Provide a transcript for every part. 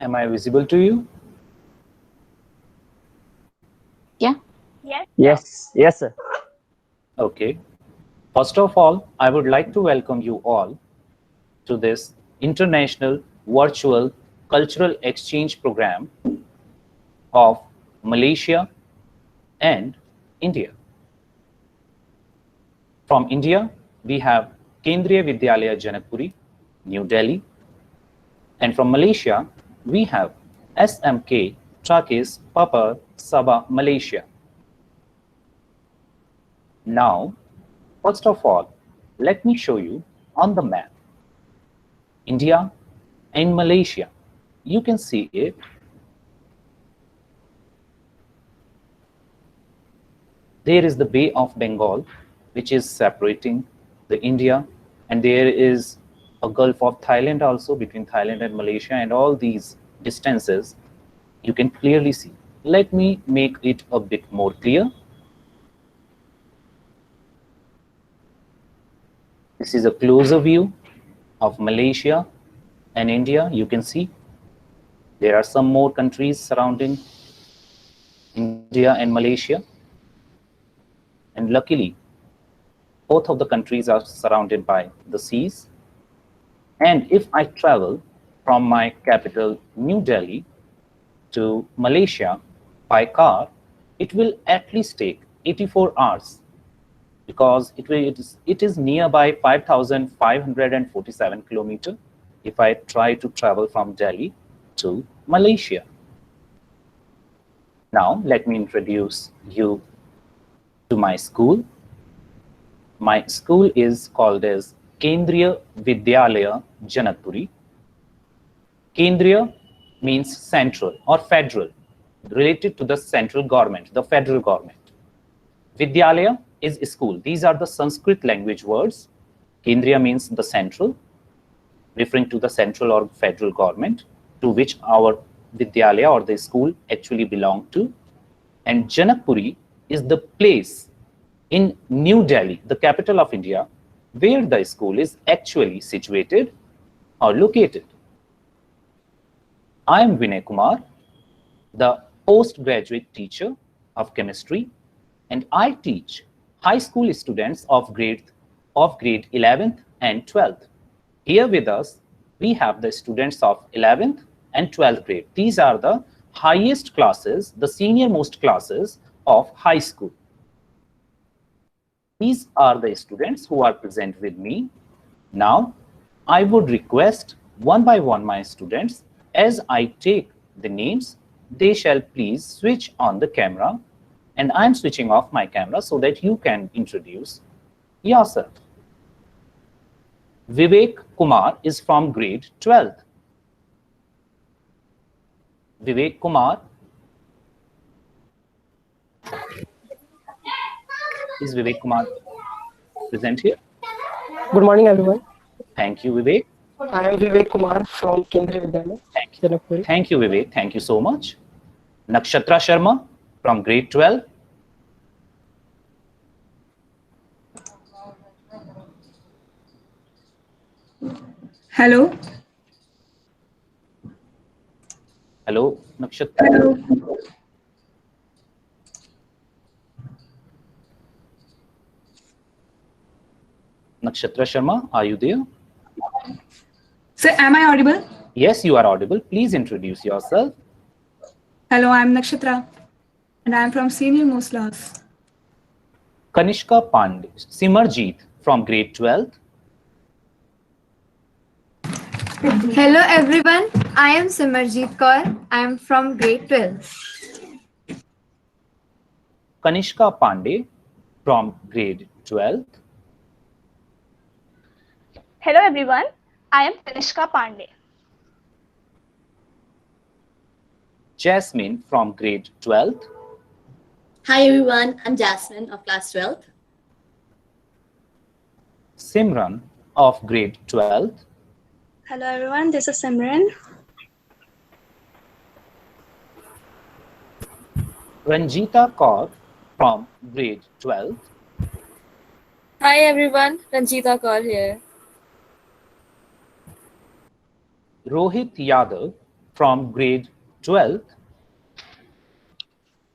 Am I visible to you? Yeah. Yes, sir. Okay. First of all, I would like to welcome you all to this international virtual cultural exchange program of Malaysia and India. From India, we have Kendriya Vidyalaya Janakpuri, New Delhi, and from Malaysia, we have SMK Trakis Papar Sabah, Malaysia. Now, first of all, let me show you on the map India and Malaysia. You can see it. There is the Bay of Bengal, which is separating the India, and there is a Gulf of Thailand also between Thailand and Malaysia, and all these distances you can clearly see. Let me make it a bit more clear. This is a closer view of Malaysia and India. You can see there are some more countries surrounding India and Malaysia. And luckily, both of the countries are surrounded by the seas. And if I travel from my capital, New Delhi, to Malaysia by car, it will at least take 84 hours because it is nearby 5,547 kilometers if I try to travel from Delhi to Malaysia. Now, let me introduce you to my school. My school is called as Kendriya Vidyalaya Janakpuri. Kendriya means central or federal, related to the central government, the federal government. Vidyalaya is school. These are the Sanskrit language words. Kendriya means the central, referring to the central or federal government to which our Vidyalaya or the school actually belong to. And Janakpuri is the place in New Delhi, the capital of India, where the school is actually situated or located. I am Vinay Kumar, the postgraduate teacher of chemistry, and I teach high school students of grade 11th and 12th. Here with us, we have the students of 11th and 12th grade. These are the highest classes, the senior most classes of high school. These are the students who are present with me. Now, I would request one by one my students, as I take the names, they shall please switch on the camera, and I'm switching off my camera so that you can introduce yourself. Vivek Kumar is from grade 12th. Vivek Kumar. Is Vivek Kumar present here? Good morning, everyone. Thank you, Vivek. I am Vivek Kumar from Kendriya Vidyalaya, Janakpuri. Thank you, Vivek. Thank you so much. Nakshatra Sharma from grade 12. Hello. Hello, Nakshatra. Hello. Nakshatra Sharma, are you there? Sir, am I audible? Yes, you are audible. Please introduce yourself. Hello, I'm Nakshatra, and I'm from senior most class. Kanishka Pandey, Simarjeet from grade 12th. Hello everyone, I am Simarjeet Kaur. I am from grade 12. Kanishka Pandey from grade 12th. Hello everyone, I am Tanishka Pandey. Jasmine from grade 12th. Hi everyone, I'm Jasmine of class 12th. Simran of grade 12th. Hello everyone, this is Simran. Ranjita Kaur from grade 12th. Hi everyone, Ranjita Kaur here. Rohit Yadav from grade 12th.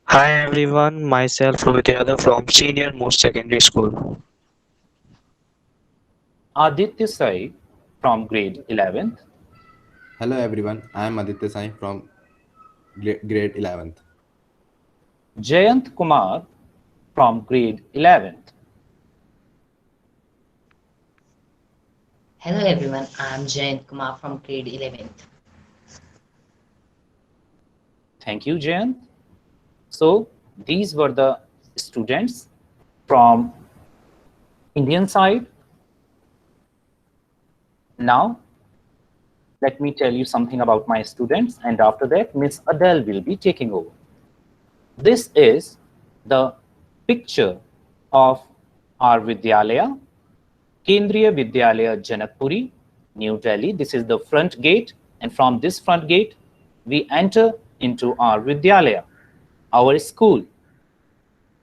Hi everyone, myself Rohit Yadav from Senior Most Secondary School. Aditya Sai from grade 11th. Hello everyone, I am Aditya Sai from grade 11th. Jayant Kumar from grade 11th. Hello everyone, I am Jayant Kumar from grade 11th. Thank you, Jayant. So these were the students from Indian side. Now, let me tell you something about my students, and after that, Miss Adele will be taking over. This is the picture of our Vidyalaya, Kendriya Vidyalaya Janakpuri, New Delhi. This is the front gate, and from this front gate, we enter into our Vidyalaya, our school.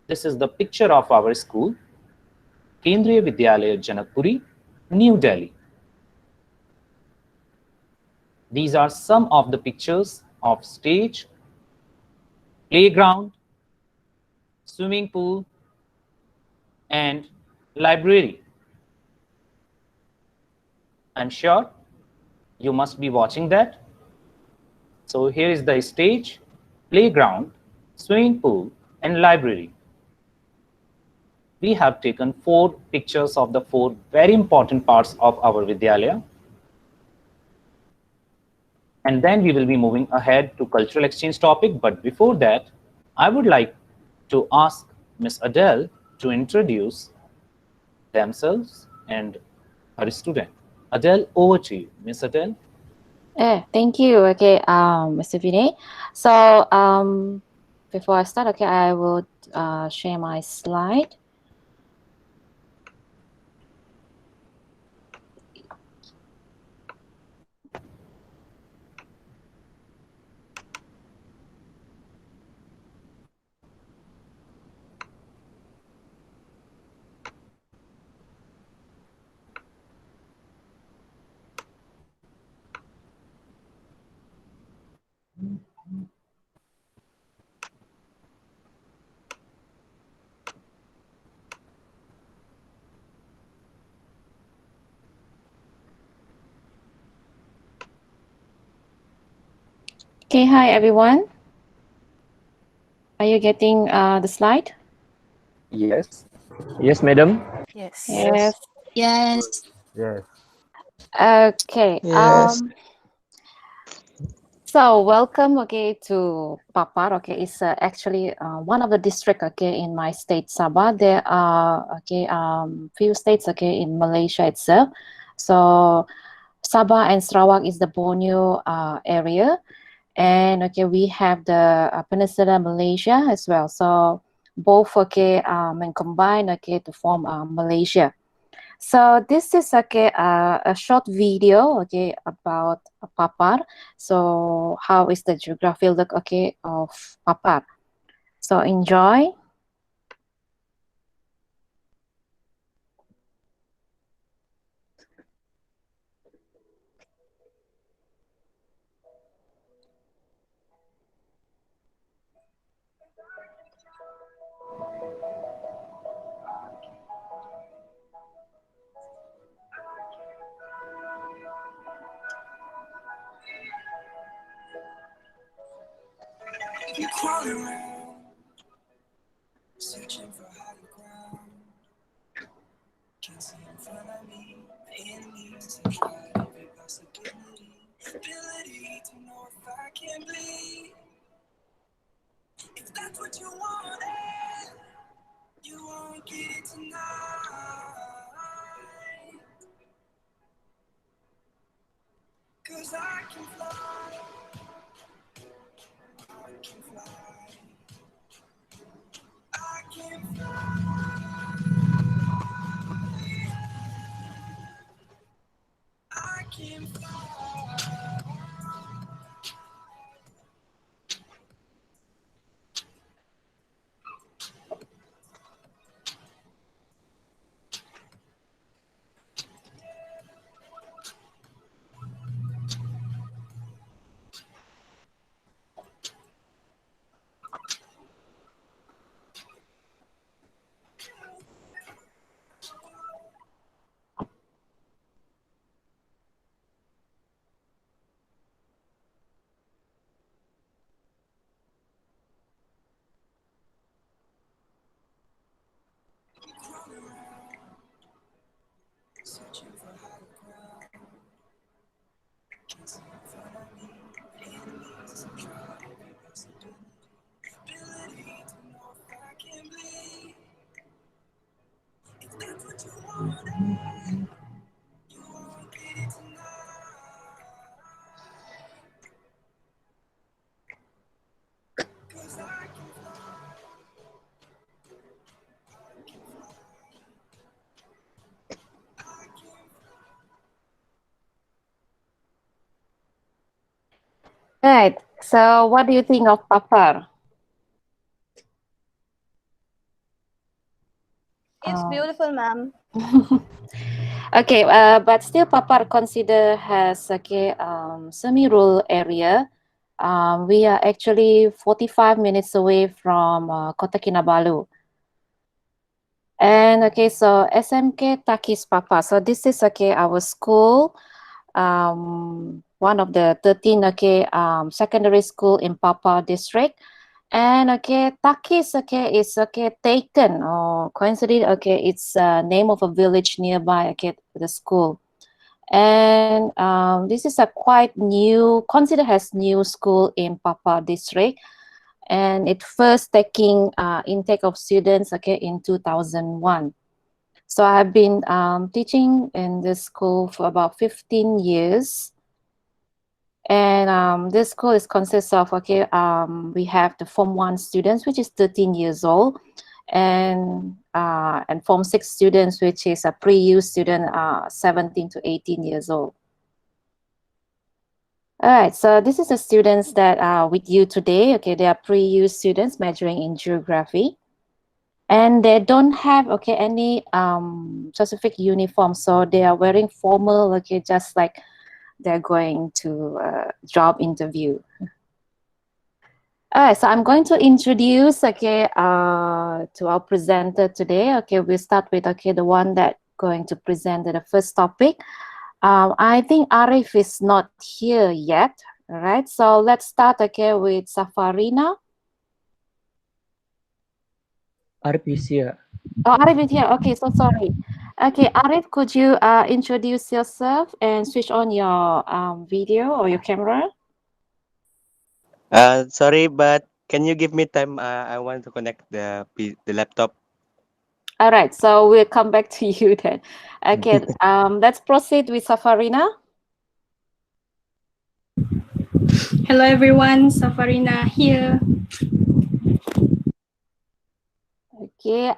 This is the picture of our school, Kendriya Vidyalaya Janakpuri, New Delhi. These are some of the pictures of stage, playground, swimming pool, and library. I'm sure you must be watching that. So here is the stage, playground, swimming pool, and library. We have taken 4 pictures of the 4 very important parts of our Vidyalaya. And then we will be moving ahead to cultural exchange topic. But before that, I would like to ask Miss Adele to introduce themselves and her student. Adele, over to you. Miss Adele. Thank you. Okay, Mr. Vinay. So before I start, okay, I will share my slide. Okay, hi everyone. Are you getting the slide? Yes. Yes, madam. Yes. Yes. Yes. Okay. Yes. So welcome, okay, to Papar. Okay, it's actually one of the district, okay, in my state Sabah. There are okay few states, okay, in Malaysia itself. So Sabah and Sarawak is the Borneo area, and okay, we have the Peninsula Malaysia as well. So both okay and combine okay to form Malaysia. So this is okay a short video okay about Papar. So how is the geography look okay of Papar? So enjoy. Searching for higher ground, can't see in front of me. Enemies and try every possibility. Ability to know if I can bleed. If that's what you wanted, you won't get it tonight. 'Cause I can fly, I can fly, I can fly. I can fly. searching for higher ground. Can't see in front of me, enemies and try every possibility. Ability to know if I can bleed. If that's what you wanted, you won't get it tonight. 'Cause I can fly. Right. So, what do you think of Papar? It's beautiful, ma'am. Okay, but still Papar consider has semi-rural area. We are actually 45 minutes away from Kota Kinabalu. And so SMK Takis Papa. So this is our school, one of the 13 secondary school in Papa district. And Takis is taken or coincided it's name of a village nearby the school. And this is a quite new, considered as new school in Papa district. And it first taking intake of students in 2001. So I've been teaching in this school for about 15 years. And this school is consists of we have the Form 1 students, which is 13 years old, and Form 6 students, which is a pre-U student, 17 to 18 years old. All right, so this is the students that are with you today. They are pre-U students majoring in geography. And they don't have any specific uniform, so they are wearing formal, just like they're going to job interview. All right, so I'm going to introduce to our presenter today. We'll start with the one that going to present the first topic. I think Arif is not here yet. All right, so let's start with Safarina. Arif is here. Oh, Arif is here. Okay, so sorry. Okay, Arif, could you introduce yourself and switch on your video or your camera? Sorry, but can you give me time? I want to connect the laptop. All right, so we'll come back to you then. Okay, let's proceed with Safarina. Hello everyone, Safarina here. Okay,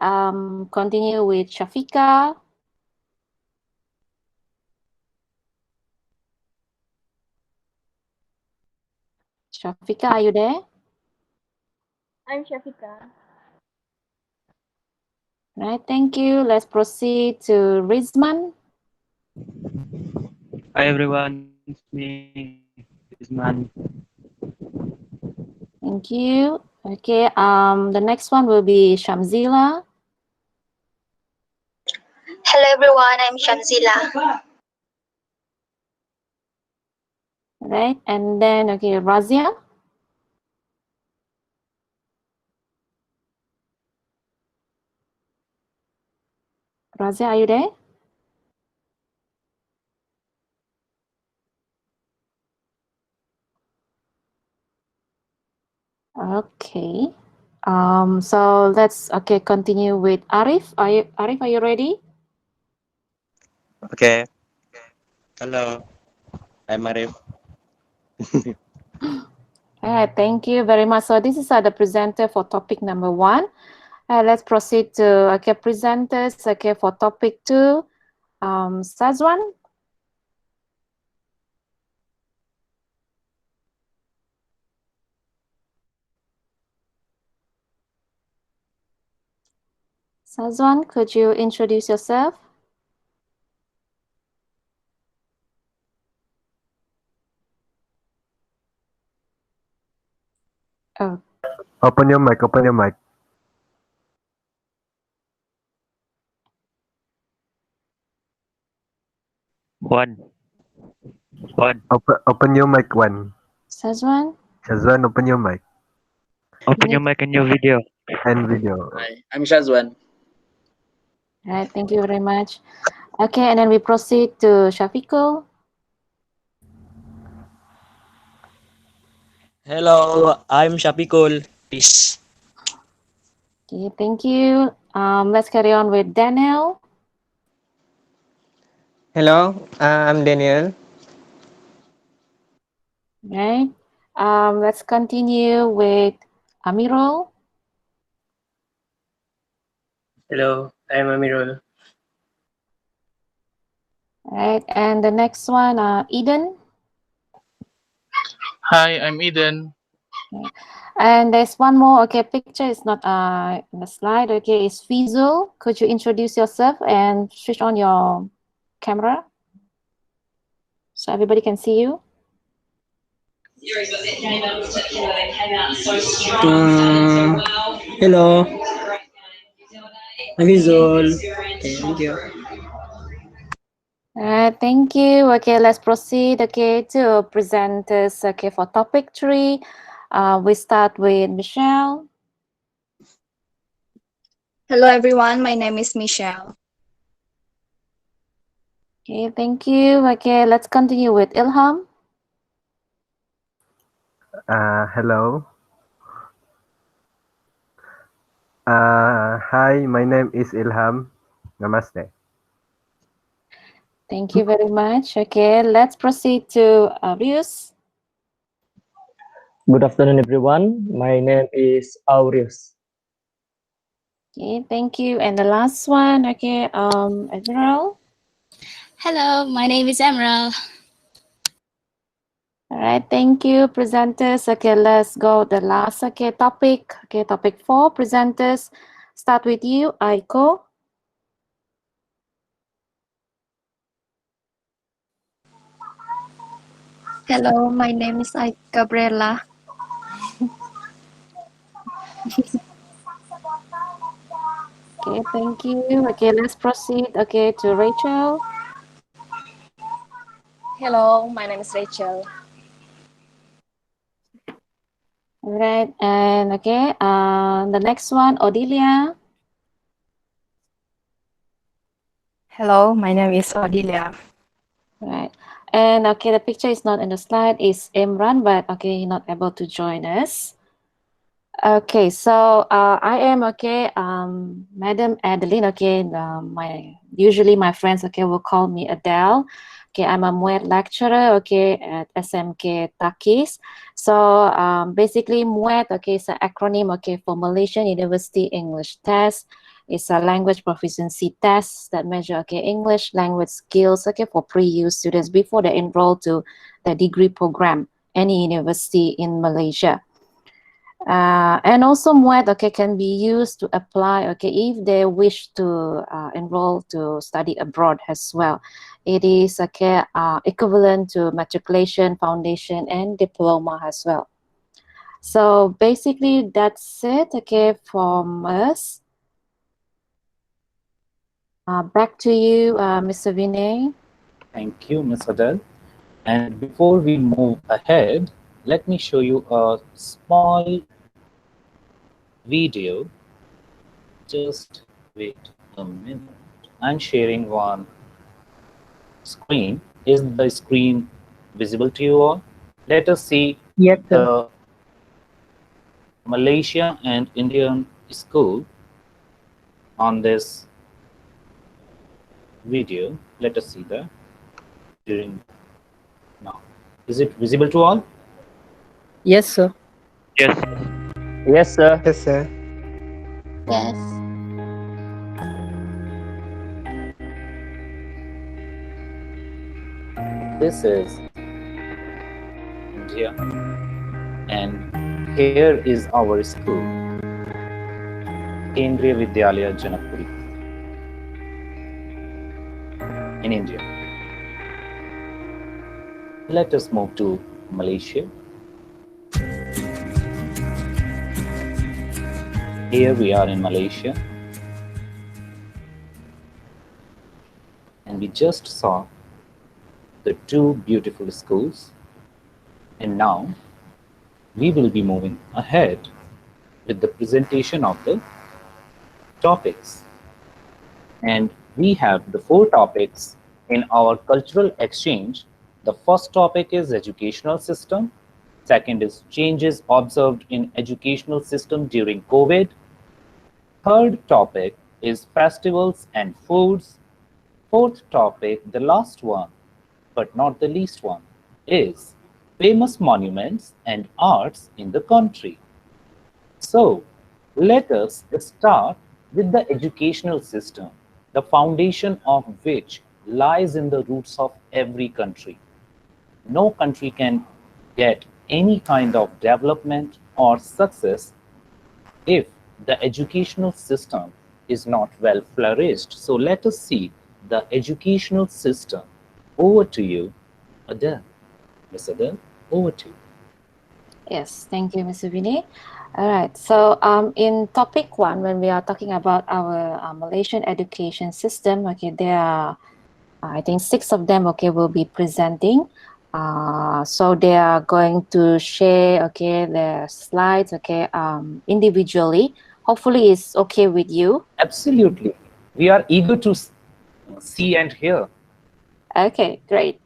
continue with Shafika. Shafika, are you there? I'm Shafika. Right, thank you. Let's proceed to Rizman. Hi everyone, it's me, Isman. Thank you. Okay, the next one will be Shamzila. Hello everyone, I'm Shamzila. Right, and then Razia. Razia, are you there? Okay. So let's continue with Arif. Arif, are you ready? Okay. Hello, I'm Arif. All right, thank you very much. So this is the presenter for topic number 1. Let's proceed to presenters for topic 2. Sazwan. Sazwan, could you introduce yourself? Oh. Open your mic, open your mic. One. Open your mic, one. Sazwan? Shazwan, open your mic. Open your mic and your video. And video. Hi, I'm Shazwan. All right, thank you very much. Okay, and then we proceed to Shafiqul. Hello, I'm Shafiqul. Peace. Okay, thank you. Let's carry on with Daniel. Hello, I'm Daniel. Right. Let's continue with Amirul. Hello, I'm Amirul. Right, and the next one, Eden. Hi, I'm Eden. Okay. And there's one more. Okay, picture is not in the slide. Okay, it's Fizul. Could you introduce yourself and switch on your camera so everybody can see you? Hello, I'm Izol. Okay, thank you. Thank you. Okay, let's proceed. Okay, to presenters. Okay, for topic 3, we start with Michelle. Hello everyone, my name is Michelle. Okay, thank you. Okay, let's continue with Ilham. Hello. Hi, my name is Ilham. Namaste. Thank you very much. Okay, let's proceed to Arius. Good afternoon, everyone. My name is Aureus. Okay, thank you. And the last one, okay, Admiral. Hello, my name is Emerald. All right, thank you, presenters. Okay, let's go the last topic. Okay, topic 4, presenters. Start with you, Aiko. Hello, my name is Gabriela. Okay, thank you. Okay, let's proceed. Okay, to Rachel. Hello, my name is Rachel. All right, and okay, the next one, Odilia. Hello, my name is Odilia. Right, and okay, the picture is not in the slide. It's Imran, but okay, not able to join us. Okay, so I am okay, Madam Adeline. Okay, usually my friends okay will call me Adele. Okay, I'm a MUET lecturer. Okay, at SMK Takis. So basically, MUET okay is an acronym okay for Malaysian University English Test. It's a language proficiency test that measure okay English language skills okay for pre-U students before they enroll to the degree program any university in Malaysia. And also MUET okay can be used to apply okay if they wish to enroll to study abroad as well. It is okay equivalent to matriculation, foundation, and diploma as well. So basically that's it okay from us. Back to you, Mr. Vinay. Thank you, Ms. Adele. And before we move ahead, let me show you a small video. Just wait a minute. I'm sharing one screen. Is the screen visible to you all? Let us see the Malaysia and Indian school on this video. Let us see that during now. Is it visible to all? Yes, sir. Yes. Yes, sir. Yes, sir. Yes. This is India, and here is our school, Kendriya Vidyalaya Janakpuri, in India. Let us move to Malaysia. Here we are in Malaysia, and we just saw the two beautiful schools, and now we will be moving ahead with the presentation of the topics, and We have the 4 topics in our cultural exchange. The first topic is educational system. Second is changes observed in educational system during COVID. Third topic is festivals and foods. Fourth topic, the last one, but not the least one, is famous monuments and arts in the country. So, let us start with the educational system, the foundation of which lies in the roots of every country. No country can get any kind of development or success if the educational system is not well flourished. So let us see the educational system. Over to you, Adele. Miss Adele, over to you. Yes, thank you, Mr. Vinay. All right, so in topic 1, when we are talking about our Malaysian education system, okay, there are, I think 6 of them, okay, will be presenting. So they are going to share, okay, their slides, okay, individually. Hopefully it's okay with you. Absolutely. We are eager to see and hear. Okay, great.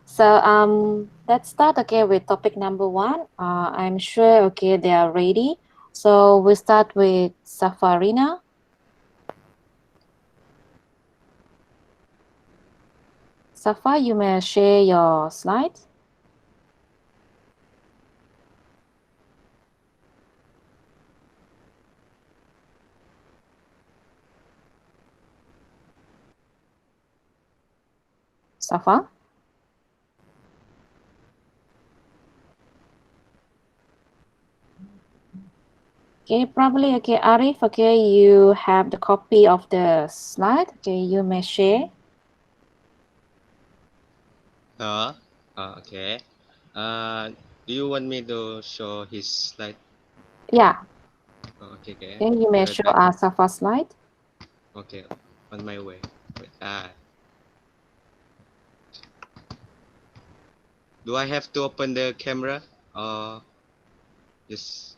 So let's start, okay, with topic number 1. I'm sure, okay, they are ready. So we start with Safarina. Safa, you may share your slides. Safa? Okay, probably, okay, Arif, okay, you have the copy of the slide. Okay, you may share. Okay. Do you want me to show his slide? Yeah. Okay. Okay, you may show Safa's slide. Okay, on my way. Wait, do I have to open the camera or just?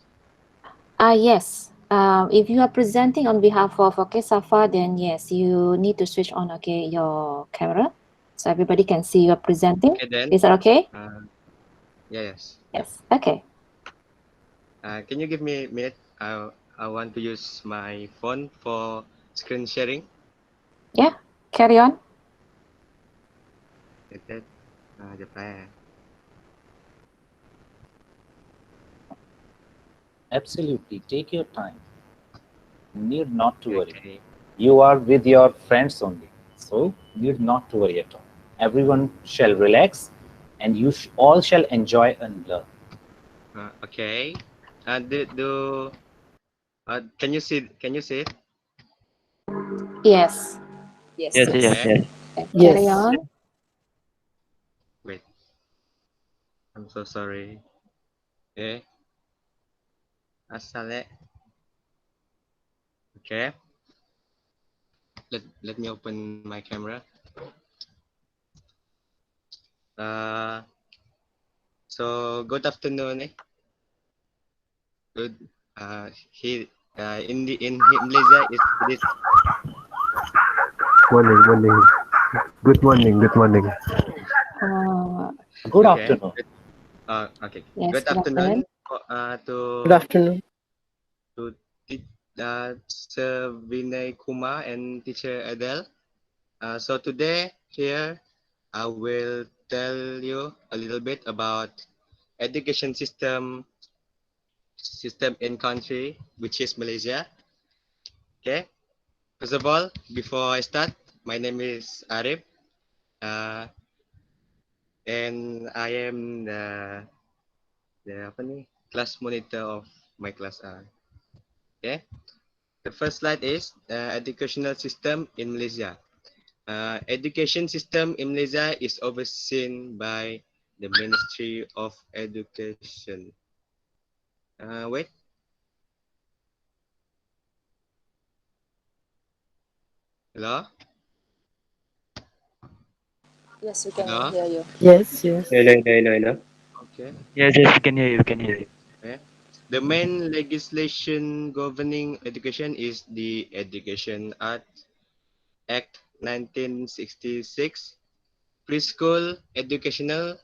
Yes. If you are presenting on behalf of, okay, Safa, then yes, you need to switch on, okay, your camera so everybody can see you are presenting. Okay, then. Is that okay? Yes. Yes. Okay. Can you give me a minute? I want to use my phone for screen sharing. Yeah. Carry on. Absolutely. Take your time. Need not to worry. You are with your friends only. So need not to worry at all. Everyone shall relax and you all shall enjoy and learn. Okay. Can you see? Can you see it? Yes. Yes. Okay, Yes. carry on. Wait. I'm so sorry. Okay. Asale. Okay. Let me open my camera. So good afternoon. Good. In Malaysia it is Morning. Good morning. Good okay. afternoon. Okay. Yes, Good good afternoon. Good afternoon. To Sir Vinay Kumar and Teacher Adele. So today here I will tell you a little bit about education system in country which is Malaysia. Okay. First of all, before I start, my name is Arif. And I am the class monitor of my class. Okay. The first slide is educational system in Malaysia. Education system in Malaysia is overseen by the Ministry of Education. Wait. Hello? Yes, we can Hello? hear you. Yes. Hello. Okay. Yes, we can hear you. Okay. The main legislation governing education is the Education Act Act 1966, preschool educational,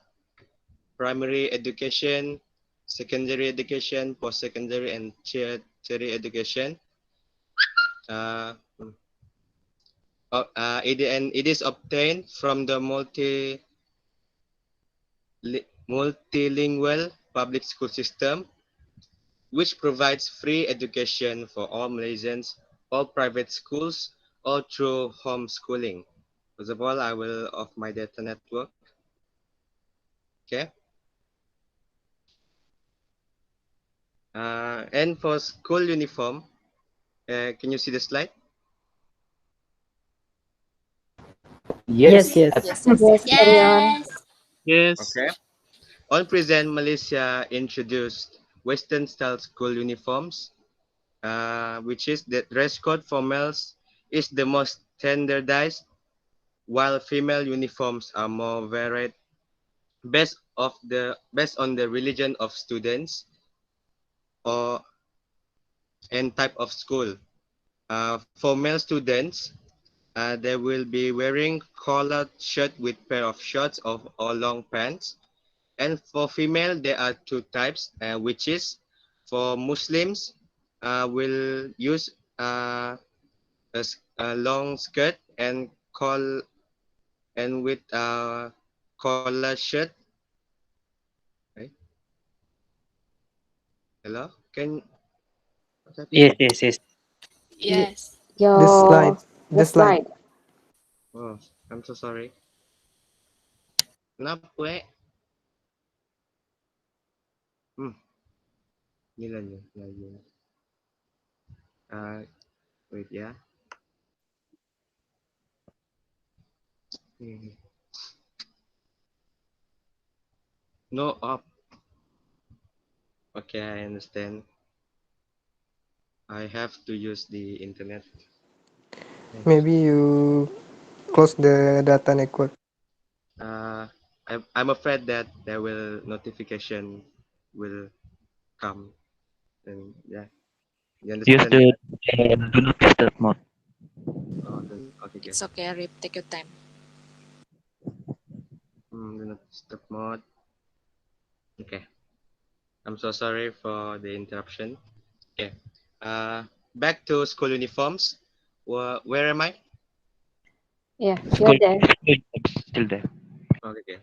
primary education, secondary education, post-secondary, and tertiary education. It is obtained from the multilingual public school system, which provides free education for all Malaysians, all private schools, all through homeschooling. First of all, I will off my data network. Okay. And for school uniform, can you see the slide? Yes. Yes. Yes. Okay. On present, Malaysia introduced Western style school uniforms, which is the dress code for males is the most standardized, while female uniforms are more varied based on the religion of students or and type of school. For male students, they will be wearing collared shirt with pair of shorts or long pants. And for female, there are two types, which is for Muslims, will use a long skirt and with collar shirt. Okay. Hello, can Yes, yes, yes. Yes. The slide. Oh, I'm so sorry. Kenapa, weh? Ini lagi. Wait ya. No up. Okay, I understand. I have to use the internet. Maybe you close the data network. I'm afraid that there will notification will come, and yeah, you Use understand the that? do not disturb mode. Oh, okay. It's okay, Arif. Take your time. Do not disturb mode. Okay. I'm so sorry for the interruption. Okay. Back to school uniforms. Where am I? Yeah, School you're there. still there. Okay.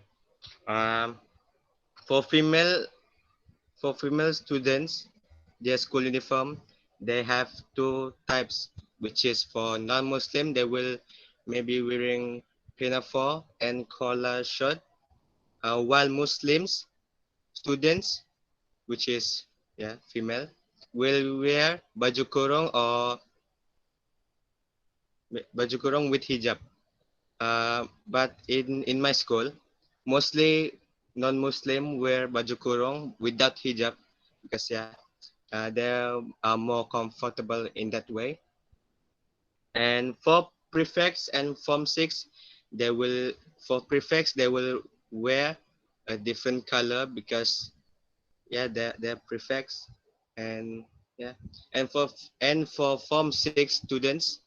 For female students, their school uniform, they have two types, which is for non-Muslim, they will maybe wearing pinafore and collar shirt, while Muslims students, which is female, will wear baju kurung or baju kurung with hijab. But in my school, mostly non-Muslim wear baju kurung without hijab because they are more comfortable in that way. And for prefects and form 6, they will wear a different color because they're prefects, and for form 6 students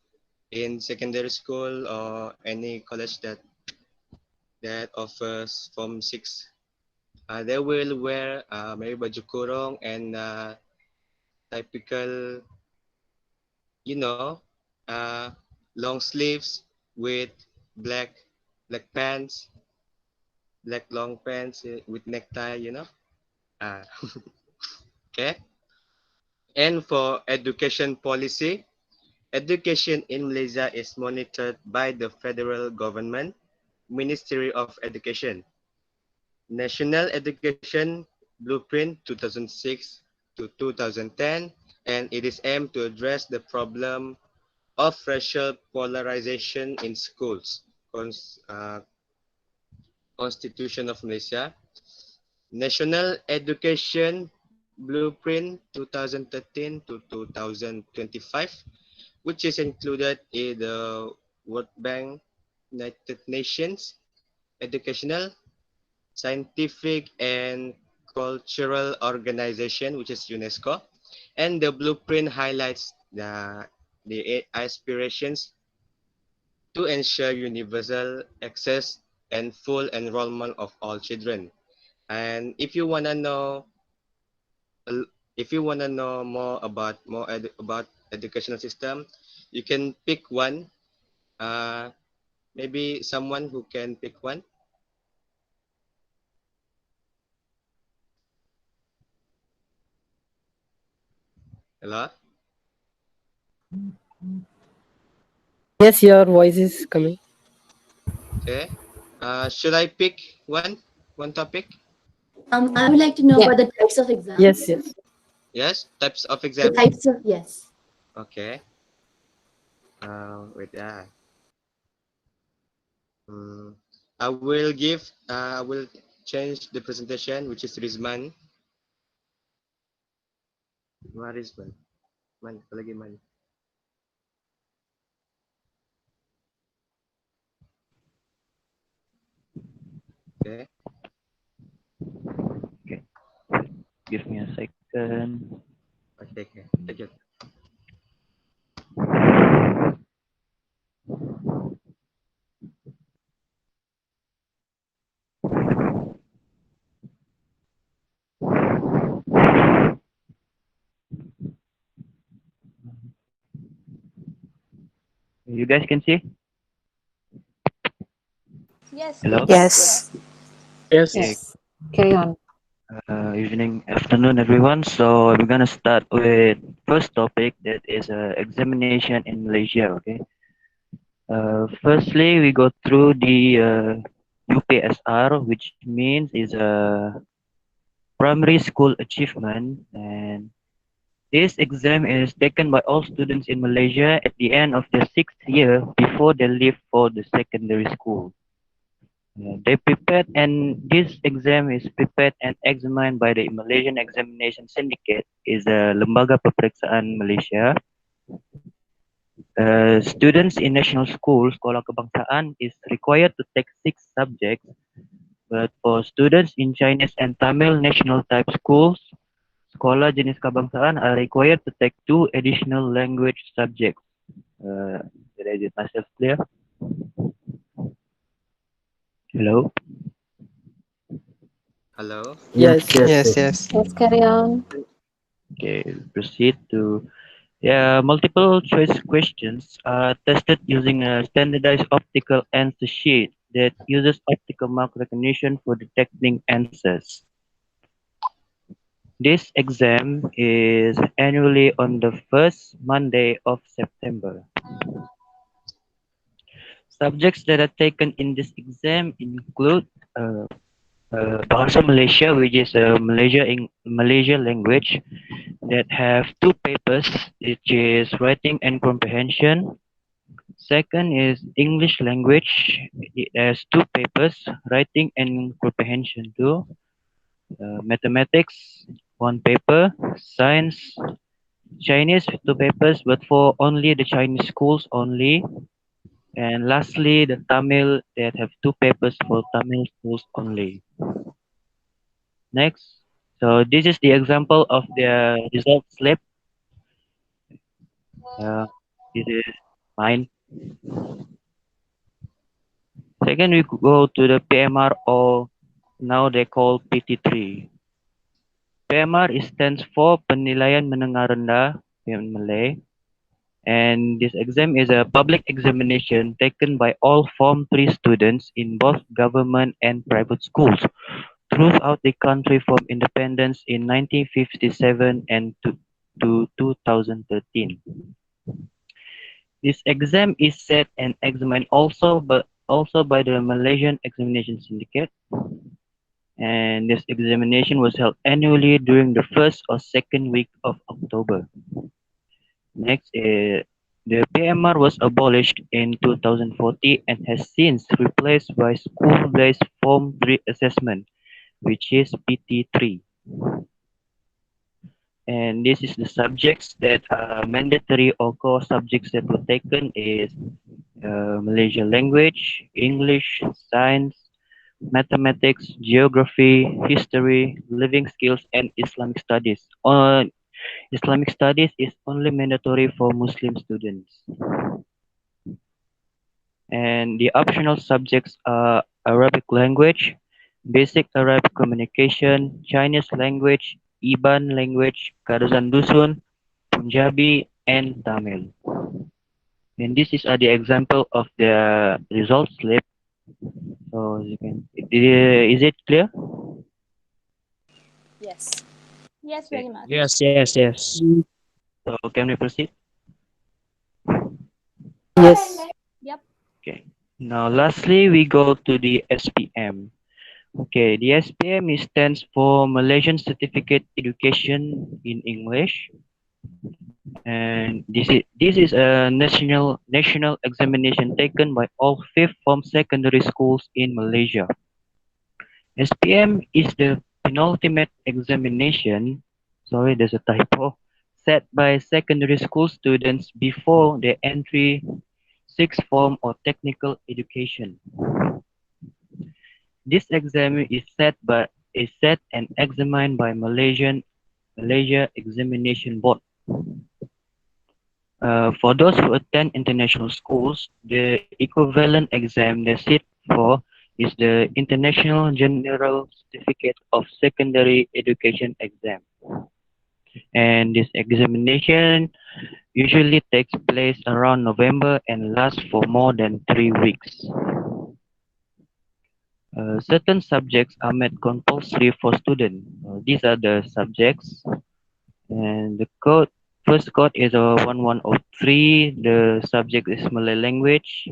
in secondary school or any college that offers form 6, they will wear maybe baju kurung and typical, long sleeves with black pants, black long pants with necktie. Uh, okay. And for education policy, education in Malaysia is monitored by the federal government, Ministry of Education. National Education Blueprint 2006 to 2010, and it is aimed to address the problem of racial polarization in schools. Constitution of Malaysia. National Education Blueprint 2013 to 2025, which is included in the World Bank, United Nations Educational, Scientific and Cultural Organization, which is UNESCO. And the blueprint highlights the aspirations to ensure universal access and full enrollment of all children. And if you wanna know, more about about educational system, you can pick one. Maybe someone who can pick one. Hello. Yes, your voice is coming. Okay. Should I pick one topic? I would like to know about the types of exams. Yes, yes. Yes, types of The exams. types of, yes. Okay. Wait. I will change the presentation, which is Rizman. Where is Man? Man, lagi Man. Okay. Okay. Give me a second. Okay. Take it. You guys can see? Yes. Hello? Yes. Yes. Okay. Carry on. Evening, afternoon, everyone. So we're gonna start with first topic, that is examination in Malaysia. Okay. Firstly, we go through the UPSR, which means is a primary school achievement, and this exam is taken by all students in Malaysia at the end of their 6th year before they leave for the secondary school. They prepared, and this exam is prepared and examined by the Malaysian Examination Syndicate, is a Lembaga Peperiksaan Malaysia. Students in national school, Sekolah Kebangsaan, is required to take 6 subjects, but for students in Chinese and Tamil national type schools, Sekolah Jenis Kebangsaan are required to take 2 additional language subjects. Did I get myself clear? Hello? Hello. Yes, yes. Let's carry on. Okay, proceed to multiple choice questions are tested using a standardized optical answer sheet that uses optical mark recognition for detecting answers. This exam is annually on the first Monday of September. Subjects that are taken in this exam include Bahasa Malaysia, which is a Malaysia language, that have 2 papers, which is writing and comprehension. Second is English language. It has 2 papers, writing and comprehension too. Mathematics, 1 paper. Science, Chinese, 2 papers, but for only the Chinese schools only. And lastly, the Tamil, that have 2 papers for Tamil schools only. Next. So this is the example of the result slip. This is mine. Second, we go to the PMR, or now they call PT3. PMR stands for Penilaian Menengah Rendah in Malay. And this exam is a public examination taken by all Form 3 students in both government and private schools throughout the country from independence in 1957 and to 2013. This exam is set and examined also by the Malaysian Examination Syndicate. And this examination was held annually during the first or second week of October. Next, the PMR was abolished in 2040 and has since replaced by school-based Form 3 assessment, which is PT3. And this is the subjects that are mandatory or core subjects that were taken is Malaysian language, English, science, mathematics, geography, history, living skills, and Islamic studies. Islamic studies is only mandatory for Muslim students. And the optional subjects are Arabic language, basic Arabic communication, Chinese language, Iban language, Kadazan Dusun, Punjabi, and Tamil. And this is the example of the result slip. So you can, is it clear? Yes. Yes, very much. Yes, yes, yes. So can we proceed? Yes. Yep. Okay. Now, lastly, we go to the SPM. Okay, the SPM stands for Malaysian Certificate Education in English, and this is a national examination taken by all fifth form secondary schools in Malaysia. SPM is the penultimate examination. Sorry, there's a typo. Set by secondary school students before their entry sixth form or technical education. This exam is set and examined by Malaysia Examination Board. For those who attend international schools, the equivalent exam they sit for is the International General Certificate of Secondary Education exam. And this examination usually takes place around November and lasts for more than 3 weeks. Certain subjects are made compulsory for students. These are the subjects, and the first code is 1103. The subject is Malay language.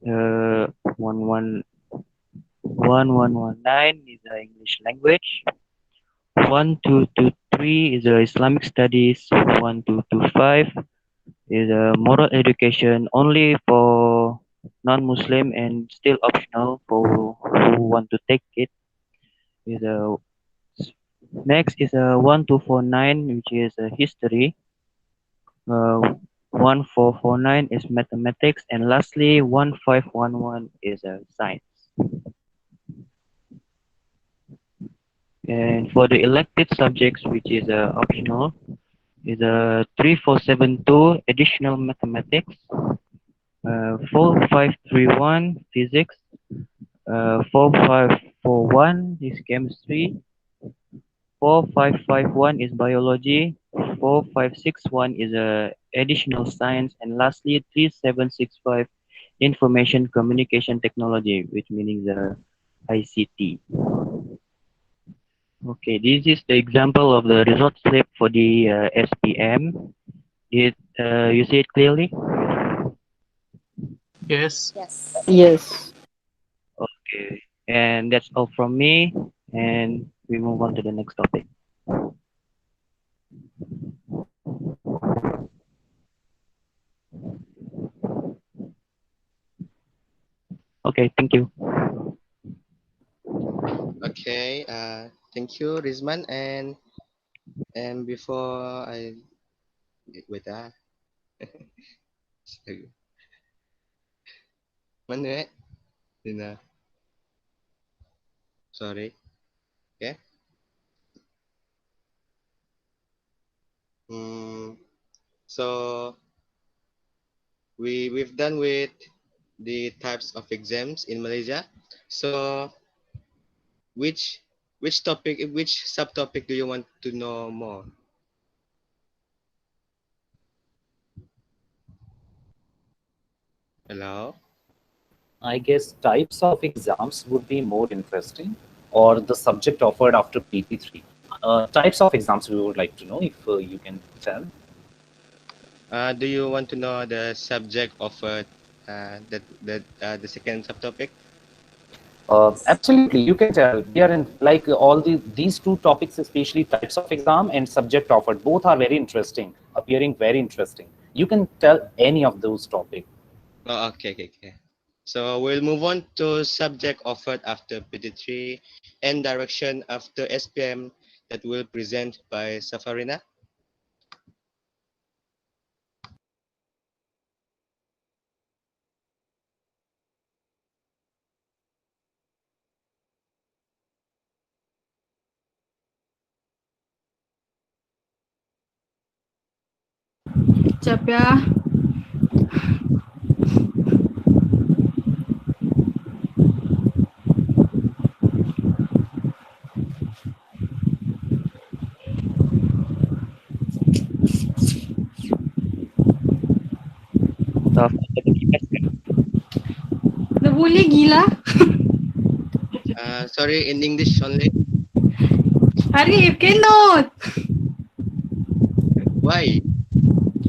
1119 is English language. 1223 is Islamic studies. 1225 is moral education only for non-Muslim and still optional for who want to take it. Is next is 1249, which is history. 1449 is mathematics, and lastly 1511 is science. And for the elected subjects, which is optional, is 3472 additional mathematics, 4531 physics, 4541 is chemistry, 4551 is biology, 4561 is additional science, and lastly 3765 information communication technology, which means ICT. Okay, this is the example of the result slip for the SPM. You see it clearly? Yes. Yes. Yes. Okay, and that's all from me, and we move on to the next topic. Okay, thank you. Okay, thank you, Rizman. And before I wait, Mana? Dina. Sorry. Okay. So we've done with the types of exams in Malaysia. So which subtopic do you want to know more? Hello? I guess types of exams would be more interesting, or the subject offered after PT3. Types of exams we would like to know, if you can tell. Do you want to know the subject offered the second subtopic? Absolutely, you can tell. We are in like all these two topics, especially types of exam and subject offered. Both are very interesting, appearing very interesting. You can tell any of those topics. Oh, okay. So we'll move on to subject offered after PT3 and direction after SPM that will present by Safarina. Sekejap ya. Safa ada kipas kan? Dah boleh gila. Sorry, in English only. Arif, cannot. Why?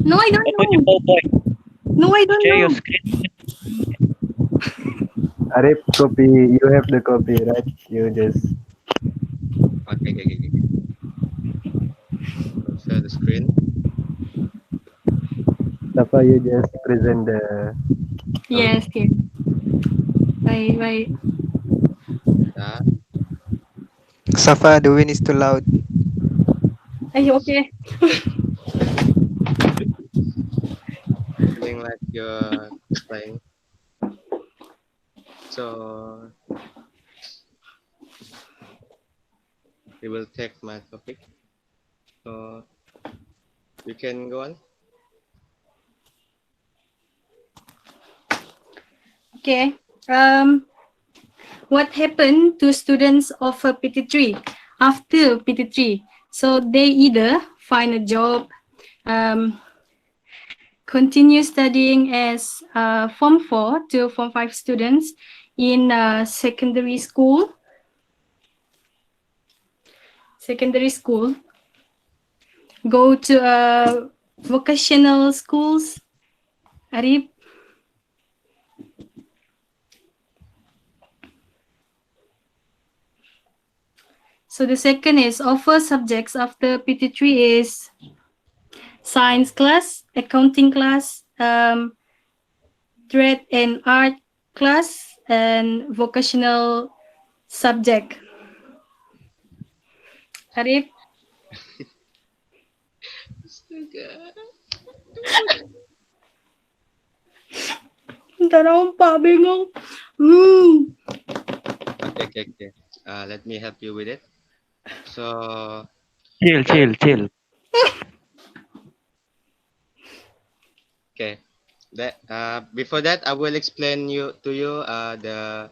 No, I don't Open your know. PowerPoint. No, I don't Share know. your screen. Arif, copy. You have the copy, right? You just. Okay. Share the screen. Safa, you just present the. Yes, yes. Baik. Yeah. Safa, the wind is too loud. Okay. Feeling like you're playing. So we will take my topic. So you can go on. Okay. What happened to students of PT3 after PT3? So they either find a job, continue studying as Form 4 to Form 5 students in secondary school, go to vocational schools. Arif? So the second is offer subjects after PT3 is science class, accounting class, trade and art class, and vocational subject. Arif? Tak nampak, bingung. Okay. Let me help you with it. So Chill. okay. That before that, I will explain to you the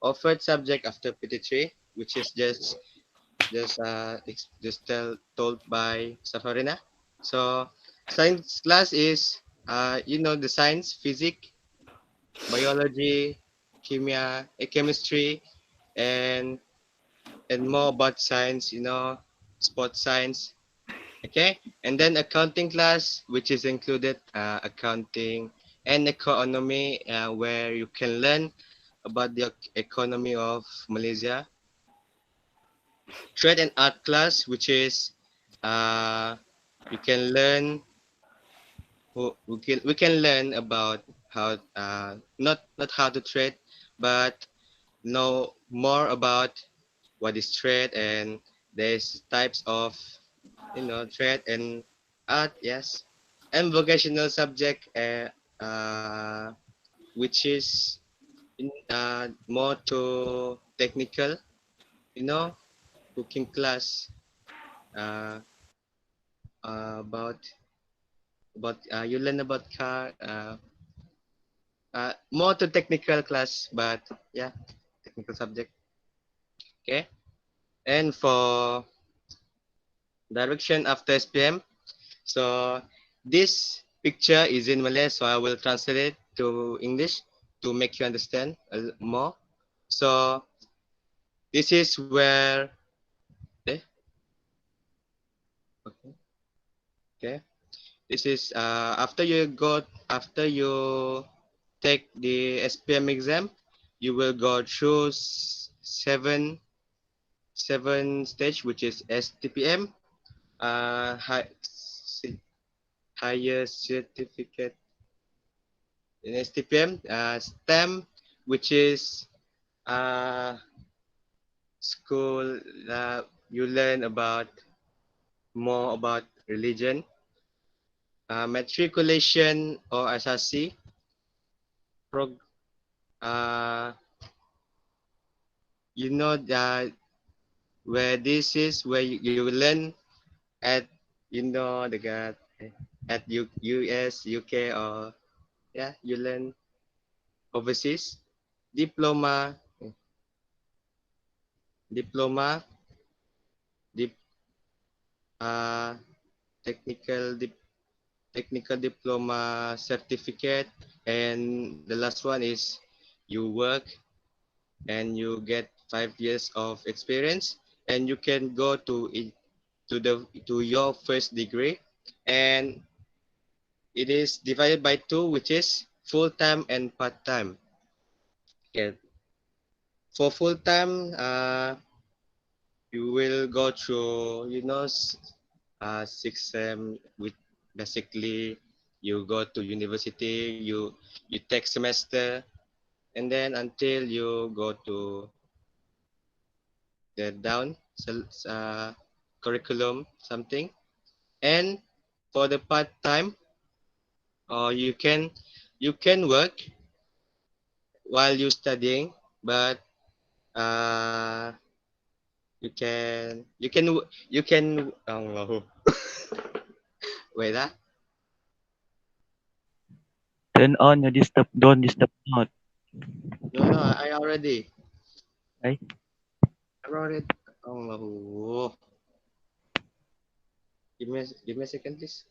offered subject after PT3, which is just told by Safarina. So science class is the science, physics, biology, chemistry, and more about science, sports science. Okay, and then accounting class, which is included accounting and economy, where you can learn about the economy of Malaysia. Trade and art class, which is you can learn we can learn about how not how to trade, but know more about what is trade, and there's types of trade and art. Yes, and vocational subject, which is more to technical, cooking class, uh, about you learn about car, more to technical class, but yeah, technical subject. Okay, and for direction after SPM, so this picture is in Malay, so I will translate it to English to make you understand more. So this is where okay, this is after you take the SPM exam, you will go through seven stage, which is STPM, higher certificate in STPM, STEM, which is school, you learn more about religion, matriculation or SRC, that where this is where you will learn at at US, UK, or you learn overseas. Diploma, technical technical diploma certificate, and the last one is you work and you get 5 years of experience, and you can go to your first degree, and it is divided by two, which is full time and part time. Okay. For full time, you will go through, 6 sem, with basically you go to university, you take semester, and then until you go to the down curriculum something. And for the part time, or you can work while you studying, but uh you can oh, wait Turn on your don't disturb mode. no, I already Right? oh, give me a second, please.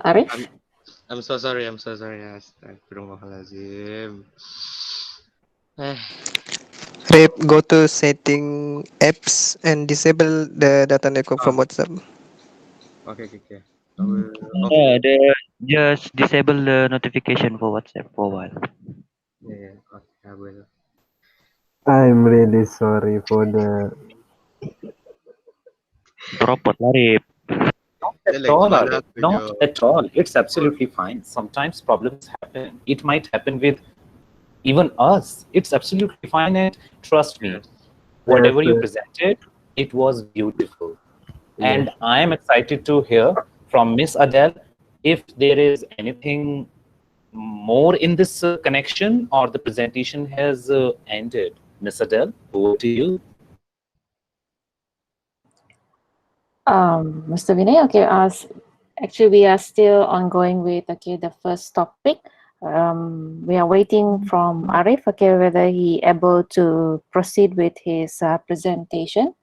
Arif? I'm so sorry. Astagfirullahaladzim. Rep, go to setting apps and disable the data network from WhatsApp. Okay. I will, Yeah, just disable the notification for WhatsApp for a while. yeah, okay, I will. I'm really sorry for the. Dropot lah, Rip. Not at all, Arif. Not at all. It's absolutely fine. Sometimes problems happen. It might happen with even us. It's absolutely fine, and trust me, whatever you presented, it was beautiful. And I am excited to hear from Miss Adele if there is anything more in this connection, or the presentation has ended. Miss Adele, over to you. Mr. Vinay, okay, actually we are still ongoing with, okay, the first topic. We are waiting from Arif, okay, whether he able to proceed with his presentation.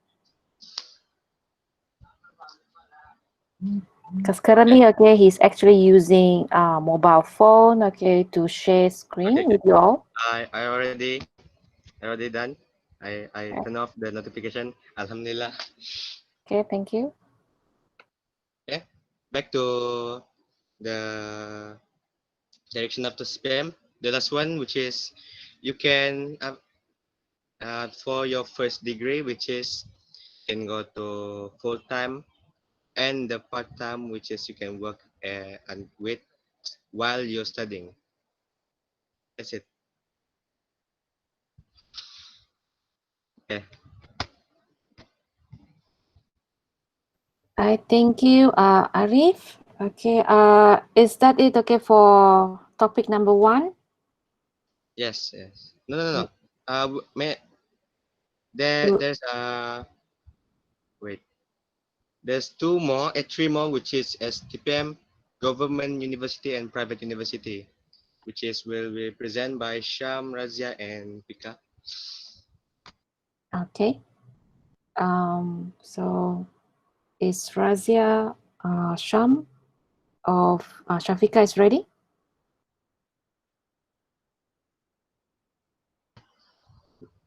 Because currently, okay, he's actually using a mobile phone, okay, to share screen with you all. I already done. I turn off the notification. Alhamdulillah. Okay, thank you. Okay, back to the direction of the spam. The last one, which is you can for your first degree, which is you can go to full time, and the part time, which is you can work and with while you're studying. That's it. Okay. I thank you, Arif. Okay, is that it, okay, for topic number 1? Yes. No. There's wait. There's three more, which is STPM, Government University and Private University, which is will be presented by Sham, Razia, and Pika. Okay. So is Razia, Sham of Shafika is ready?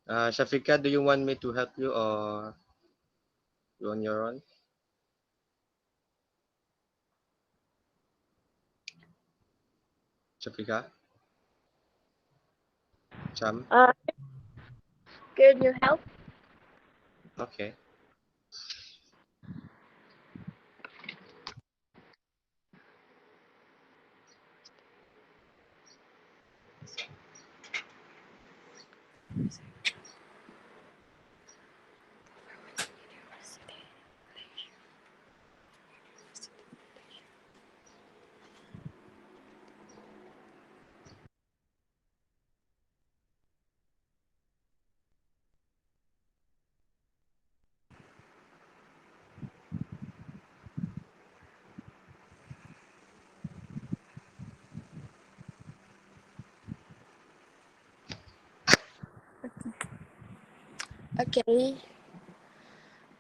Shafika, do you want me to help you, or you on your own? Shafika? Sham? Could you help? Okay. Okay.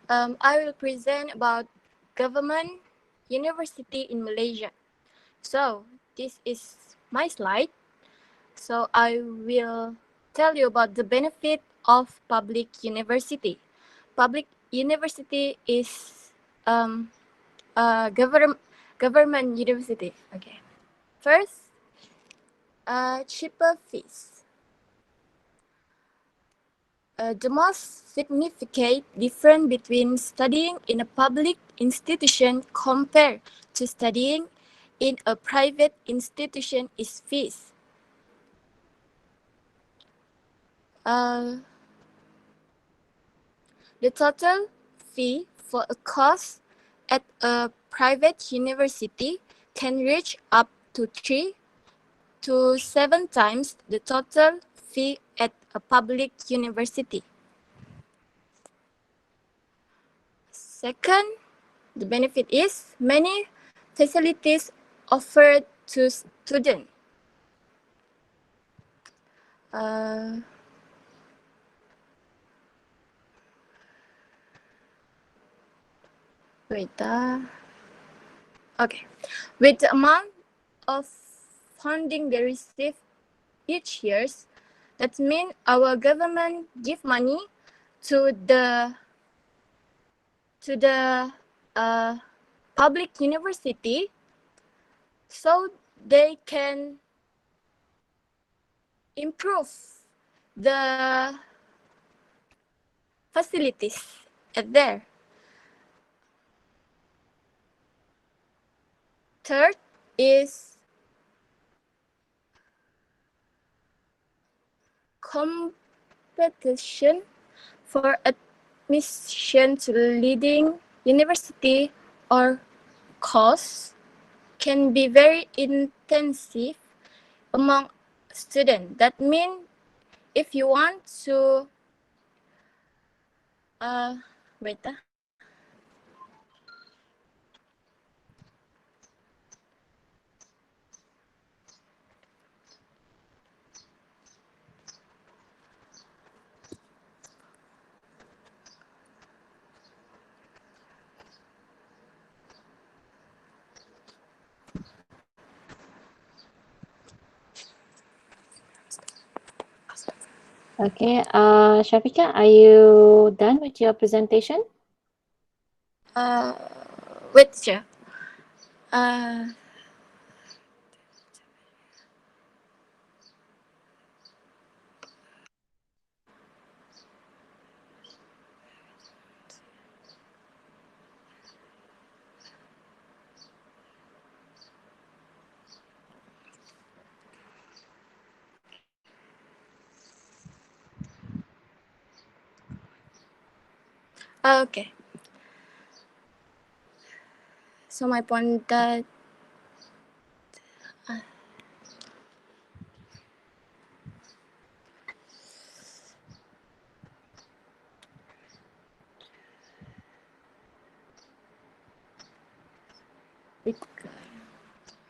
I will present about government university in Malaysia. So this is my slide. So I will tell you about the benefit of public university. Public university is a government university. Okay. First, cheaper fees. The most significant difference between studying in a public institution compared to studying in a private institution is fees. The total fee for a course at a private university can reach up to 3 to 7 times the total fee at a public university. Second, the benefit is many facilities offered to students. Okay. With the amount of funding they receive each year, that means our government give money to the public university so they can improve the facilities at there. Third is competition for admission to leading university or course can be very intensive among students. That means if you want to Okay, Shafika, are you done with your presentation? wait, sir. Okay. So my point that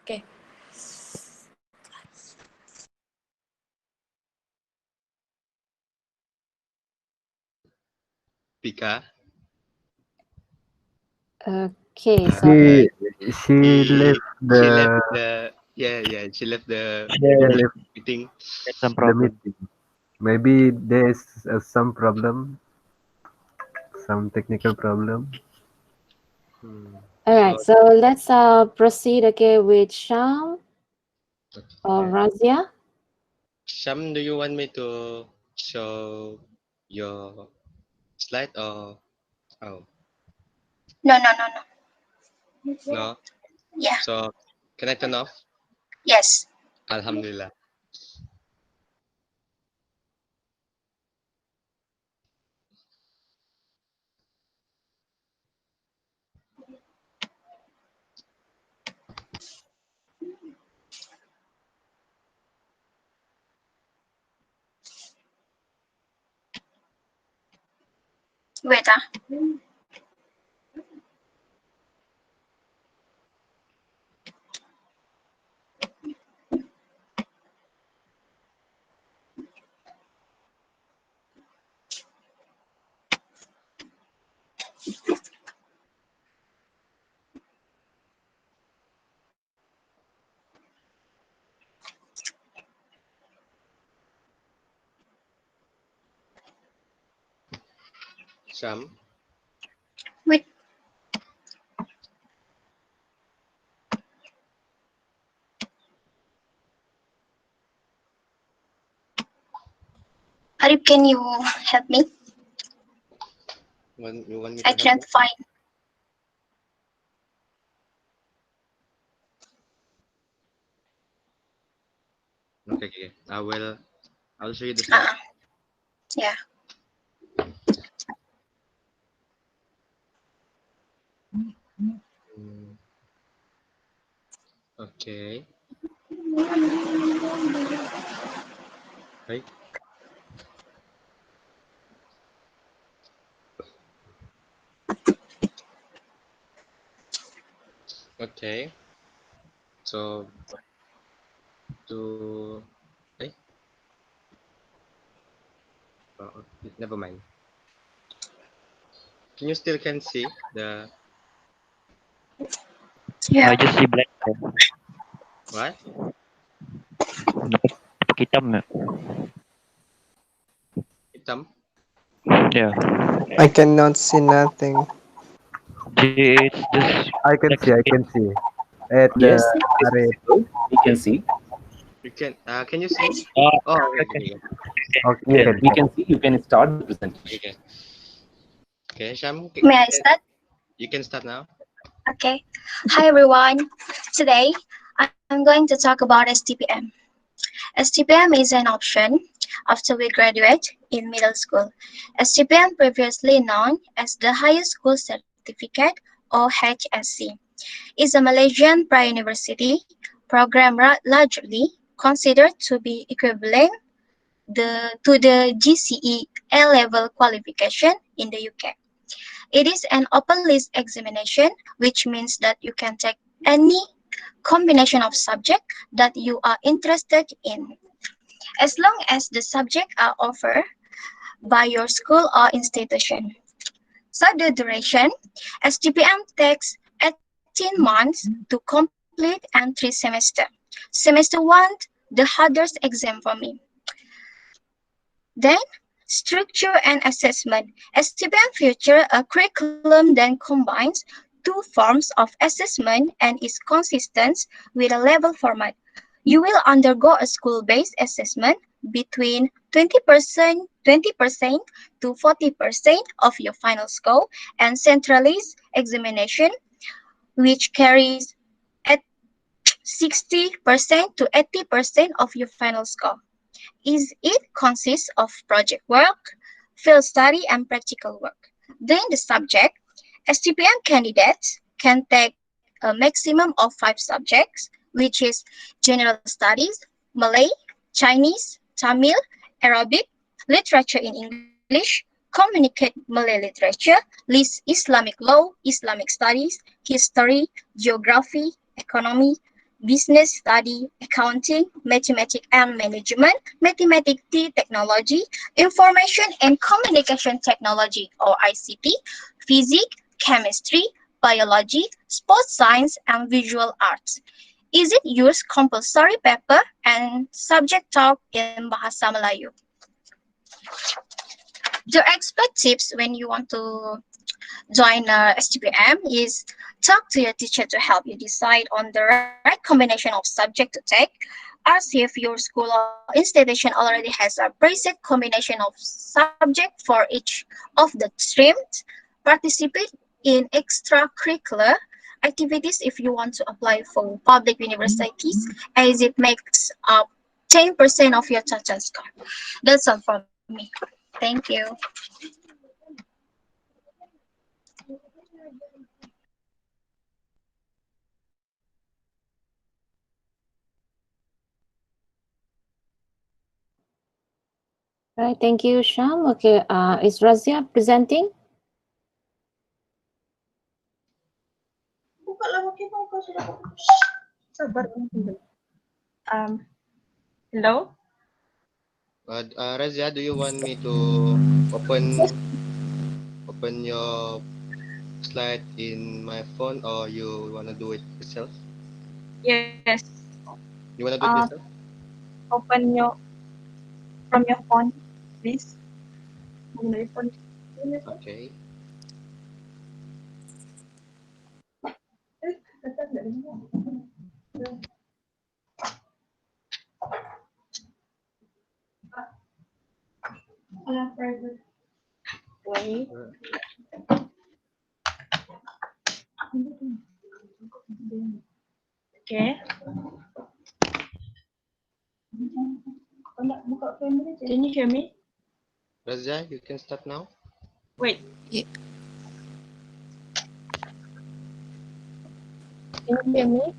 okay. Pika. Okay, so She left She left the the she left the she left meeting. Some the problem. meeting. Maybe there's some problem, some technical problem. all right, so let's proceed with Sham or Razia. Sham, do you want me to show your slide or oh No, no, no, no. no? Yeah. So can I turn off? Yes. Alhamdulillah. Wait. Sham. Wait. Arif, can you help me? You want me to I help you? can't find. Okay. I'll show you the slide. Yeah. Okay. Right. Okay. So to never mind. Can you still see the I just see black. what? Hitam. Hitam? Yeah. I cannot see nothing. It's just I can see. At the Yes, Arif. we can see. You can you see? Oh, Okay. Okay, Yes, you we can can see. You can start the presentation. Okay, Sham. May I start? You can start now. Okay. Hi everyone. Today I'm going to talk about STPM. STPM is an option after we graduate in middle school. STPM, previously known as the Higher School Certificate or HSC, is a Malaysian pre-university program largely considered to be equivalent to the GCE A-level qualification in the UK. It is an open list examination, which means that you can take any combination of subject that you are interested in, as long as the subjects are offered by your school or institution. So the duration, STPM takes 18 months to complete and 3 semesters. Semester 1, the hardest exam for me. Then, structure and assessment. STPM features a curriculum that combines two forms of assessment and is consistent with a level format. You will undergo a school-based assessment between 20% to 40% of your final score and centralized examination, which carries at 60% to 80% of your final score. It consists of project work, field study, and practical work. Then the subject, STPM candidates can take a maximum of 5 subjects, which is general studies, Malay, Chinese, Tamil, Arabic, literature in English, communicate Malay literature, list Islamic law, Islamic studies, history, geography, economy, business study, accounting, mathematics and management, mathematics technology, information and communication technology or ICT, physics, chemistry, biology, sports science, and visual arts. Is it use compulsory paper and subject talk in Bahasa Melayu? The expert tips when you want to join STPM is talk to your teacher to help you decide on the right combination of subject to take. Ask if your school or institution already has a preset combination of subject for each of the streams. Participate in extracurricular activities if you want to apply for public universities, as it makes up 10% of your total score. That's all from me. Thank you. Right, thank you, Sham. Okay, is Razia presenting? Hello? Razia, do you want me to open your slide in my phone, or you wanna do it yourself? Yes. You wanna do it yourself? Open from your phone, please. On my phone. Okay. Wait. Okay. Can you hear me? Razia, you can start now. Wait. Yeah. Can you hear me?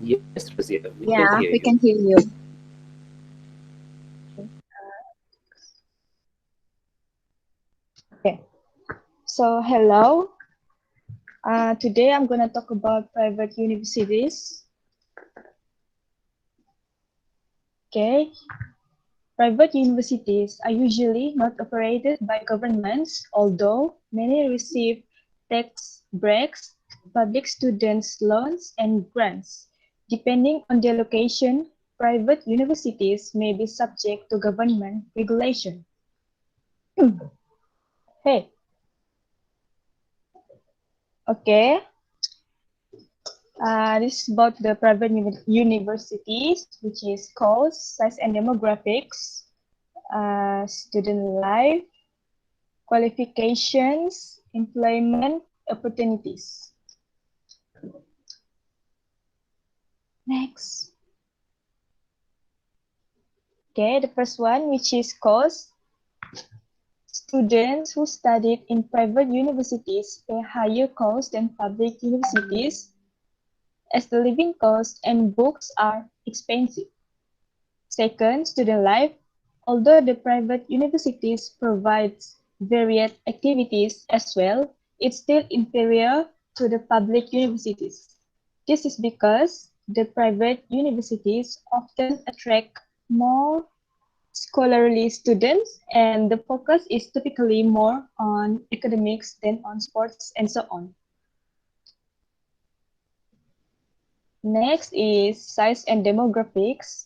Yes, Razia, we can Yeah, hear we you. can hear you. Okay. So, hello. Today I'm going to talk about private universities. Okay. Private universities are usually not operated by governments, although many receive tax breaks, public students' loans, and grants. Depending on their location, private universities may be subject to government regulation. Hey. Okay. This is about the private universities, which is cost, size and demographics, student life, qualifications, employment opportunities. Next. Okay, the first one, which is cost. Students who studied in private universities pay higher cost than public universities, as the living costs and books are expensive. Second, student life. Although the private universities provide varied activities as well, it's still inferior to the public universities. This is because the private universities often attract more scholarly students, and the focus is typically more on academics than on sports and so on. Next is size and demographics.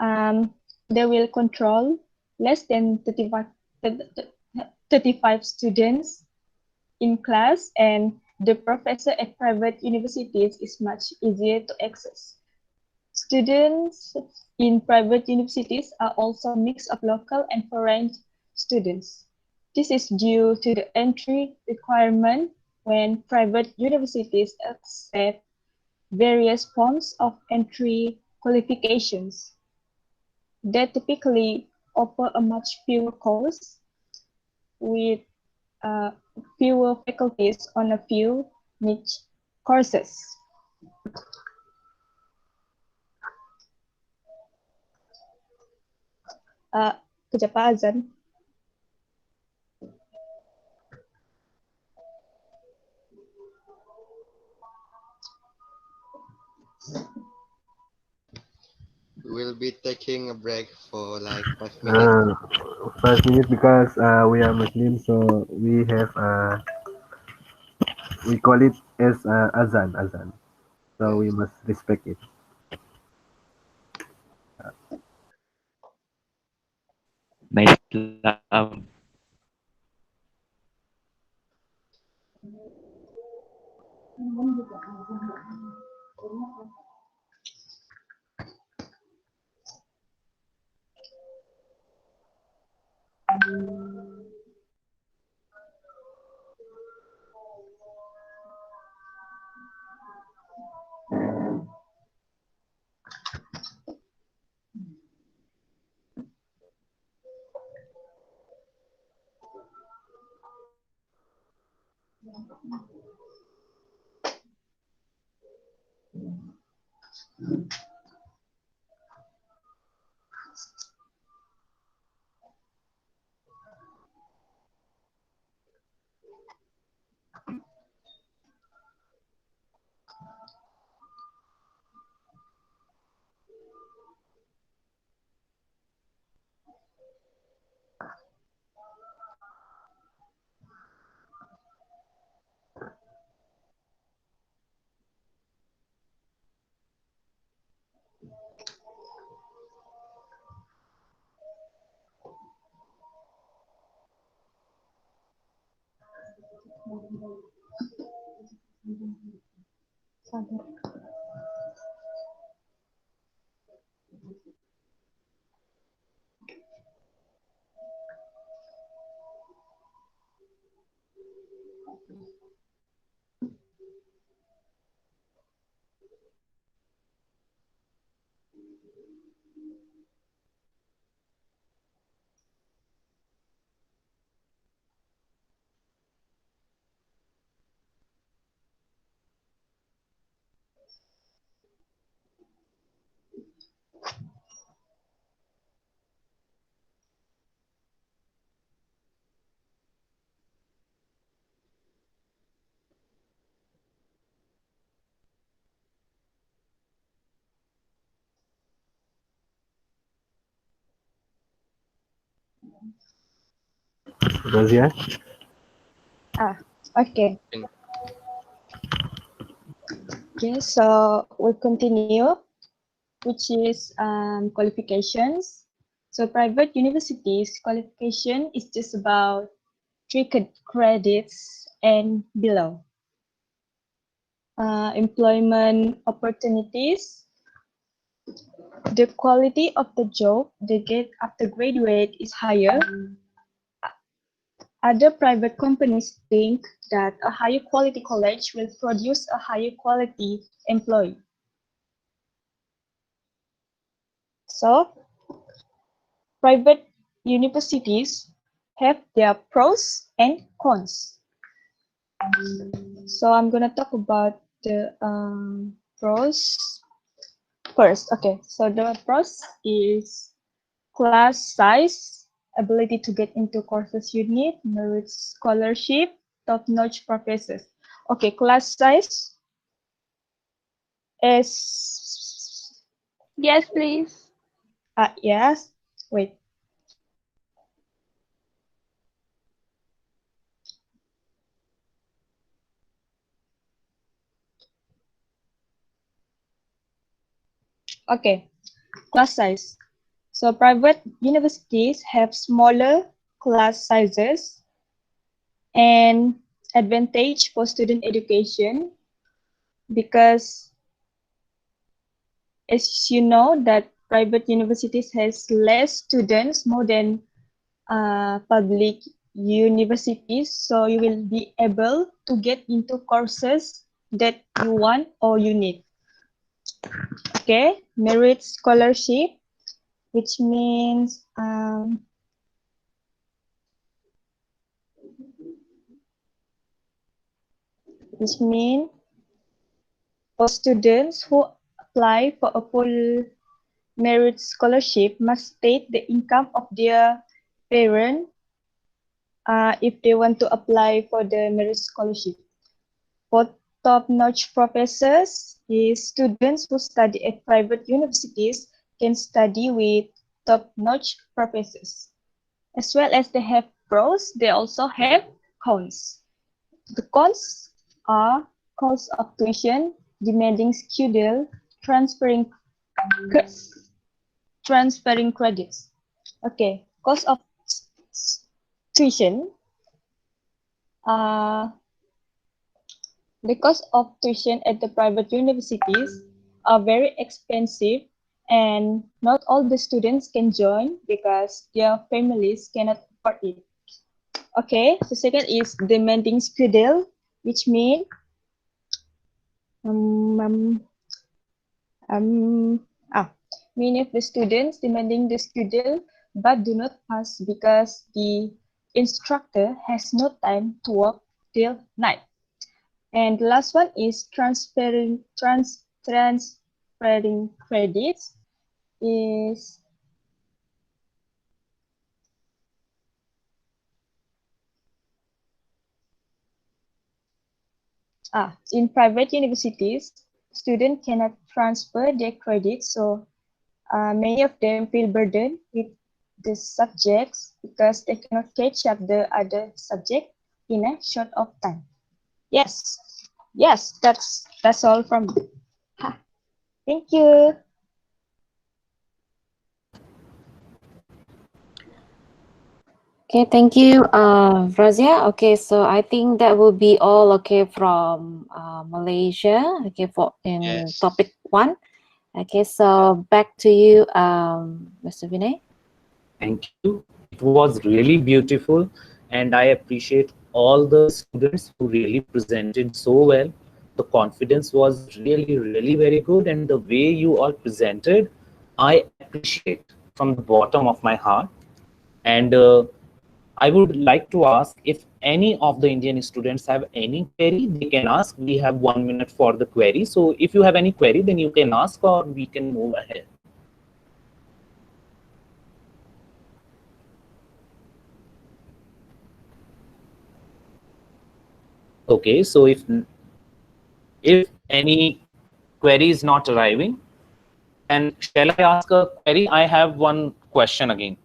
They will control less than 35 students in class, and the professor at private universities is much easier to access. Students in private universities are also a mix of local and foreign students. This is due to the entry requirement when private universities accept various forms of entry qualifications. They typically offer a much fewer course with fewer faculties on a few niche courses. Kejap azan. We'll be taking a break for like 5 minutes. 5 minutes because we are Muslim, so we call it as azan. So we must respect it. Islam. Razia? Okay. Okay, so we'll continue, which is qualifications. So private universities qualification is just about 3 credits and below. Employment opportunities. The quality of the job they get after graduate is higher. Other private companies think that a higher quality college will produce a higher quality employee. So, private universities have their pros and cons. So I'm gonna talk about the pros first. Okay, so the pros is class size, ability to get into courses you need, merit scholarship, top-notch professors. Okay, class size is Yes, please. yes. Wait. Okay, class size. So private universities have smaller class sizes and advantage for student education because as you know that private universities has less students more than public universities, so you will be able to get into courses that you want or you need. Okay, merit scholarship, which means for students who apply for a full merit scholarship must state the income of their parent if they want to apply for the merit scholarship. For top-notch professors, is students who study at private universities can study with top-notch professors. As well as they have pros, they also have cons. The cons are cost of tuition, demanding schedule, transferring credits. Okay, cost of tuition. The cost of tuition at the private universities are very expensive and not all the students can join because their families cannot afford it. Okay, the second is demanding schedule, which means many of the students demanding the schedule but do not pass because the instructor has no time to work till night. And the last one is transferring credits is in private universities, students cannot transfer their credits, so many of them feel burdened with the subjects because they cannot catch up the other subject in a short of time. Yes, that's all from me. Thank you. Okay, thank you, Razia. Okay, so I think that will be all. Okay, from Malaysia. Okay, for in topic 1. Okay, so back to you, Mr. Vinay. Thank you. It was really beautiful, and I appreciate all the students who really presented so well. The confidence was really, really very good, and the way you all presented, I appreciate from the bottom of my heart. And I would like to ask if any of the Indian students have any query, they can ask. We have 1 minute for the query. So if you have any query, then you can ask, or we can move ahead. Okay, so if any query is not arriving, and shall I ask a query? I have one question again.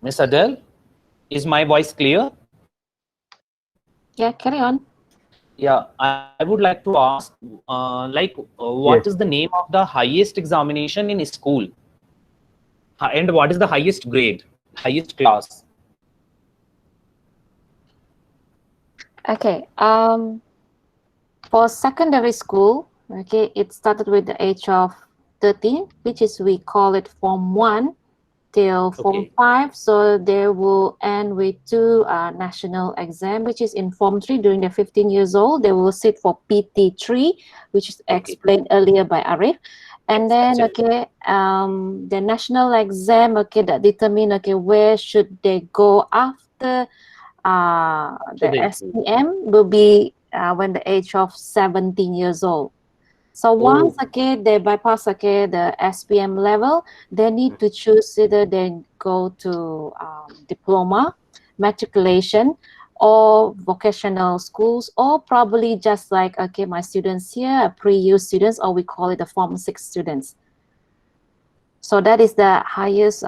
Miss Adele, is my voice clear? Yeah, carry on. Yeah, I would like to ask, what is the name of the highest examination in school? And what is the highest grade, highest class? Okay, for secondary school, okay, it started with the age of 13, which is we call it Form 1 till Form 5. So they will end with 2 national exam, which is in Form 3 during they're 15 years old. They will sit for PT3, which is explained earlier by Arif. And then, okay, the national exam, okay, that determine, okay, where should they go after the SPM will be when the age of 17 years old. So once okay they bypass okay the SPM level, they need to choose either they go to diploma, matriculation, or vocational schools, or probably just like okay my students here, pre-U students, or we call it the Form 6 students. So that is the highest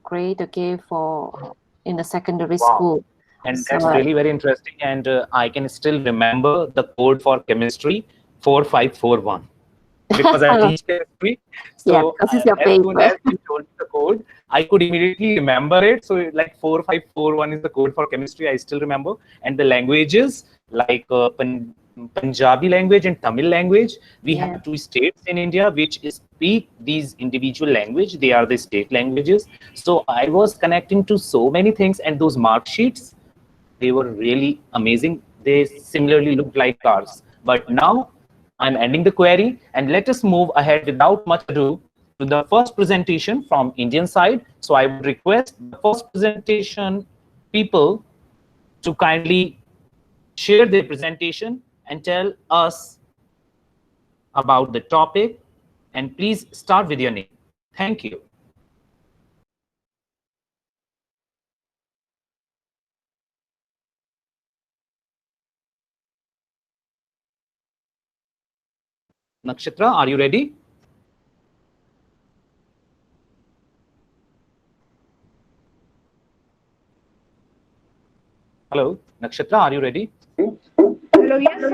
grade okay for in the secondary school. And that's really very interesting. And I can still remember the code for chemistry 4541 because I teach chemistry. So this is your as soon as paper. you told me the code, I could immediately remember it. So like 4541 is the code for chemistry. I still remember. And the languages like Punjabi language and Tamil language, we have 2 states in India which speak these individual language. They are the state languages. So I was connecting to so many things, and those mark sheets, they were really amazing. They similarly looked like cars. But now I'm ending the query, and let us move ahead without much ado to the first presentation from Indian side. So I would request the first presentation people to kindly share their presentation and tell us about the topic, and please start with your name. Thank you. Nakshatra, are you ready? Hello, Nakshatra, are you ready? Hello, yes, sir.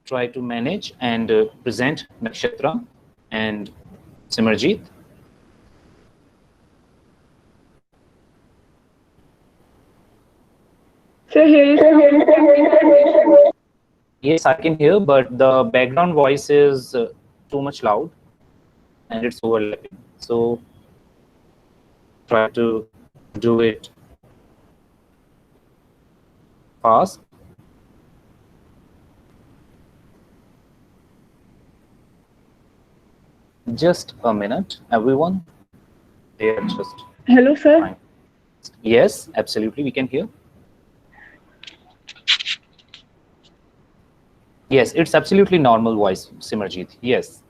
Try to manage and present Nakshatra and Simarjeet. So here is Yes, I can hear, but the background voice is too much loud and it's overlapping. So try to do it fast. Just a minute, everyone. They are just. Hello, sir. Fine. Yes, absolutely, we can hear. Yes, it's absolutely normal voice, Simarjeet. Yes.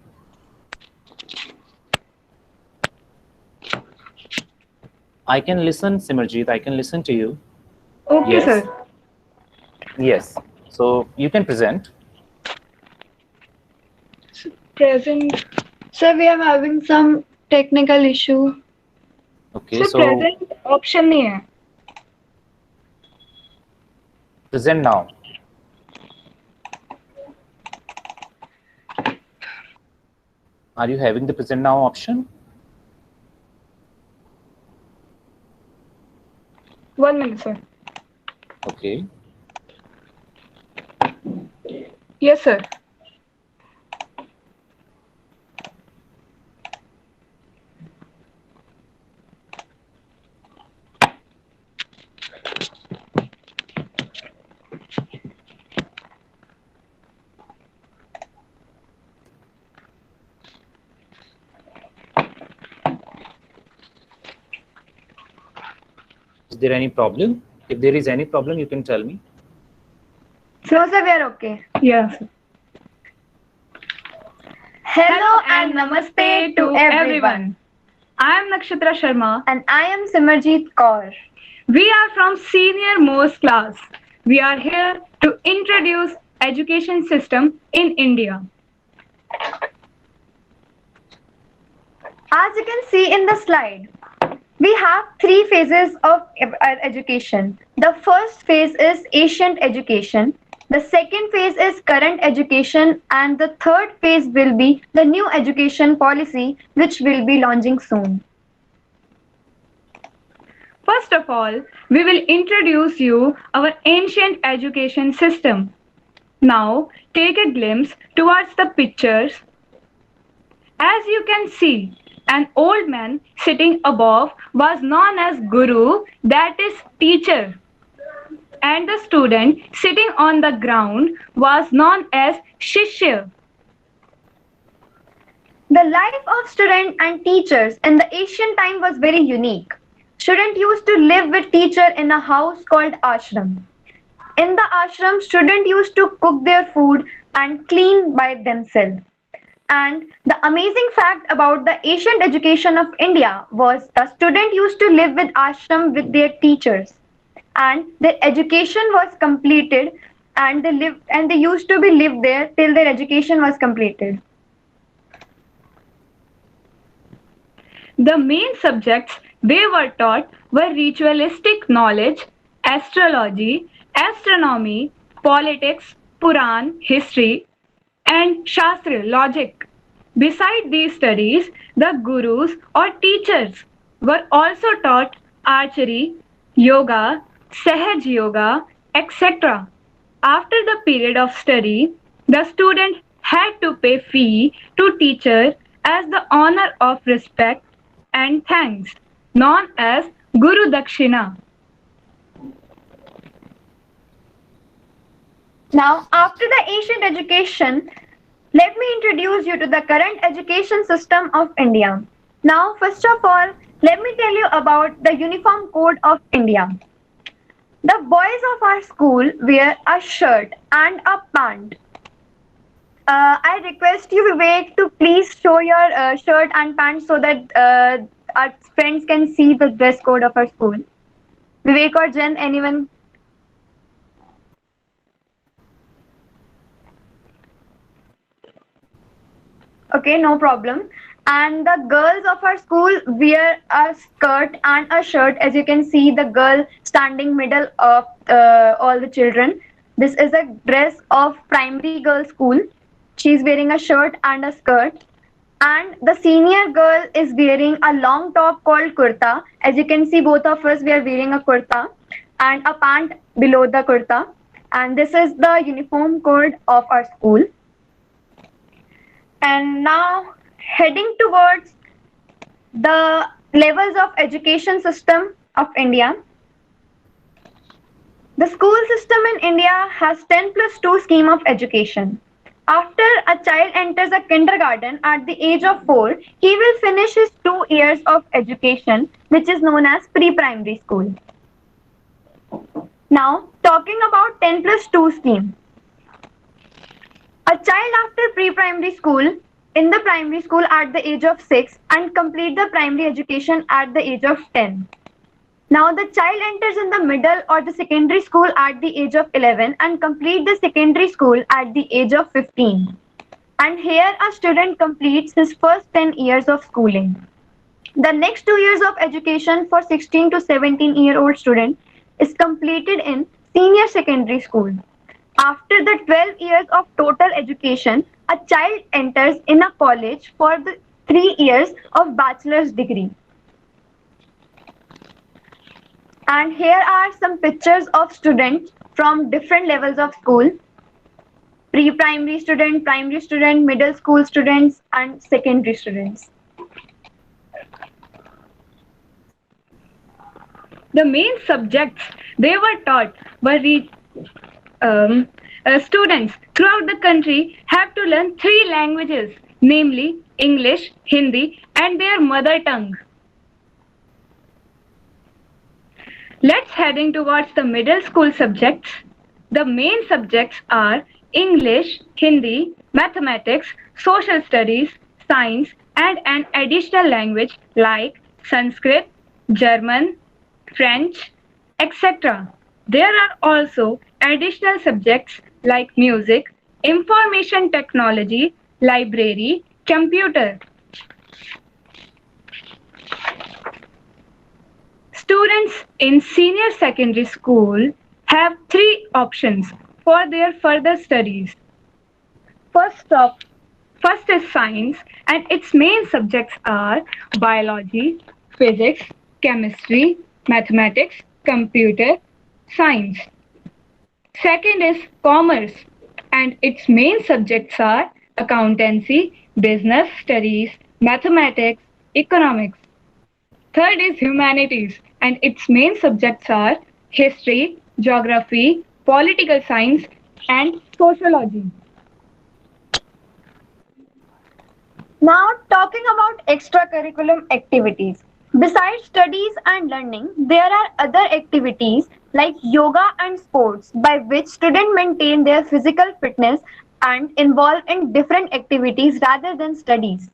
I can listen, Simarjeet. I can listen to you. Okay, yes. Sir. Yes. So you can present. Present. Sir, we are having some technical issue. Okay, so present option नहीं है. Present now. Are you having the present now option? 1 minute, sir. Okay. Yes, sir. Is there any problem? If there is any problem, you can tell me. So, sir, we are okay. Yeah. Hello and namaste to everyone. I am Nakshatra Sharma And I am Simarjeet Kaur. We are from senior most class. We are here to introduce education system in India. As you can see in the slide, we have 3 phases of education. The first phase is ancient education. The second phase is current education, and the third phase will be the new education policy, which will be launching soon. First of all, we will introduce you our ancient education system. Now, take a glimpse towards the pictures. As you can see, an old man sitting above was known as Guru, that is teacher. And the student sitting on the ground was known as Shishya. The life of student and teachers in the ancient time was very unique. Student used to live with teacher in a house called ashram. In the ashram, student used to cook their food and clean by themselves. And the amazing fact about the ancient education of India was the student used to live with ashram with their teachers. And their education was completed, and they used to be lived there till their education was completed. The main subjects they were taught were ritualistic knowledge, astrology, astronomy, politics, Puran, history, and Shastra, logic. Beside these studies, the gurus or teachers were also taught archery, yoga, Sahaj yoga, etc. After the period of study, the student had to pay fee to teacher as the honor of respect and thanks, known as Guru Dakshina. Now, after the ancient education, let me introduce you to the current education system of India. Now, first of all, let me tell you about the Uniform Code of India. The boys of our school wear a shirt and a pant. I request you, Vivek, to please show your shirt and pant so that our friends can see the dress code of our school. Vivek or Jen, anyone? Okay, no problem. And the girls of our school wear a skirt and a shirt. As you can see, the girl standing middle of all the children. This is a dress of primary girl school. She's wearing a shirt and a skirt. And the senior girl is wearing a long top called kurta. As you can see, both of us, we are wearing a kurta and a pant below the kurta. And this is the uniform code of our school. And now, heading towards the levels of education system of India. The school system in India has 10+2 scheme of education. After a child enters a kindergarten at the age of 4, he will finish his 2 years of education, which is known as pre-primary school. Now, talking about 10+2 scheme. A child after pre-primary school in the primary school at the age of 6 and complete the primary education at the age of 10. Now the child enters in the middle or the secondary school at the age of 11 and complete the secondary school at the age of 15. And here a student completes his first 10 years of schooling. The next 2 years of education for 16 to 17-year-old student is completed in senior secondary school. After the 12 years of total education, a child enters in a college for the 3 years of bachelor's degree. And here are some pictures of students from different levels of school. Pre-primary student, primary student, middle school students, and secondary students. The main subjects they were taught were students throughout the country have to learn 3 languages, namely English, Hindi, and their mother tongue. Let's heading towards the middle school subjects. The main subjects are English, Hindi, mathematics, social studies, science, and an additional language like Sanskrit, German, French, etc. There are also additional subjects like music, information technology, library, computer. Students in senior secondary school have 3 options for their further studies. First is science, and its main subjects are biology, physics, chemistry, mathematics, computer science. Second is commerce, and its main subjects are accountancy, business studies, mathematics, economics. Third is humanities, and its main subjects are history, geography, political science, and sociology. Now talking about extracurriculum activities. Besides studies and learning, there are other activities like yoga and sports by which students maintain their physical fitness and involve in different activities rather than studies.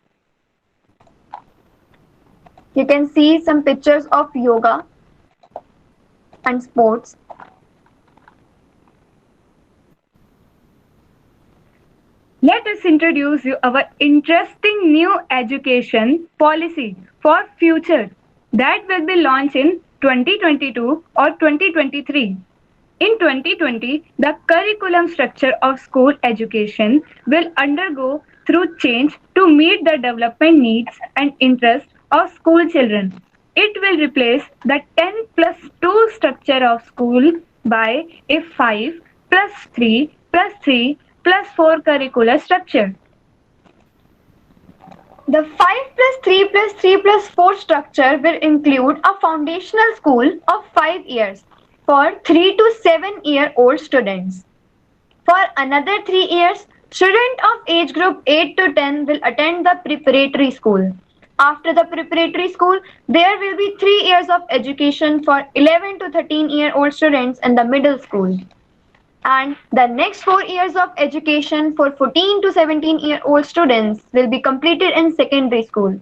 You can see some pictures of yoga and sports. Let us introduce you our interesting new education policy for future that will be launched in 2022 or 2023. In 2020, the curriculum structure of school education will undergo through change to meet the development needs and interests of school children. It will replace the 10+2 structure of school by a 5+3+3+4 curricular structure. The 5+3+3+4 structure will include a foundational school of 5 years for 3 to 7-year-old students. For another 3 years, students of age group 8 to 10 will attend the preparatory school. After the preparatory school, there will be 3 years of education for 11 to 13-year-old students in the middle school. And the next 4 years of education for 14 to 17-year-old students will be completed in secondary school.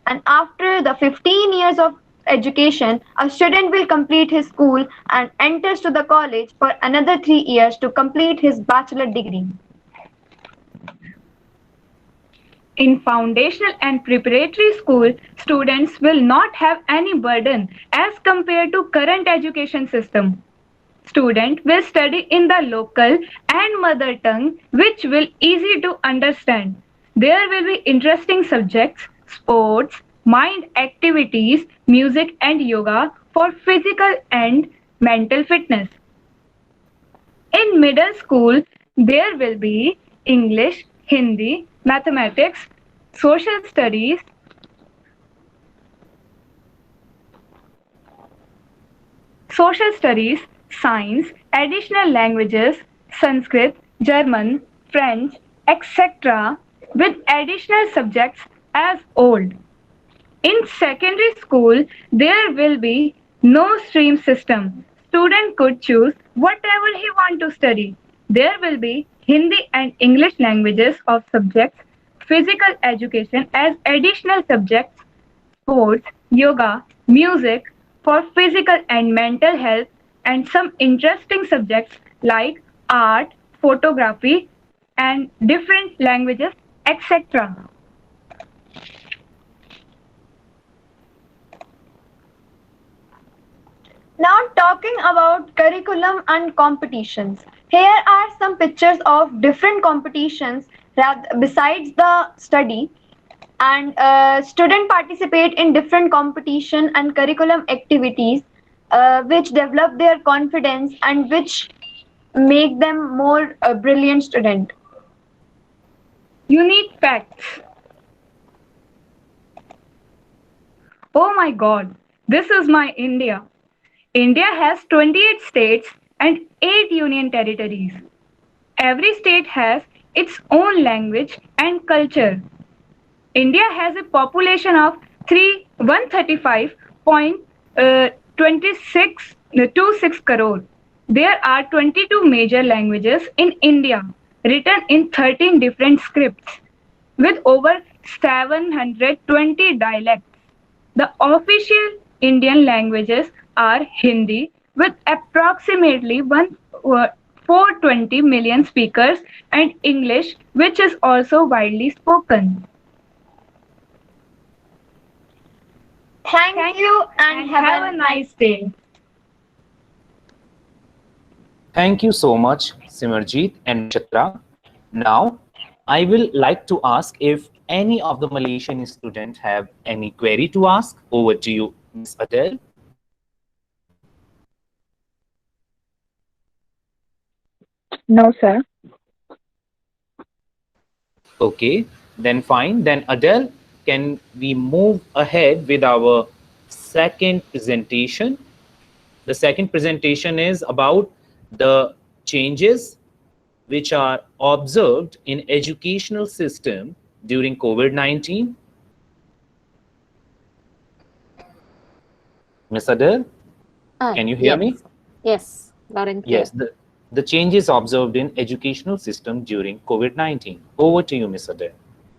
And after the 15 years of education, a student will complete his school and enters to the college for another 3 years to complete his bachelor degree. In foundational and preparatory school, students will not have any burden as compared to current education system. Student will study in the local and mother tongue, which will easy to understand. There will be interesting subjects, sports, mind activities, music and yoga for physical and mental fitness. In middle school, there will be English, Hindi, mathematics, social studies, science, additional languages, Sanskrit, German, French, etc. with additional subjects as old. In secondary school, there will be no stream system. Student could choose whatever he want to study. There will be Hindi and English languages of subjects, physical education as additional subjects, sports, yoga, music for physical and mental health, and some interesting subjects like art, photography, and different languages, etc. Now talking about curriculum and competitions. Here are some pictures of different competitions besides the study, and students participate in different competition and curriculum activities which develop their confidence and which make them more brilliant student. Unique facts. Oh my god, this is my India. India has 28 states and 8 union territories. Every state has its own language and culture. India has a population of 135.26 crore. There are 22 major languages in India, written in 13 different scripts, with over 720 dialects. The official Indian languages are Hindi, with approximately 420 million speakers, and English, which is also widely spoken. Thank you and have a nice day. Thank you so much, Simarjeet and Chitra. Now, I will like to ask if any of the Malaysian students have any query to ask. Over to you, Ms. Adele. No, sir. Okay, then fine. Then Adele, can we move ahead with our second presentation? The second presentation is about the changes which are observed in educational system during COVID-19. Ms. Adele, can you hear Yes. me? Yes, loud and clear. Yes, the changes observed in educational system during COVID-19. Over to you, Ms. Adele.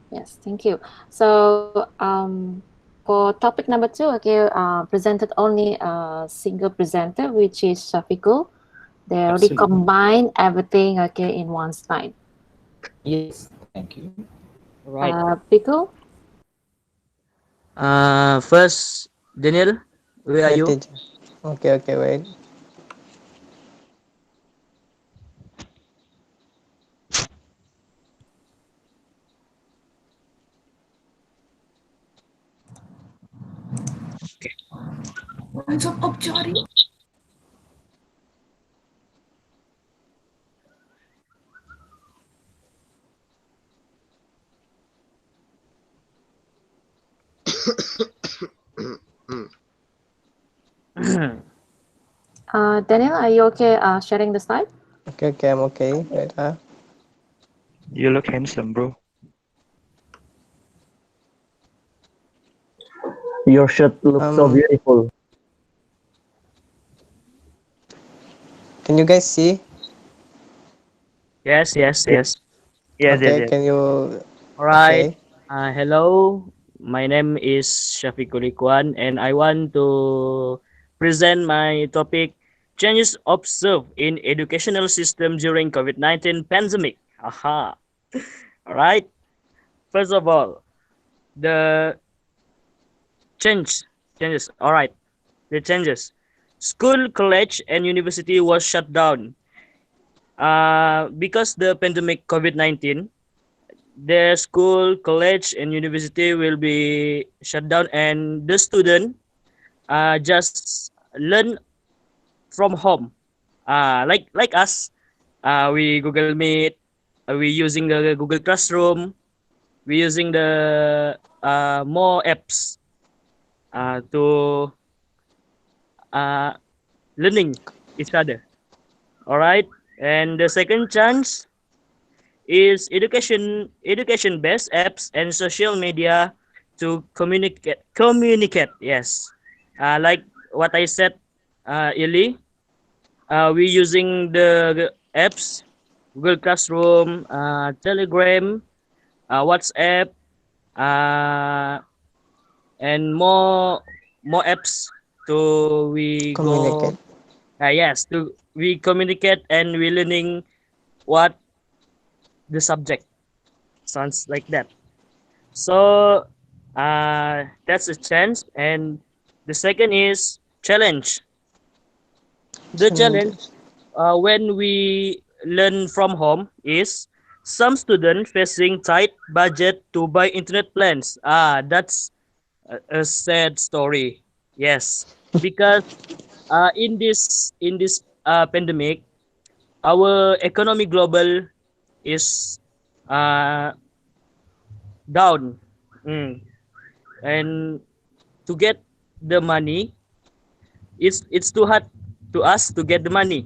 Yes, thank you. So for topic number 2, okay, presented only a single presenter, which is Shafiqul. They already Absolutely. combine everything, okay, in one slide. Yes, thank you. Right. Pico? First, Daniel, where are Yeah, you? teacher. Okay, wait. Daniel, are you okay sharing the slide? Okay, I'm okay. Wait, You look handsome, bro. Your shirt looks so beautiful. Can you guys see? Yes. Okay, can you? All right. Okay. Hello, my name is Shafiqul Ikhwan, and I want to present my topic: changes observed in educational system during COVID-19 pandemic. Aha. All right. First of all, the changes. All right. The changes. School, college, and university was shut down. Because the pandemic COVID-19, the school, college, and university will be shut down, and the student just learn from home. Like us, we Google Meet, we using the Google Classroom, we using the more apps to learning each other. All right, and the second chance is education based apps and social media to communicate. Yes, like what I said early, we using the apps, Google Classroom, Telegram, WhatsApp, and more apps to we go. Communicate. Yes, to we communicate and we learning what the subject sounds like that. So that's a chance, and the second is challenge. The challenge when we learn from home is some students facing tight budget to buy internet plans. That's a sad story. Yes, because in this pandemic, our economy global is down. And to get the money, it's too hard to us to get the money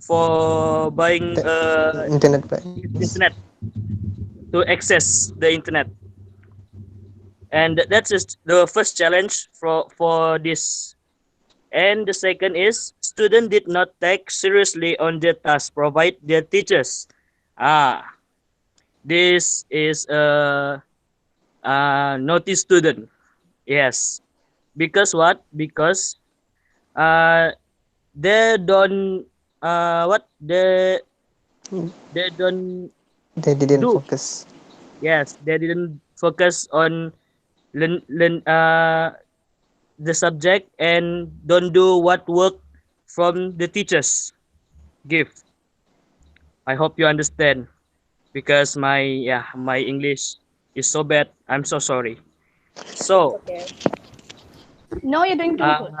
for buying Internet plans. internet, to access the internet. And that's just the first challenge for this. And the second is student did not take seriously on their task provide their teachers. This is a naughty student. Yes, because what? Because they don't what they don't They didn't do. focus. Yes, they didn't focus on learn the subject and don't do what work from the teachers give. I hope you understand because my English is so bad. I'm so sorry. So Okay. No, you're doing too good.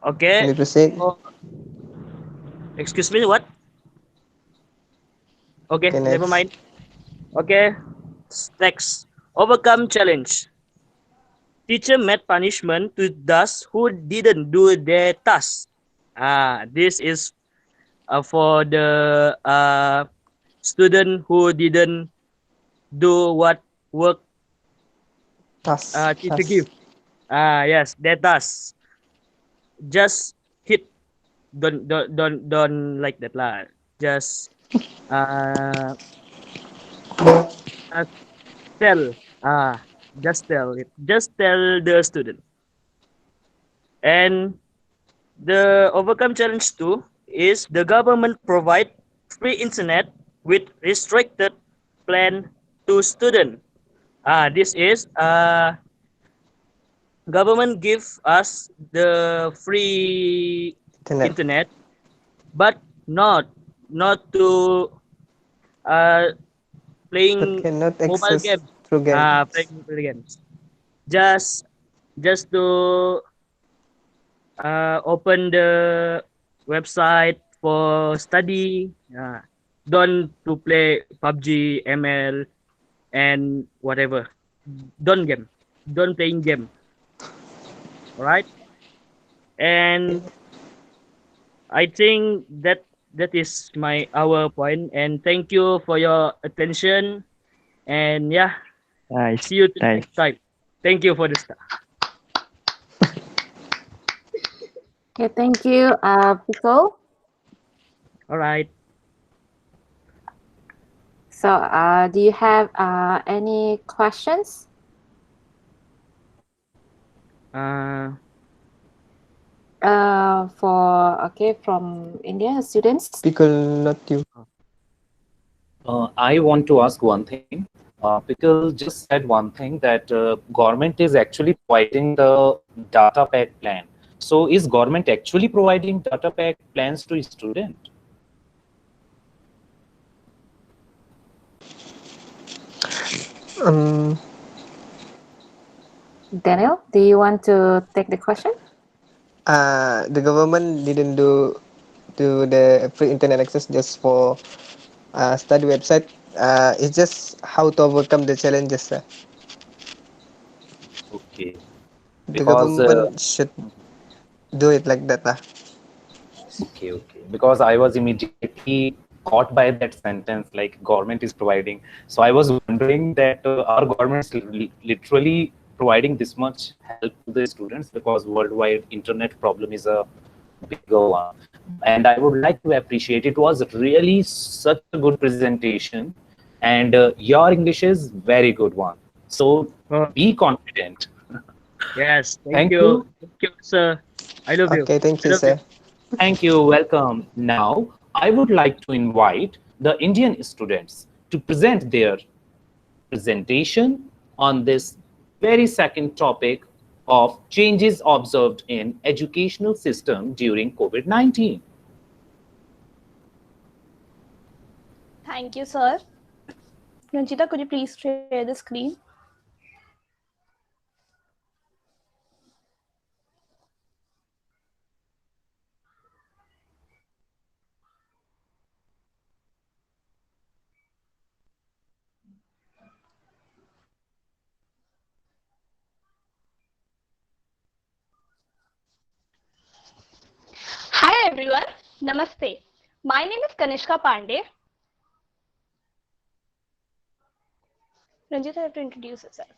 okay. Can you proceed? So, excuse me, what? Okay, Okay, never next. mind. Okay, next. Overcome challenge. Teacher made punishment to those who didn't do their task. This is for the student who didn't do what work teacher give. Yes, their task. Just hit. Don't like that lah. Just tell. Just tell it. Just tell the student. And the overcome challenge 2 is the government provide free internet with restricted plan to student. This is government give us the free internet, but not to playing Cannot mobile access games. through games. Playing mobile games. Just to open the website for study. Don't to play PUBG, ML, and whatever. Don't playing game. Alright? And I think that is our point. And thank you for your attention. And Nice. see you Nice. next time. Thank you for this. Okay, thank you, Pico. All right. So, do you have any questions? From India students. Pickle, not you. I want to ask one thing. Pickle just said one thing that government is actually providing the data pack plan. So is government actually providing data pack plans to student? Daniel, do you want to take the question? The government didn't do the free internet access just for study website. It's just how to overcome the challenges. Okay. The Because government should do it like that. okay. Because I was immediately caught by that sentence, like government is providing. So I was wondering that our government is literally providing this much help to the students, because worldwide internet problem is a bigger one. And I would like to appreciate, it was really such a good presentation, and your English is very good one. So be confident. Yes. Thank you. Thank you, sir. I love you. Okay, thank I you, love sir. Thank you. Welcome. Now, I would like to invite the Indian students to present their presentation on this very second topic of changes observed in educational system during COVID-19. Thank you, sir. Ranjita, could you please share the screen? Hi everyone, Namaste. My name is Kanishka Pandey. Ranjita, you have to introduce yourself.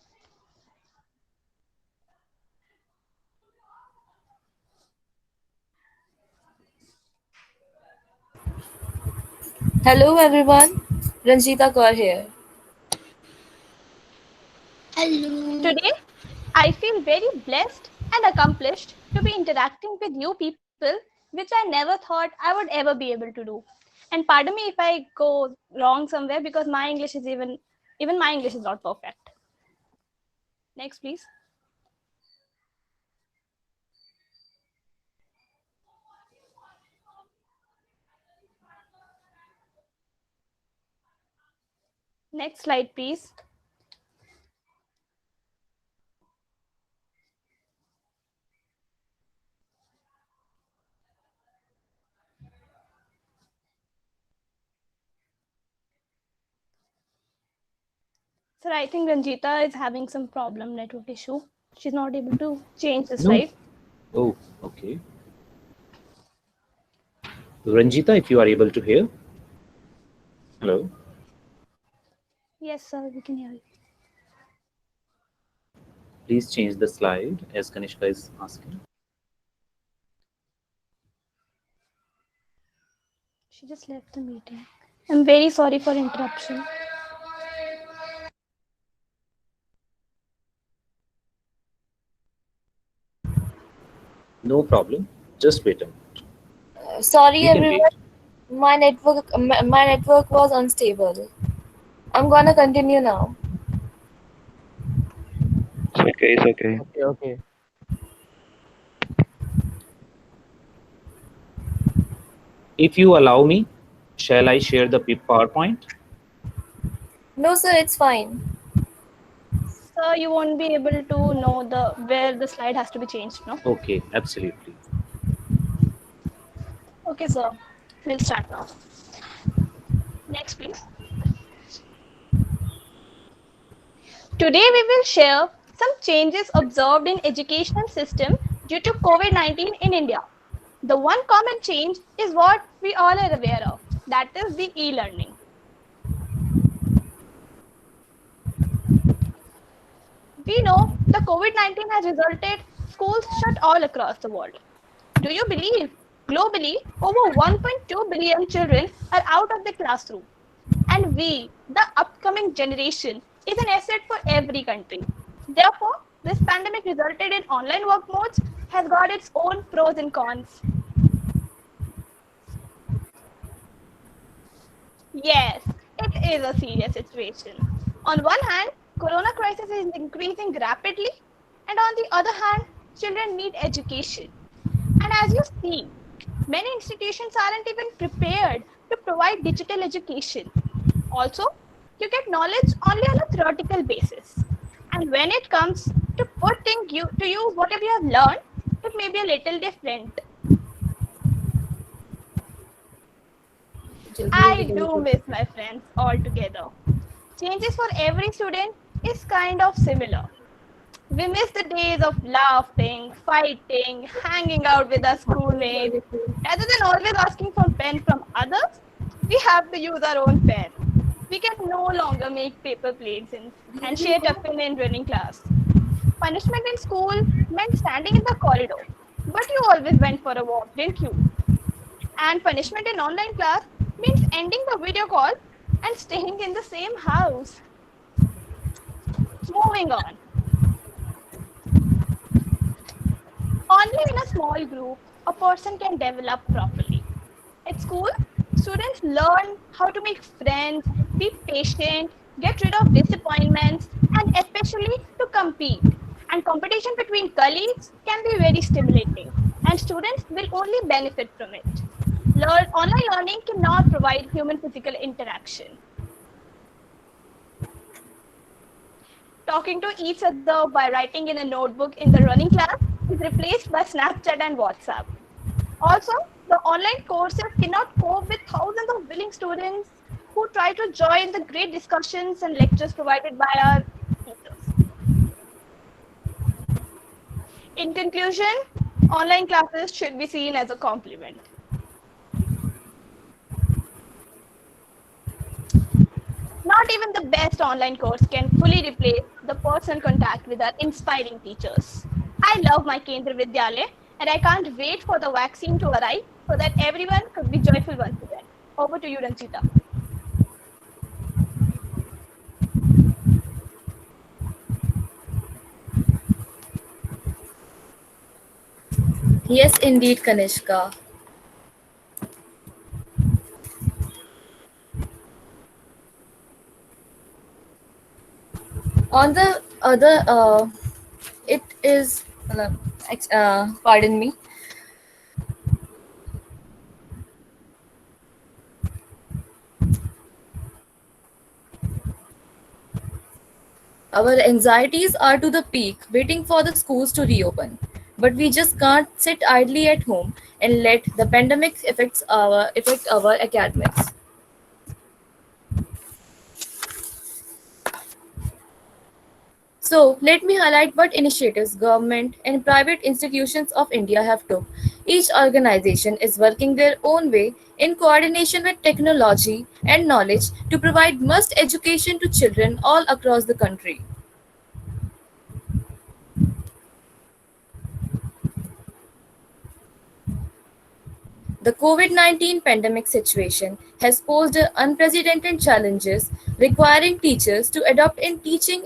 Hello everyone, Ranjita Kaur here. Hello. Today, I feel very blessed and accomplished to be interacting with you people, which I never thought I would ever be able to do. And pardon me if I go wrong somewhere because my English is even my English is not perfect. Next, please. Next slide, please. Sir, I think Ranjita is having some problem, network issue. She's not able to change the slide. Oh, okay. Ranjita, if you are able to hear. Hello. Yes, sir, we can hear you. Please change the slide as Kanishka is asking. She just left the meeting. I'm very sorry for interruption. No problem. Just wait a minute. Sorry You can everyone, my network was unstable. I'm gonna continue now. It's okay. Okay. If you allow me, shall I share the PowerPoint? No sir, it's fine. Sir, you won't be able to know where the slide has to be changed, no? Okay, absolutely. Okay, sir. We'll start now. Next, please. Today, we will share some changes observed in educational system due to COVID-19 in India. The one common change is what we all are aware of, that is the e-learning. We know the COVID-19 has resulted schools shut all across the world. Do you believe globally over 1.2 billion children are out of the classroom? And we, the upcoming generation, is an asset for every country. Therefore, this pandemic resulted in online work modes has got its own pros and cons. Yes, it is a serious situation. On one hand, corona crisis is increasing rapidly, and on the other hand, children need education. And as you see, many institutions aren't even prepared to provide digital education. Also, you get knowledge only on a theoretical basis. And when it comes to putting to use whatever you have learned, it may be a little different. I do miss my friends altogether. Changes for every student is kind of similar. We miss the days of laughing, fighting, hanging out with our schoolmates. Rather than always asking for pen from others, we have to use our own pen. We can no longer make paper plates and share tiffin in running class. Punishment in school meant standing in the corridor, but you always went for a walk, didn't you? And punishment in online class means ending the video call and staying in the same house. Moving on. Only in a small group, a person can develop properly. At school, students learn how to make friends, be patient, get rid of disappointments, and especially to compete. And competition between colleagues can be very stimulating, and students will only benefit from it. Online learning cannot provide human physical interaction. Talking to each other by writing in a notebook in the running class is replaced by Snapchat and WhatsApp. Also, the online courses cannot cope with thousands of willing students who try to join the great discussions and lectures provided by our teachers. In conclusion, online classes should be seen as a complement. Not even the best online course can fully replace the personal contact with our inspiring teachers. I love my Kendriya Vidyalaya, and I can't wait for the vaccine to arrive so that everyone could be joyful once again. Over to you, Ranjita. Yes, indeed, Kanishka. On the other, it is, pardon me. Our anxieties are to the peak, waiting for the schools to reopen. But we just can't sit idly at home and let the pandemic affect our academics. So let me highlight what initiatives government and private institutions of India have took. Each organization is working their own way in coordination with technology and knowledge to provide must education to children all across the country. The COVID-19 pandemic situation has posed unprecedented challenges requiring teachers to adapt in teaching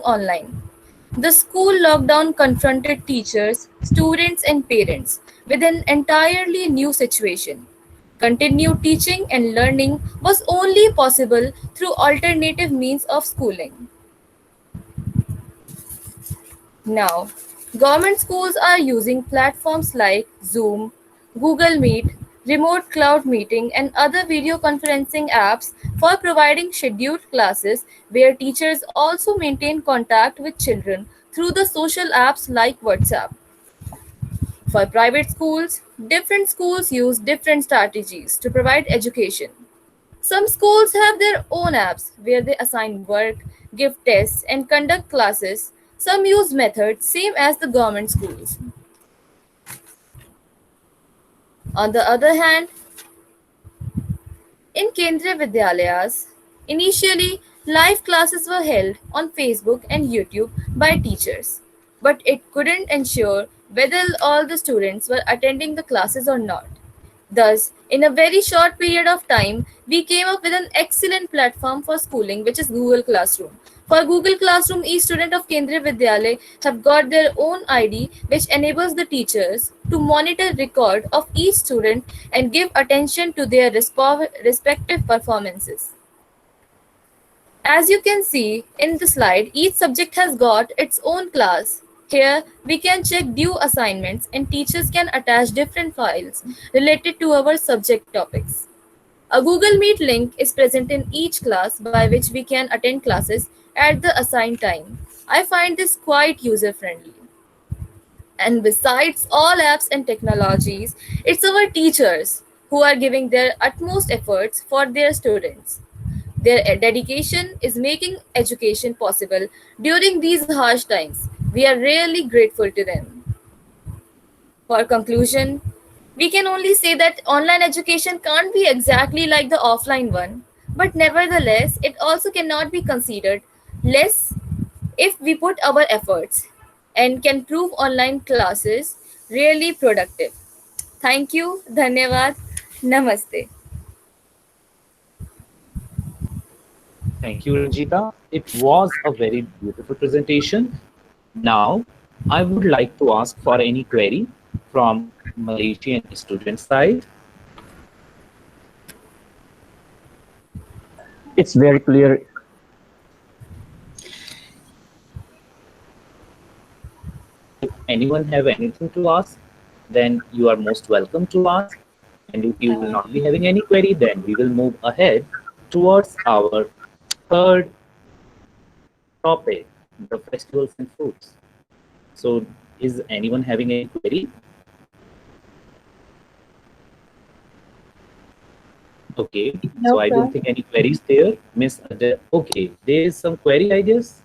online. The school lockdown confronted teachers, students, and parents with an entirely new situation. Continued teaching and learning was only possible through alternative means of schooling. Now, government schools are using platforms like Zoom, Google Meet, remote cloud meeting, and other video conferencing apps for providing scheduled classes where teachers also maintain contact with children through the social apps like WhatsApp. For private schools, different schools use different strategies to provide education. Some schools have their own apps where they assign work, give tests, and conduct classes. Some use methods same as the government schools. On the other hand, in Kendriya Vidyalayas, initially live classes were held on Facebook and YouTube by teachers, but it couldn't ensure whether all the students were attending the classes or not. Thus, in a very short period of time, we came up with an excellent platform for schooling, which is Google Classroom. For Google Classroom, each student of Kendriya Vidyalaya have got their own ID, which enables the teachers to monitor record of each student and give attention to their respective performances. As you can see in the slide, each subject has got its own class. Here, we can check due assignments and teachers can attach different files related to our subject topics. A Google Meet link is present in each class by which we can attend classes at the assigned time. I find this quite user-friendly. And besides all apps and technologies, it's our teachers who are giving their utmost efforts for their students. Their dedication is making education possible during these harsh times. We are really grateful to them. For conclusion, we can only say that online education can't be exactly like the offline one, but nevertheless, it also cannot be considered less if we put our efforts and can prove online classes really productive. Thank you, Dhanyavad, Namaste. Thank you, Ranjita. It was a very beautiful presentation. Now, I would like to ask for any query from Malaysian student side. It's very clear. anyone have anything to ask, then you are most welcome to ask. And if you will not be having any query, then we will move ahead towards our third topic, the festivals and foods. So is anyone having any query? Okay, No, so I don't sir. think any queries there. Miss Adele, okay, there is some query, I guess.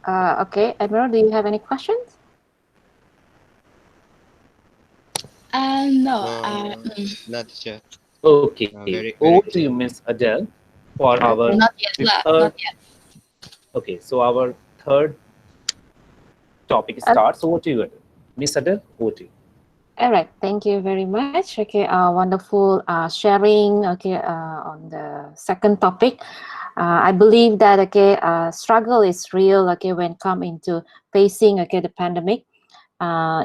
Okay, Admiral, do you have any questions? No. Not teacher. Okay, Very over to clear. you, Miss Adele, for our Not yet, sir. third. Not yet. Okay, so our third topic starts. Over to you, Adele. Miss Adele, over to you. All right, thank you very much. Okay, wonderful sharing. Okay, on the second topic, I believe that okay, struggle is real. Okay, when come into facing okay the pandemic,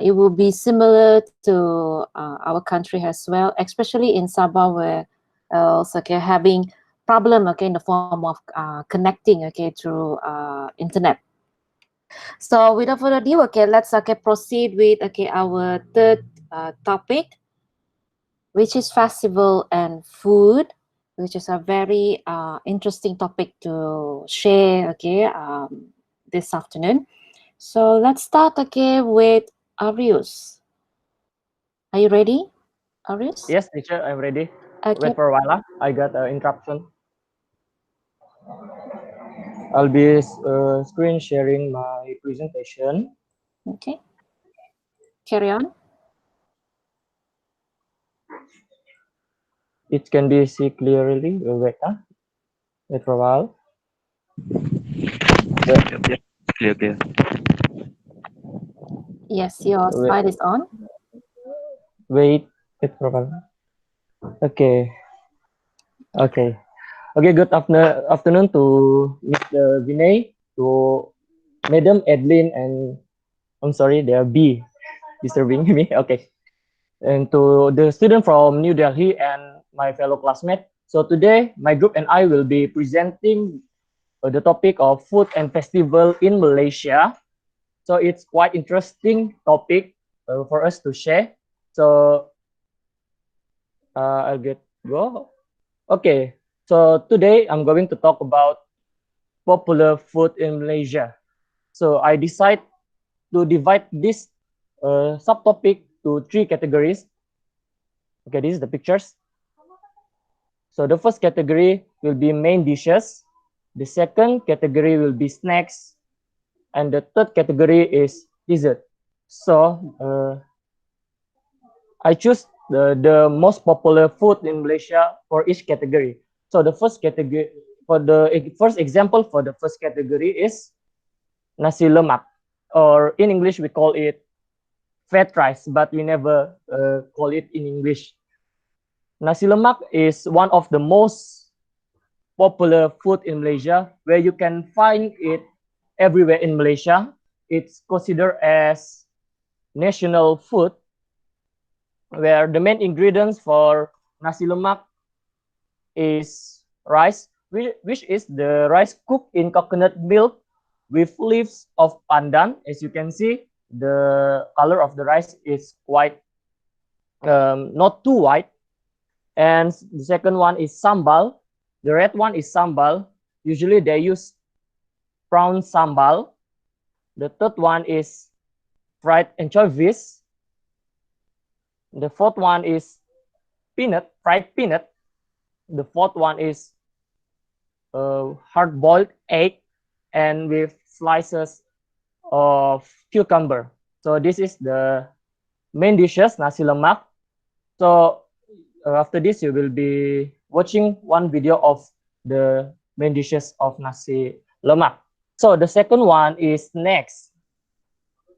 it will be similar to our country as well, especially in Sabah where also okay having problem okay in the form of connecting okay through internet. So without further ado, okay, let's okay proceed with okay our third topic, which is festival and food, which is a very interesting topic to share okay this afternoon. So let's start okay with Arius. Are you ready, Arius? Yes, teacher, I'm ready. Okay. Wait for a while. I got an interruption. I'll be screen sharing my presentation. Okay. Carry on. It can be seen clearly. Wait for a while. Clear. Yes, your slide is on. Wait for a while. Okay. Good afternoon to Mr. Vinay, to Madam Edlin, and I'm sorry, they are B disturbing me. Okay. And to the student from New Delhi and my fellow classmates. So today, my group and I will be presenting the topic of food and festival in Malaysia. So it's quite interesting topic for us to share. So I'll go. Okay. So today I'm going to talk about popular food in Malaysia. So I decide to divide this subtopic to 3 categories. Okay, this is the pictures. So the first category will be main dishes. The second category will be snacks. And the third category is dessert. So I choose the most popular food in Malaysia for each category. So the first category, for the first example for the first category is nasi lemak, or in English we call it fat rice, but we never call it in English. Nasi lemak is one of the most popular food in Malaysia, where you can find it everywhere in Malaysia. It's considered as national food, where the main ingredients for nasi lemak is rice, which is the rice cooked in coconut milk with leaves of pandan. As you can see, the color of the rice is quite not too white. And the second one is sambal. The red one is sambal. Usually they use prawn sambal. The third one is fried anchovies. The fourth one is fried peanut. The fourth one is hard-boiled egg and with slices of cucumber. So this is the main dishes, nasi lemak. So after this, you will be watching one video of the main dishes of nasi lemak. So the second one is snacks.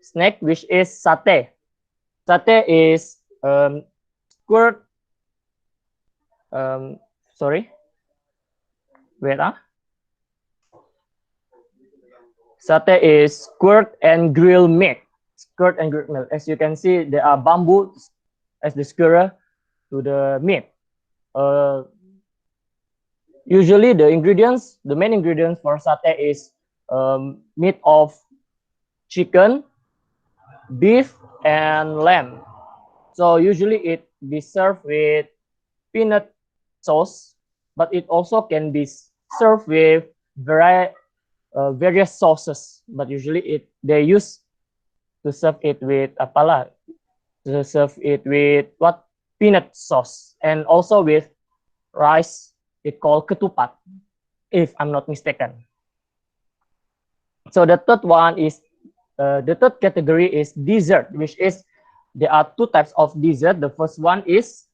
Snack, which is satay. Satay is squirt. Sorry. Wait. Satay is squirt and grill meat. Squirt and grill meat. As you can see, there are bamboo as the skewer to the meat. Usually the main ingredients for satay is meat of chicken, beef, and lamb. So usually it be served with peanut sauce, but it also can be served with various sauces. But usually they use to serve it with apala, to serve it with what, peanut sauce, and also with rice. It called ketupat, if I'm not mistaken. So the third one is the third category is dessert, which is there are two types of dessert. The first one is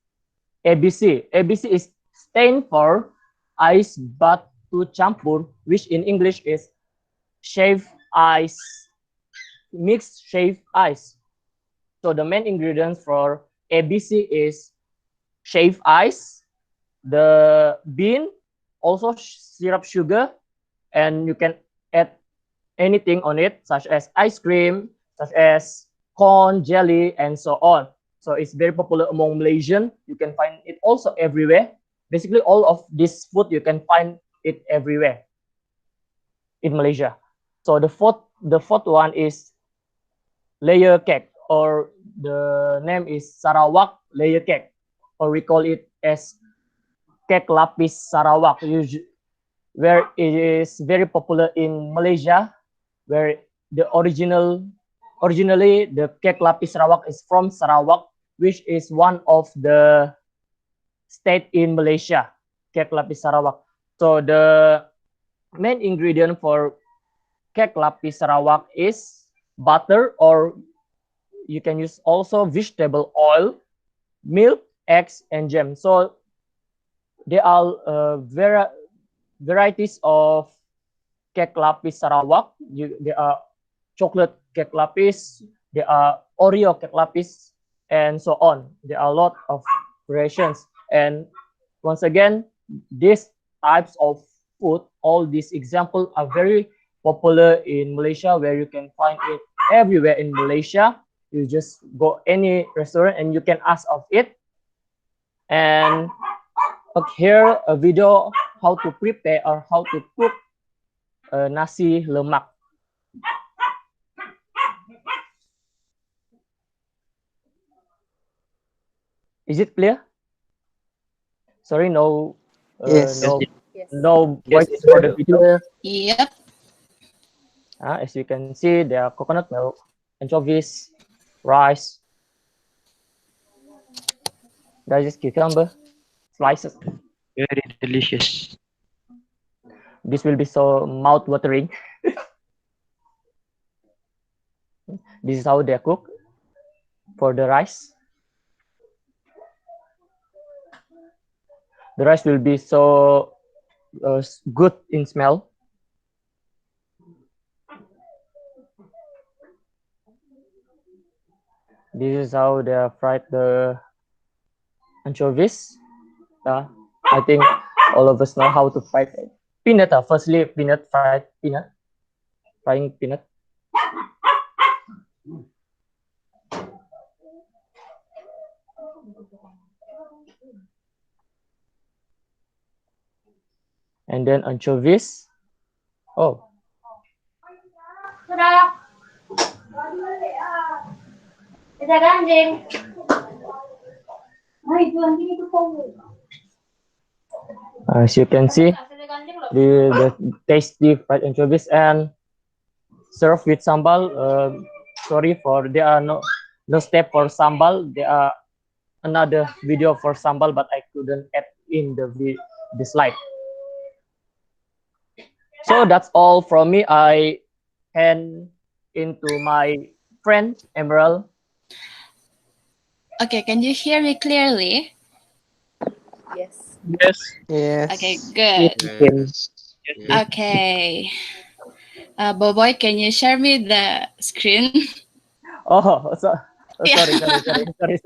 ABC. ABC is stand for ais batu campur, which in English is shaved ice, mixed shaved ice. So the main ingredients for ABC is shaved ice, the bean, also syrup sugar, and you can add anything on it, such as ice cream, such as corn, jelly, and so on. So it's very popular among Malaysian. You can find it also everywhere. Basically, all of this food you can find it everywhere in Malaysia. So the fourth one is layer cake, or the name is Sarawak layer cake, or we call it as cake lapis Sarawak, where it is very popular in Malaysia, where originally the cake lapis Sarawak is from Sarawak, which is one of the state in Malaysia, cake lapis Sarawak. So the main ingredient for cake lapis Sarawak is butter, or you can use also vegetable oil, milk, eggs, and jam. So there are varieties of cake lapis Sarawak. There are chocolate cake lapis, there are Oreo cake lapis, and so on. There are a lot of variations. And once again, these types of food, all these examples are very popular in Malaysia, where you can find it everywhere in Malaysia. You just go any restaurant and you can ask of it. And here a video how to prepare or how to cook nasi lemak. Is it clear? Sorry, no, Yes. no voices for the video. Yep. As you can see, there are coconut milk, anchovies, rice, diced cucumber, slices. Very delicious. This will be so mouth-watering. This is how they cook for the rice. The rice will be so good in smell. This is how they fried the anchovies. I think all of us know how to fry peanut. Firstly, fried peanut, frying peanut. And then anchovies. Oh. As you can see, the tasty fried anchovies and served with sambal. Sorry for there are no step for sambal. There are another video for sambal, but I couldn't add in the slide. So that's all from me. I hand into my friend Emerald. Okay, can you hear me clearly? Yes. Yes. Yes. Okay, good. Yes. Okay. Boboy, can you share me the screen? Oh, sorry. Yeah.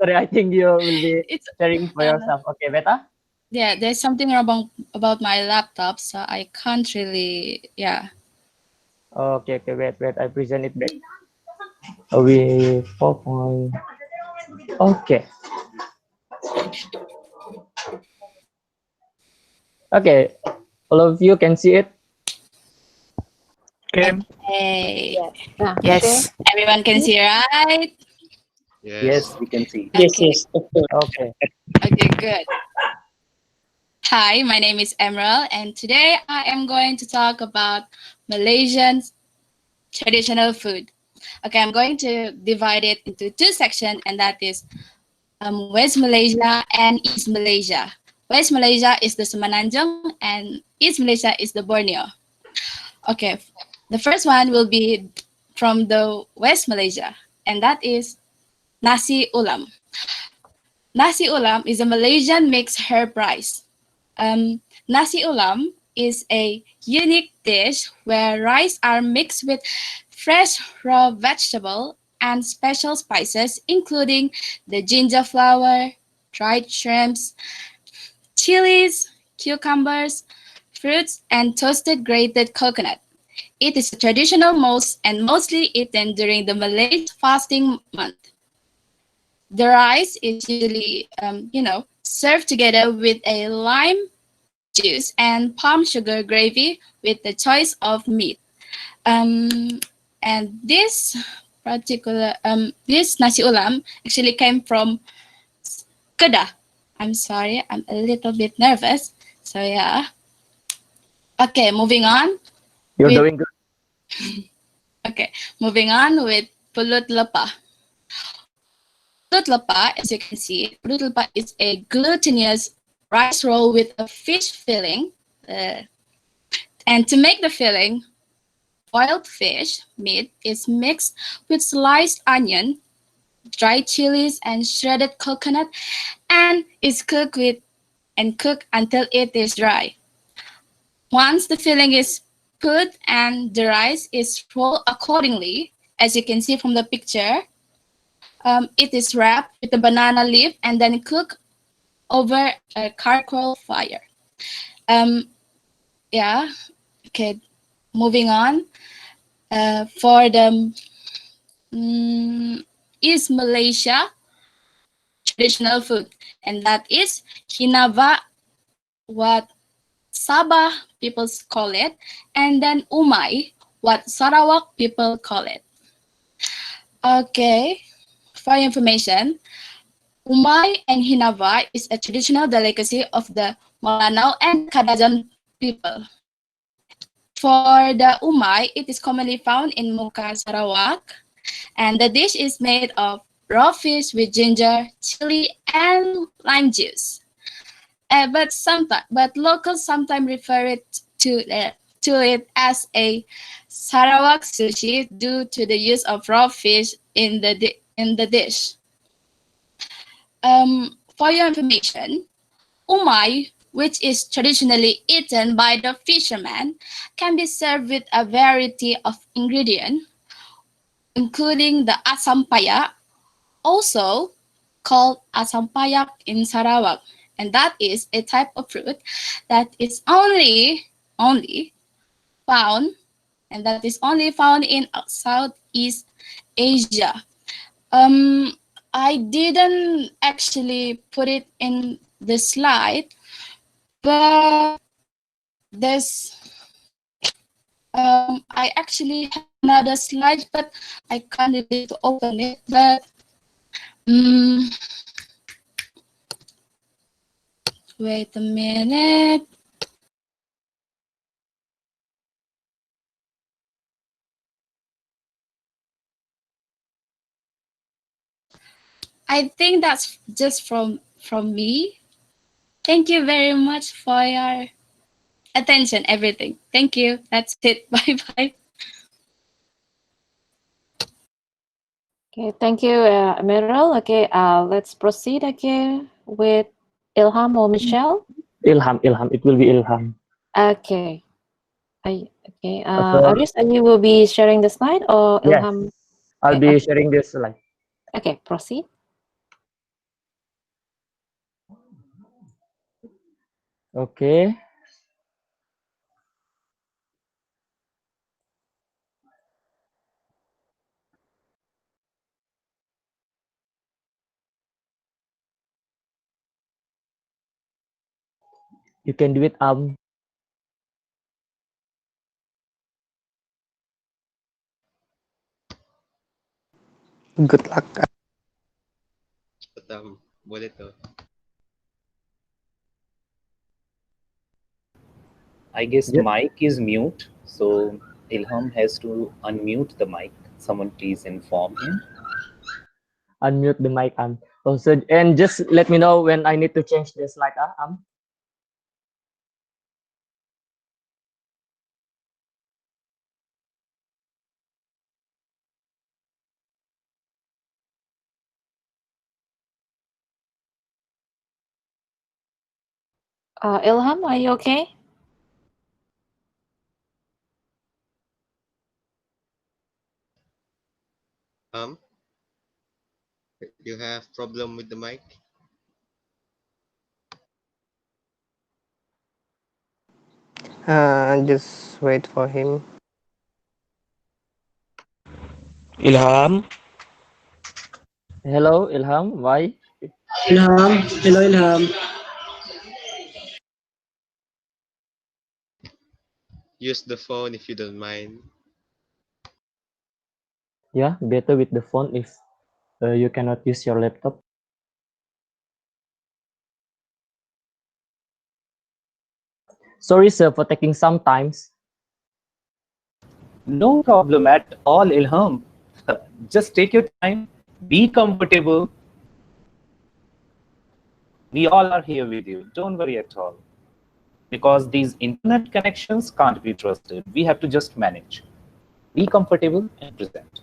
Sorry. I think you will be sharing for yourself. Okay, Beta. Yeah, there's something wrong about my laptop, so I can't really, yeah. Okay, wait. I present it back. We 4 point. Okay. Okay, all of you can see it. Shame? Okay. Yeah. Yes. Everyone can see, right? Yes, we can see. Yes, Okay. yes, of course. Okay. Okay, good. Hi, my name is Emerald, and today I am going to talk about Malaysian traditional food. Okay, I'm going to divide it into two sections, and that is West Malaysia and East Malaysia. West Malaysia is the Semenanjung, and East Malaysia is the Borneo. Okay, the first one will be from the West Malaysia, and that is nasi ulam. Nasi ulam is a Malaysian mixed herb rice. Nasi ulam is a unique dish where rice are mixed with fresh raw vegetable and special spices, including the ginger flower, dried shrimps, chilies, cucumbers, fruits, and toasted grated coconut. It is a traditional most and mostly eaten during the Malay fasting month. The rice is usually, served together with a lime juice and palm sugar gravy with the choice of meat. And this particular, this nasi ulam actually came from Kedah. I'm sorry, I'm a little bit nervous. So yeah. Okay, moving on. You're with- doing good. Okay, moving on with pulut lepah. Pulut lepah, as you can see, pulut lepah is a glutinous rice roll with a fish filling. And to make the filling, boiled fish meat is mixed with sliced onion, dried chilies, and shredded coconut, and is cooked until it is dry. Once the filling is put and the rice is rolled accordingly, as you can see from the picture, it is wrapped with a banana leaf and then cooked over a charcoal fire. Yeah, okay, moving on. For the East Malaysia traditional food, and that is Hinava, what Sabah people call it, and then Umai, what Sarawak people call it. Okay, for your information, Umai and Hinava is a traditional delicacy of the Malanao and Kadazan people. For the Umai, it is commonly found in Muka, Sarawak, and the dish is made of raw fish with ginger, chili, and lime juice. But locals sometimes refer to it as a Sarawak sushi due to the use of raw fish in the dish. For your information, umai, which is traditionally eaten by the fishermen, can be served with a variety of ingredients, including the asam payak, also called asam payak in Sarawak, and that is a type of fruit that is only found in Southeast Asia. I didn't actually put it in the slide, but there's I actually have another slide, but I can't able to open it. But wait a minute. I think that's just from me. Thank you very much for your attention, everything. Thank you. That's it. Bye bye. Okay, thank you, Emerald. Okay, let's proceed again with Ilham or Michelle. Ilham. It will be Ilham. Okay. Okay. So- Aris, you will be sharing the slide or Yes. Ilham? I'll Okay, be sharing this slide. Okay, proceed. Okay. You can do it, Good luck. Boleh tuh. I guess Yeah. mic is mute, so Ilham has to unmute the mic. Someone please inform him. Unmute the mic. Oh, so and just let me know when I need to change the slide. Ilham, are you okay? You have problem with the mic? Just wait for him. Ilham. Hello, Ilham. Why? Ilham, hello Ilham. Use the phone if you don't mind. Yeah, better with the phone if you cannot use your laptop. Sorry, sir, for taking some times. No problem at all, Ilham. Just take your time, be comfortable. We all are here with you. Don't worry at all. Because these internet connections can't be trusted. We have to just manage. Be comfortable and present.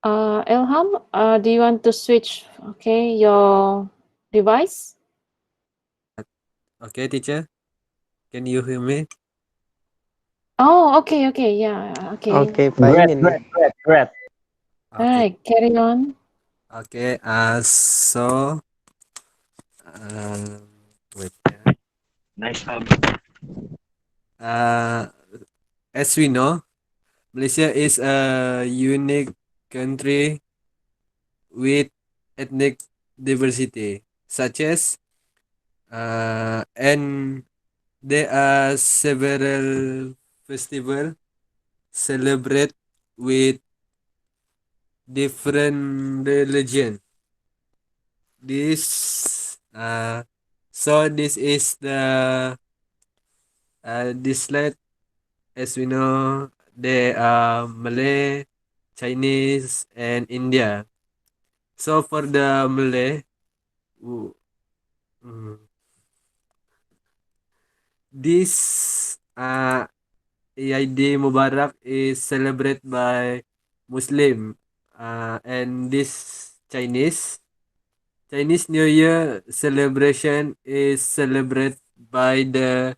Ilham, do you want to switch, okay, your device? Okay, teacher. Can you hear me? Oh, okay, yeah, okay. Okay, Great. finally. Great. All right, carry on. Okay, so wait. Nice hub. As we know, Malaysia is a unique country with ethnic diversity, such as and there are several festivals celebrate with different religion. This is the this slide. As we know, there are Malay, Chinese, and India. So for the Malay, this Eid Mubarak is celebrated by Muslim, and this Chinese New Year celebration is celebrated by the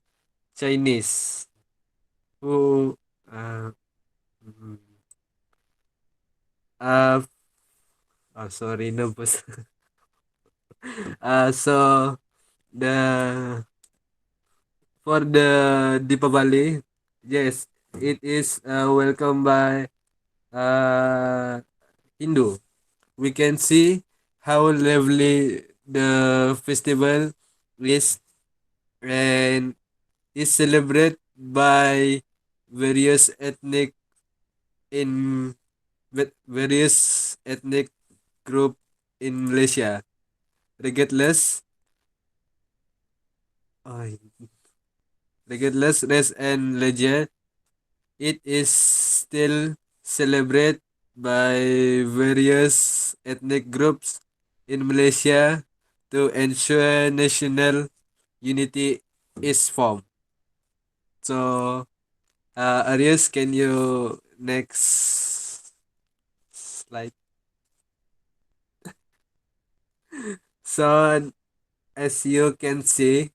Chinese who sorry, no boss. So the for the Deepavali, yes, it is welcomed by Hindu. We can see how lively the festival is, and is celebrated by various ethnic in various ethnic group in Malaysia. Regardless, regardless race and religion, it is still celebrated by various ethnic groups in Malaysia to ensure national unity is formed. So, Arius, can you next slide? So, as you can see,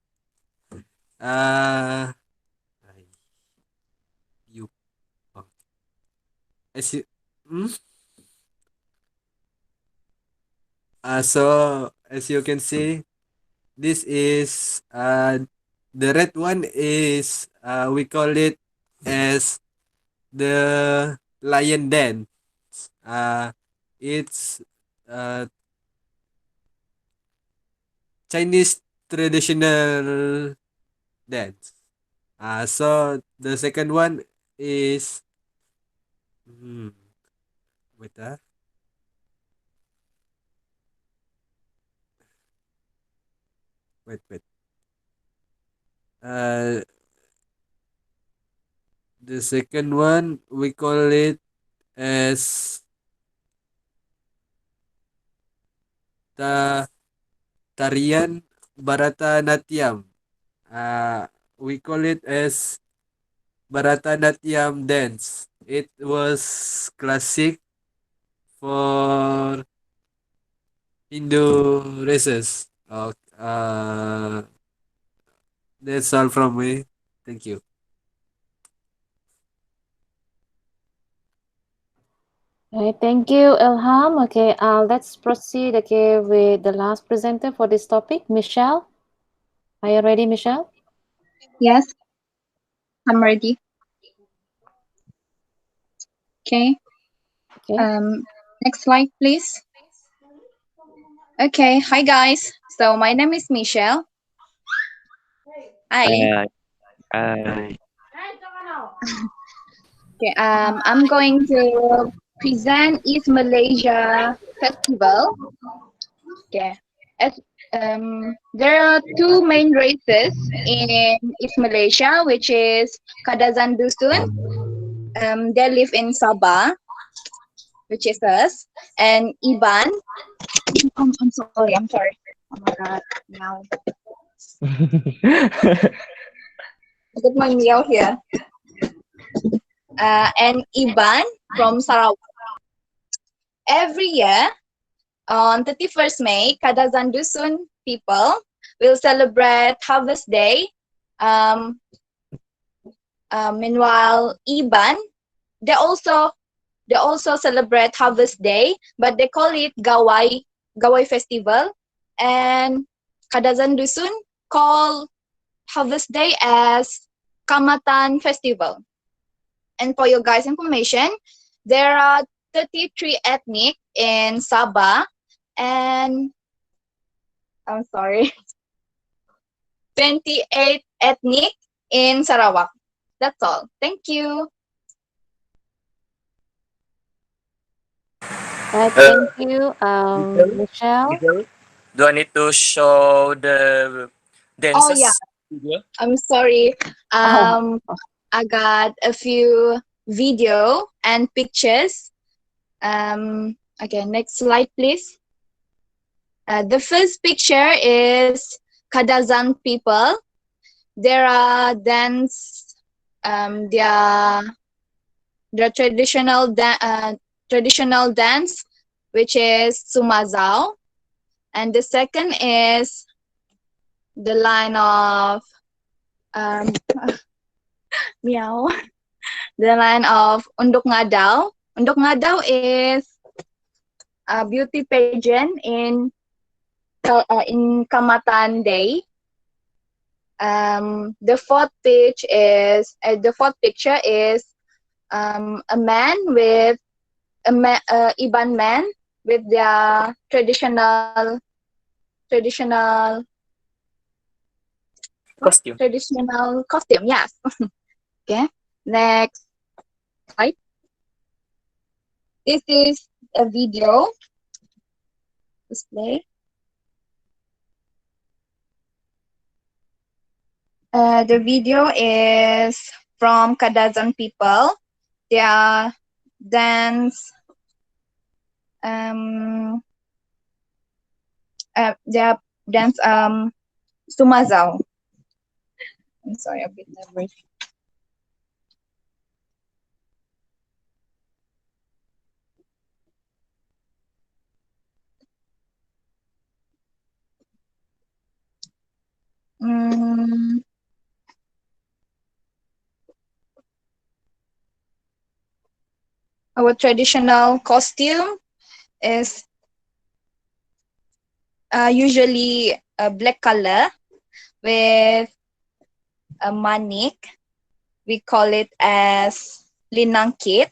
you as you so as you can see, this is the red one is we call it as the lion dance. It's Chinese traditional dance. So the second one is wait wait. The second one we call it as tarian Bharatanatyam. We call it as Bharatanatyam dance. It was classic for Hindu races. That's all from me. Thank you. Okay, thank you, Ilham. Okay, let's proceed, okay, with the last presenter for this topic, Michelle. Are you ready, Michelle? Yes, I'm ready. Okay. Next slide, please. Okay, hi guys. So my name is Michelle. Hi. Okay, I'm going to present East Malaysia Festival. Okay. There are two main races in East Malaysia, which is Kadazan Dusun. They live in Sabah, which is us, and Iban. I'm sorry. Oh my god, now. I got my meow here. And Iban from Sarawak. Every year, on 31st May, Kadazan Dusun people will celebrate Harvest Day. Meanwhile, Iban, they also celebrate Harvest Day, but they call it Gawai Festival. And Kadazan Dusun call Harvest Day as Kamatan Festival. And for your guys' information, there are 33 ethnic in Sabah and 28 ethnic in Sarawak. That's all. Thank you. Thank you, Michelle. Do I need to show the dances? Oh yeah. Video? I'm sorry. I got a few video and pictures. Okay, next slide, please. The first picture is Kadazan people. There are dance. Their traditional dance, which is Sumazao, and the second is the line of meow. The line of Undok Ngadao. Undok Ngadao is a beauty pageant in Kamatan Day. The fourth picture is a man with Iban man with their traditional costume. Yes. Okay. Next slide. This is a video display. The video is from Kadazan people. Their dance. Their dance. Sumazao. I'm sorry, a bit nervous. Our traditional costume is usually a black color with a manik. We call it as linangkit.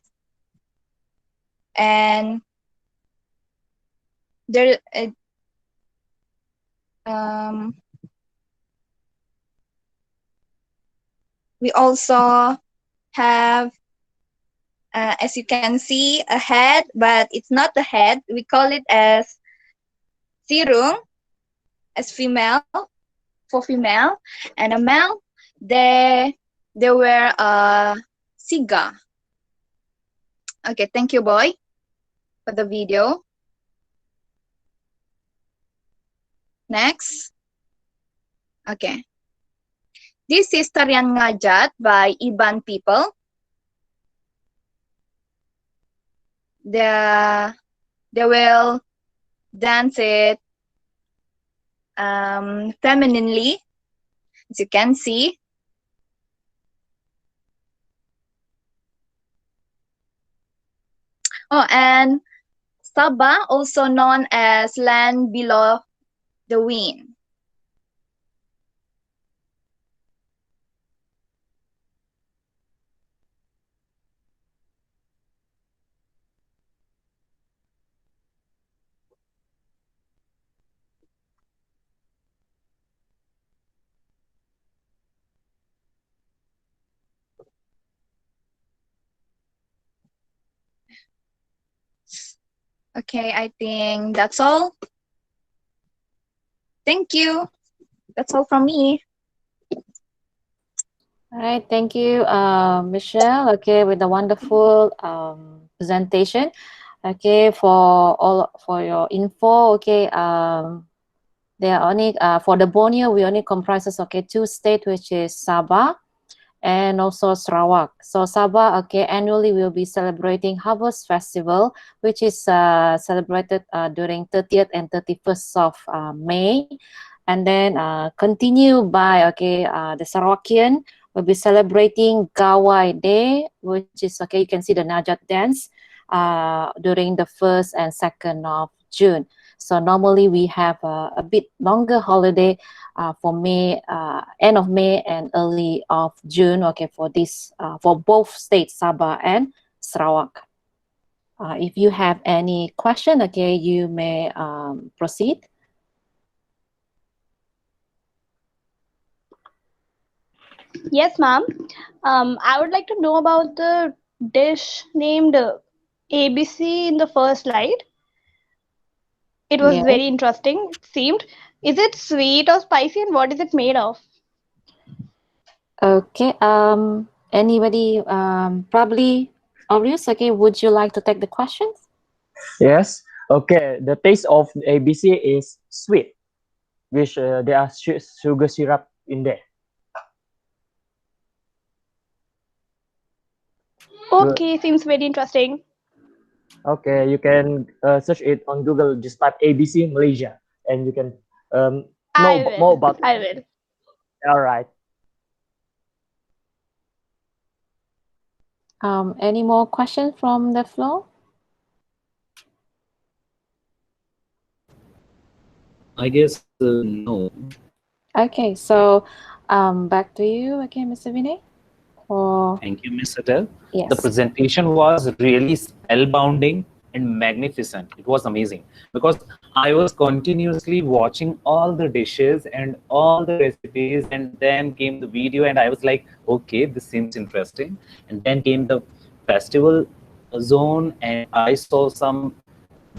And there We also have, as you can see, a head, but it's not the head. We call it as sirung, as female, for female, and a male, they wear a siga. Okay, thank you, boy, for the video. Next. Okay. This is Tarian Ngajat by Iban people. They will dance it femininely, as you can see. Oh, and Sabah, also known as land below the wind. Okay, I think that's all. Thank you. That's all from me. All right, thank you, Michelle. Okay, with the wonderful presentation. Okay, for your info. Okay, there are only for the Borneo we only comprises two states, which is Sabah and also Sarawak. So Sabah, okay, annually we'll be celebrating Harvest Festival, which is celebrated during 30th and 31st of May, and then continue by the Sarawakian will be celebrating Gawai Day, which is you can see the Najat dance during the 1st and 2nd of June. So normally we have a bit longer holiday for May, end of May and early of June. Okay, for this for both states, Sabah and Sarawak. If you have any question, okay, you may proceed. Yes, ma'am. I would like to know about the dish named ABC in the first slide. It was Yes. very interesting, it seemed. Is it sweet or spicy, and what is it made of? Okay. Anybody? Probably Aureus. Okay. Would you like to take the questions? Yes. Okay. The taste of ABC is sweet, which there are sugar syrup in there. Okay, seems very interesting. Okay, you can search it on Google. Just type ABC Malaysia, and you can know more about it. I will. All right. Any more questions from the floor? I guess no. Okay, so back to you again, Mr. Vinay. Thank you, Ms. Adele. Yes. The presentation was really spellbounding and magnificent. It was amazing because I was continuously watching all the dishes and all the recipes, and then came the video, and I was like, okay, this seems interesting. And then came the festival zone, and I saw some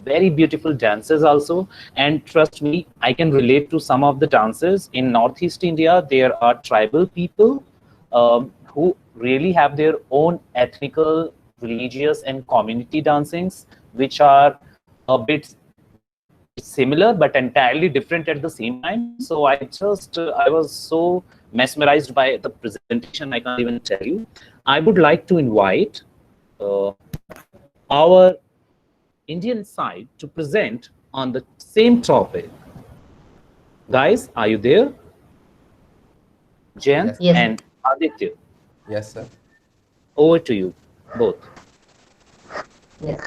very beautiful dances also. And trust me, I can relate to some of the dances. In Northeast India, there are tribal people who really have their own ethnical, religious, and community dancings, which are a bit similar but entirely different at the same time. So I was so mesmerized by the presentation, I can't even tell you. I would like to invite our Indian side to present on the same topic. Guys, are you there? Jen Yes. and Aditya. Yes, sir. Over to you, both. Yes.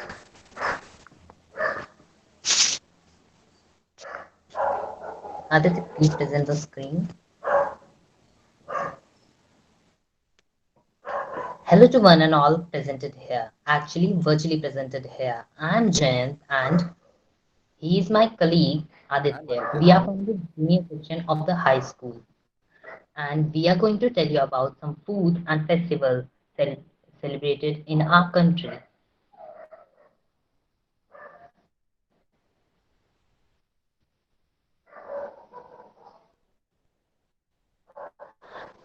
Aditya, please present the screen. Hello to one and all presented here, actually virtually presented here. I'm Jayant and he is my colleague Aditya. We are from the junior section of the high school. and we are going to tell you about some food and festivals celebrated in our country.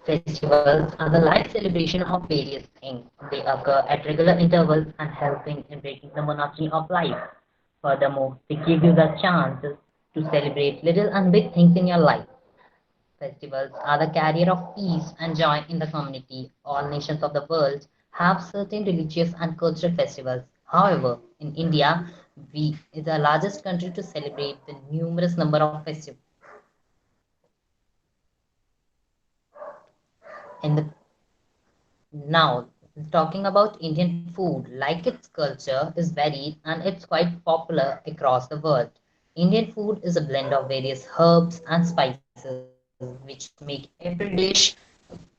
Festivals are the light celebration of various things. They occur at regular intervals and helping in breaking the monotony of life. Furthermore, they give you the chance to celebrate little and big things in your life. Festivals are the carrier of peace and joy in the community. All nations of the world have certain religious and cultural festivals. However, in India, we is the largest country to celebrate the numerous number of festivals. In the Now, talking about Indian food, like its culture, is varied and it's quite popular across the world. Indian food is a blend of various herbs and spices which make every dish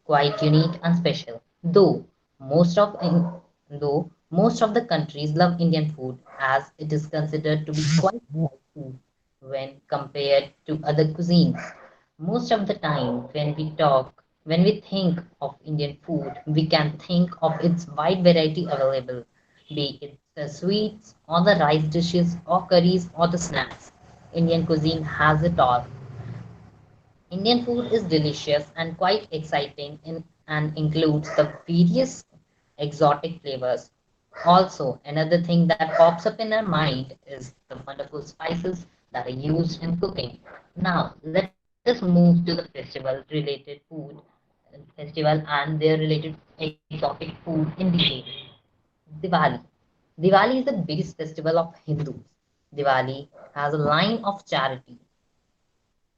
quite unique and special. Though most of the countries love Indian food as it is considered to be quite spicy when compared to other cuisines. Most of the time, when we think of Indian food, we can think of its wide variety available, be it the sweets or the rice dishes or curries or the snacks. Indian cuisine has it all. Indian food is delicious and quite exciting and includes the various exotic flavors. Also, another thing that pops up in our mind is the wonderful spices that are used in cooking. Now, let us move to the festival and their related exotic food in detail. Diwali. Diwali is the biggest festival of Hindus. Diwali has a line of charity.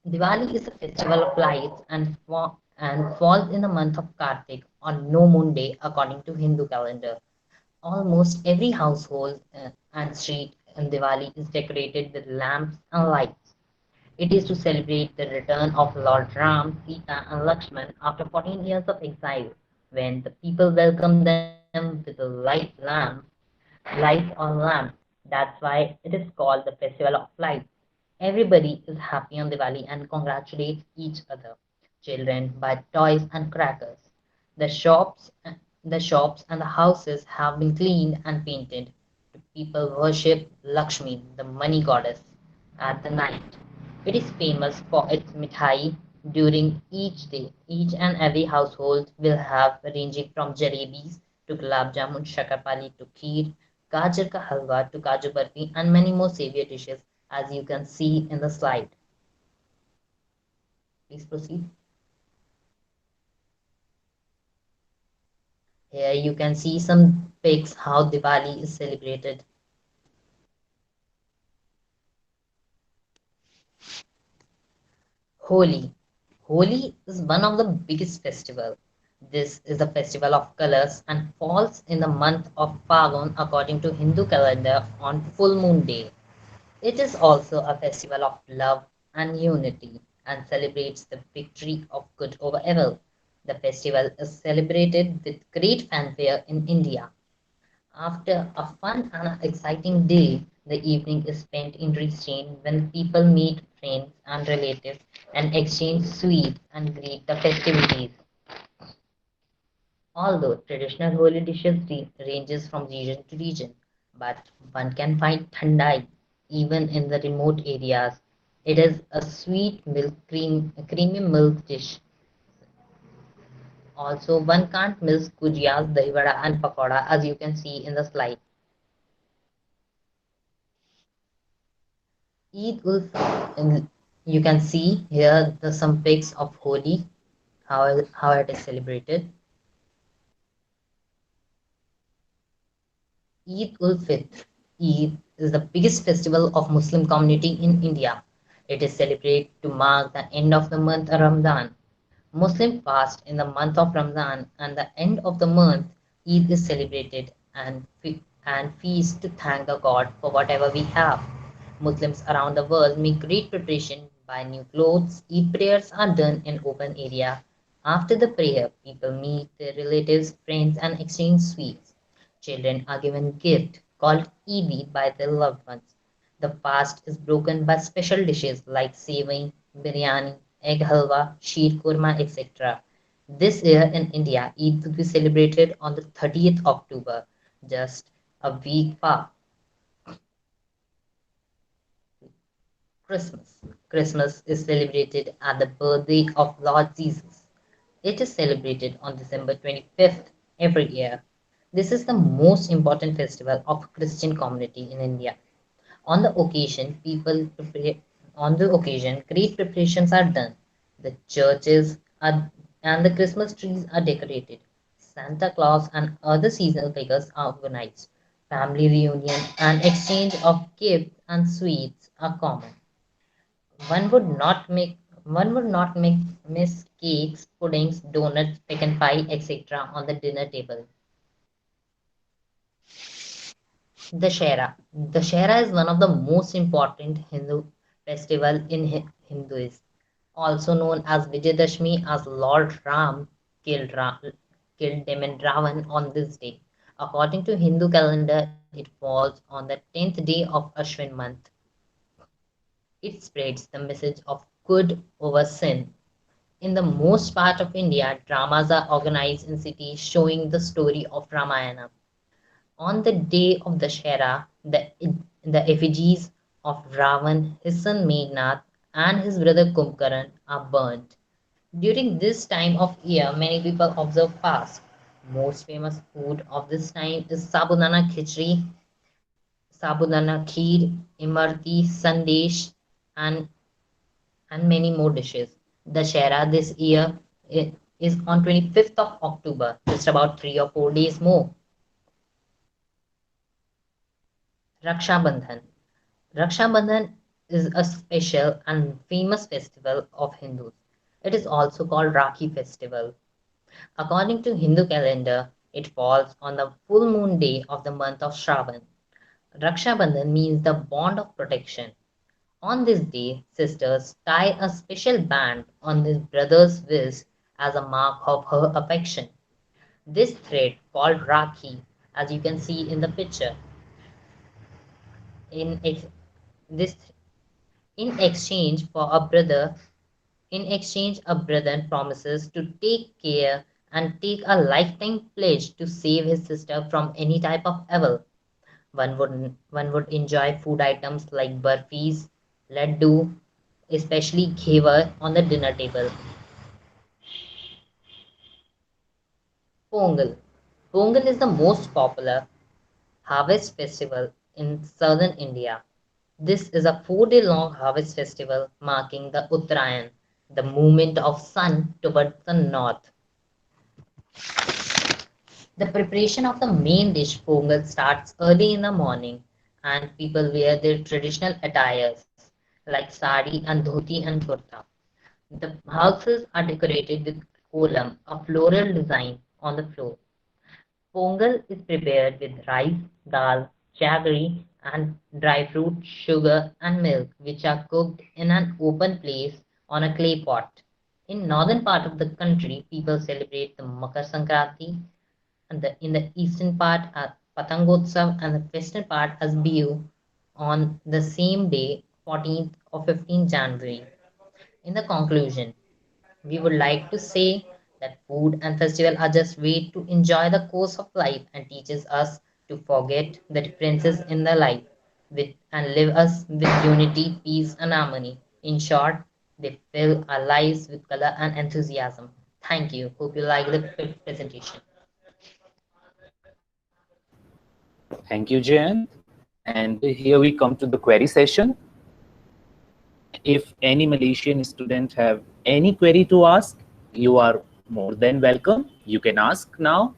Diwali is a festival of lights and falls in the month of Kartik on no moon day according to Hindu calendar. Almost every household and street in Diwali is decorated with lamps and lights. It is to celebrate the return of Lord Ram, Sita, and Lakshman after 14 years of exile, when the people welcome them with a light on lamp. That's why it is called the Festival of Lights. Everybody is happy on Diwali and congratulates each other. Children buy toys and crackers. The shops, the shops and the houses have been cleaned and painted. People worship Lakshmi, the money goddess, at the night. It is famous for its mithai during each day. Each and every household will have ranging from jalebis to gulab jamun, shakarpali to kheer, gajar ka halwa to kaju barfi, and many more savory dishes as you can see in the slide. Please proceed. Here you can see some pics how Diwali is celebrated. Holi. Holi is one of the biggest festivals. This is a festival of colors and falls in the month of Phagun according to Hindu calendar on full moon day. It is also a festival of love and unity and celebrates the victory of good over evil. The festival is celebrated with great fanfare in India. After a fun and exciting day, the evening is spent in restraint when people meet friends and relatives and exchange sweets and greet the festivities. Although traditional Holi dishes ranges from region to region, but one can find thandai even in the remote areas. It is a sweet creamy milk dish. Also, one can't miss gujiyas, dahi vada, and pakoda, as you can see in the slide. Eid ul You can see here some pics of Holi, how it is celebrated. Eid ul Fitr. Eid is the biggest festival of Muslim community in India. It is celebrated to mark the end of the month Ramadan. Muslim fast in the month of Ramadan, and the end of the month Eid is celebrated and feast to thank the God for whatever we have. Muslims around the world make great preparation, buy new clothes, Eid prayers are done in open area. After the prayer, people meet their relatives, friends, and exchange sweets. Children are given gift called Eid by their loved ones. The fast is broken by special dishes like sevai, biryani, egg halwa, sheer kurma, etc. This year in India, Eid will be celebrated on the 30th October, just a week far. Christmas. Christmas is celebrated at the birthday of Lord Jesus. It is celebrated on December 25th every year. This is the most important festival of Christian community in India. On the occasion, great preparations are done. The churches are and the Christmas trees are decorated. Santa Claus and other seasonal figures are organized. Family reunion and exchange of gifts and sweets are common. One would not make one would not make miss cakes, puddings, donuts, pecan pie, etc. on the dinner table. Dashera. Dashera is one of the most important Hindu festival in Hinduism, also known as Vijayadashmi, as Lord Ram killed demon Ravan on this day. According to Hindu calendar, it falls on the 10th day of Ashwin month. It spreads the message of good over sin. In the most part of India, dramas are organized in cities showing the story of Ramayana. On the day of Dashera, the effigies of Ravan, his son Meghnad, and his brother Kumbhakarna are burnt. During this time of year, many people observe fast. Most famous food of this time is sabudana khichdi, sabudana kheer, imarti, sandesh, and many more dishes. Dashera this year is on 25th of October, just about 3 or 4 days more. Raksha Bandhan. Raksha Bandhan is a special and famous festival of Hindus. It is also called Rakhi festival. According to Hindu calendar, it falls on the full moon day of the month of Shravan. Raksha Bandhan means the bond of protection. On this day, sisters tie a special band on their brother's wrist as a mark of her affection. This thread, called Rakhi, as you can see in the picture, in this in exchange for a brother in exchange a brother promises to take care and take a lifetime pledge to save his sister from any type of evil. One would enjoy food items like burfis, laddu, especially ghevar on the dinner table. Pongal. Pongal is the most popular harvest festival in southern India. This is a 4-day long harvest festival marking the Uttarayan, the movement of sun towards the north. The preparation of the main dish Pongal starts early in the morning, and people wear their traditional attires like sari and dhoti and kurta. The houses are decorated with kolam, a floral design on the floor. Pongal is prepared with rice, dal, jaggery, and dry fruit, sugar, and milk, which are cooked in an open place on a clay pot. In northern part of the country, people celebrate the Makar Sankranti, and in the eastern part as Patangotsav, and the western part as Bihu on the same day, 14th or 15th January. In the conclusion, we would like to say that food and festival are just way to enjoy the course of life and teaches us to forget the differences in the life and live us with unity, peace and harmony. In short, they fill our lives with color and enthusiasm. Thank you. Hope you like the presentation. Thank you, Jayant. And here we come to the query session. If any Malaysian student have any query to ask, you are more than welcome. You can ask now.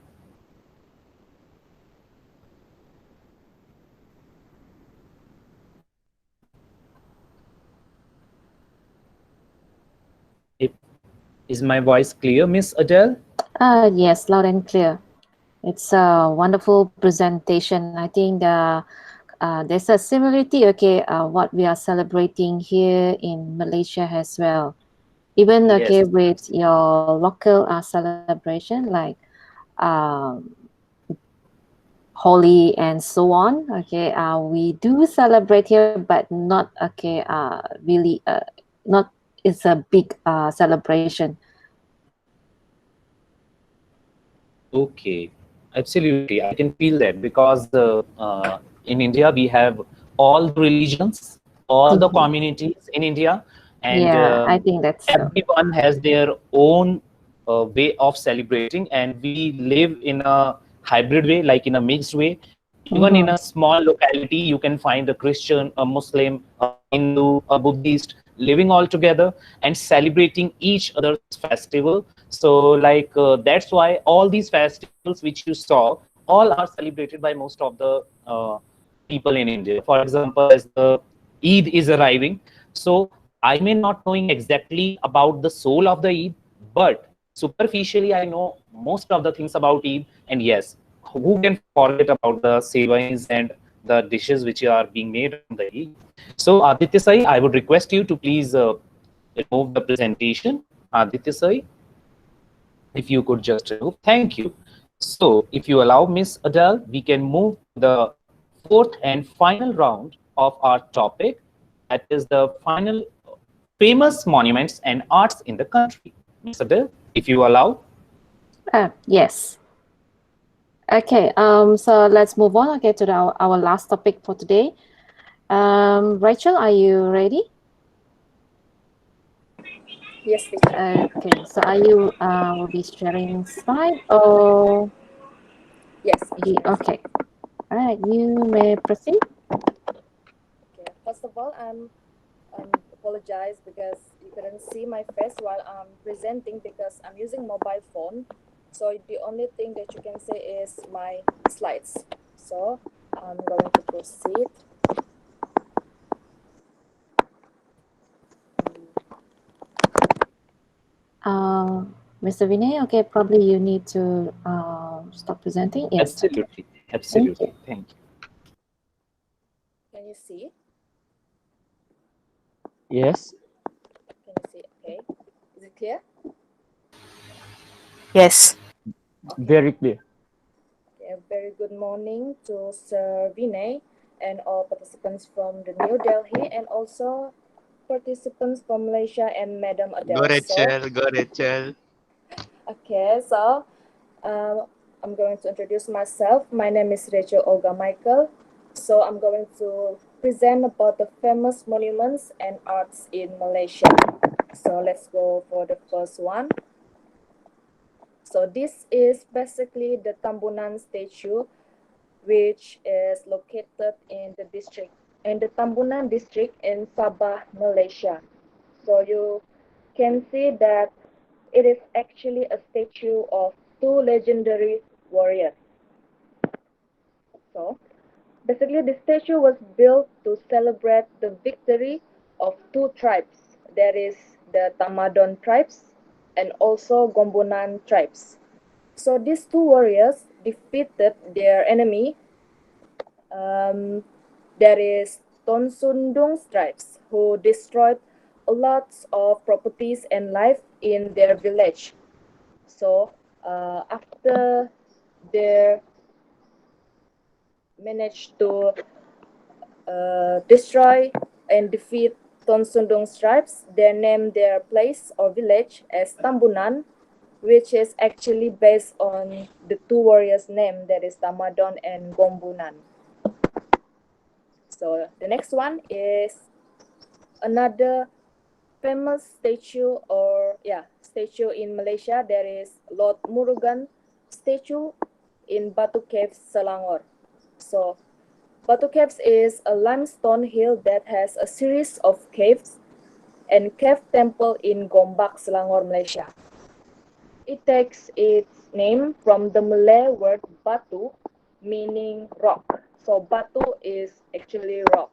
Is my voice clear, Miss Adele? Yes, loud and clear. It's a wonderful presentation. I think there's a similarity, okay, what we are celebrating here in Malaysia as well. Even, okay, Yes. with your local celebration like Holi and so on, okay, we do celebrate here, but not, okay, really, not it's a big celebration. Okay, absolutely. I can feel that because in India we have all the religions, all the communities in India, and Yeah, I think that's so. everyone has their own way of celebrating, and we live in a hybrid way, like in a mixed way. Even in a small locality, you can find a Christian, a Muslim, a Hindu, a Buddhist living all together and celebrating each other's festival. So, like that's why all these festivals which you saw, all are celebrated by most of the people in India. For example, as the Eid is arriving, so I may not knowing exactly about the soul of the Eid, but superficially I know most of the things about Eid. And yes, who can forget about the sevais and the dishes which are being made on the Eid? So Aditya Sai, I would request you to please remove the presentation. Aditya Sai, if you could just remove. Thank you. So if you allow Miss Adele, we can move to the fourth and final round of our topic. That is the final famous monuments and arts in the country. Miss Adele, if you allow. Yes. Okay, so let's move on, okay, to our last topic for today. Rachel, are you ready? Yes, Okay, so are you will be sharing slide or? Yes. Okay. All right, you may proceed. Okay. First of all, I'm apologize because you couldn't see my face while I'm presenting because I'm using mobile phone. So the only thing that you can see is my slides. So I'm going to proceed. Mr. Vinay, okay, probably you need to stop presenting. Yes. Absolutely. Absolutely. Thank you. Can you see? Yes. Can you see? Okay. Is it clear? Yes. Very clear. Okay, a very good morning to Sir Vinay and all participants from the New Delhi and also participants from Malaysia and Madam Adele. Go Rachel, go Rachel. Okay, so I'm going to introduce myself. My name is Rachel Olga Michael. So I'm going to present about the famous monuments and arts in Malaysia. So let's go for the first one. So this is basically the Tambunan statue, which is located in the Tambunan district in Sabah, Malaysia. So you can see that it is actually a statue of two legendary warriors. So basically the statue was built to celebrate the victory of two tribes. There is the Tamadon tribes and also Gombonan tribes. So these two warriors defeated their enemy. There is Tonsundung's tribes who destroyed a lot of properties and life in their village. So after they managed to destroy and defeat Tonsundung's tribes, they named their place or village as Tambunan, which is actually based on the two warriors' name, that is Tamadon and Gombunan. So the next one is another famous statue statue in Malaysia. There is Lord Murugan statue in Batu Caves, Selangor. So Batu Caves is a limestone hill that has a series of caves and cave temple in Gombak, Selangor, Malaysia. It takes its name from the Malay word batu, meaning rock. So batu is actually rock.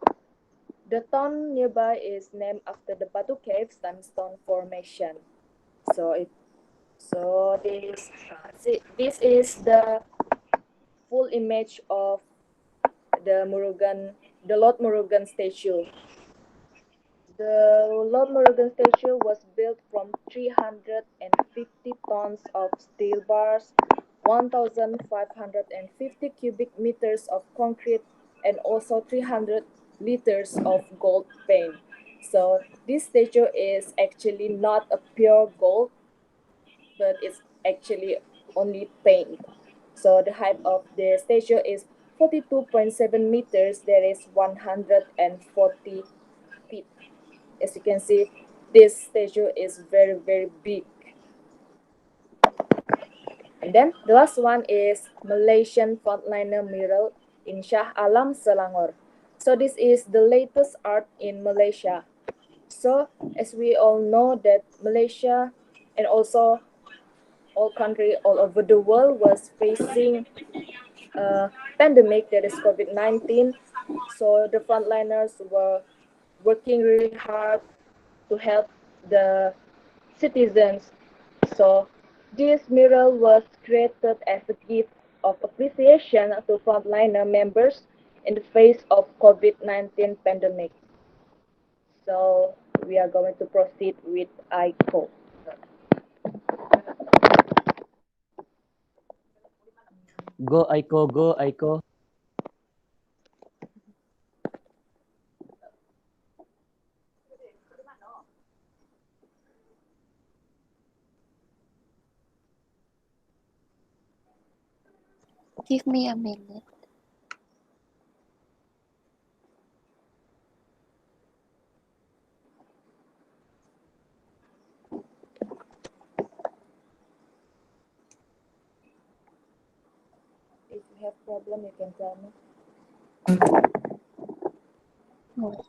The town nearby is named after the Batu Caves limestone formation. So this is the full image of the Lord Murugan statue. The Lord Murugan statue was built from 350 tons of steel bars, 1,550 cubic meters of concrete, and also 300 liters of gold paint. So this statue is actually not a pure gold, but it's actually only paint. So the height of the statue is 42.7 meters. That is 140 feet. As you can see, this statue is very, very big. And then the last one is Malaysian frontliner mural in Shah Alam, Selangor. So this is the latest art in Malaysia. So as we all know that Malaysia and also all country all over the world was facing a pandemic that is COVID-19. So the frontliners were working really hard to help the citizens. So this mural was created as a gift of appreciation to frontliner members in the face of COVID-19 pandemic. So we are going to proceed with ICO. Go Aiko, go Aiko. Give me a minute. If you have problem, you can tell me. Oh.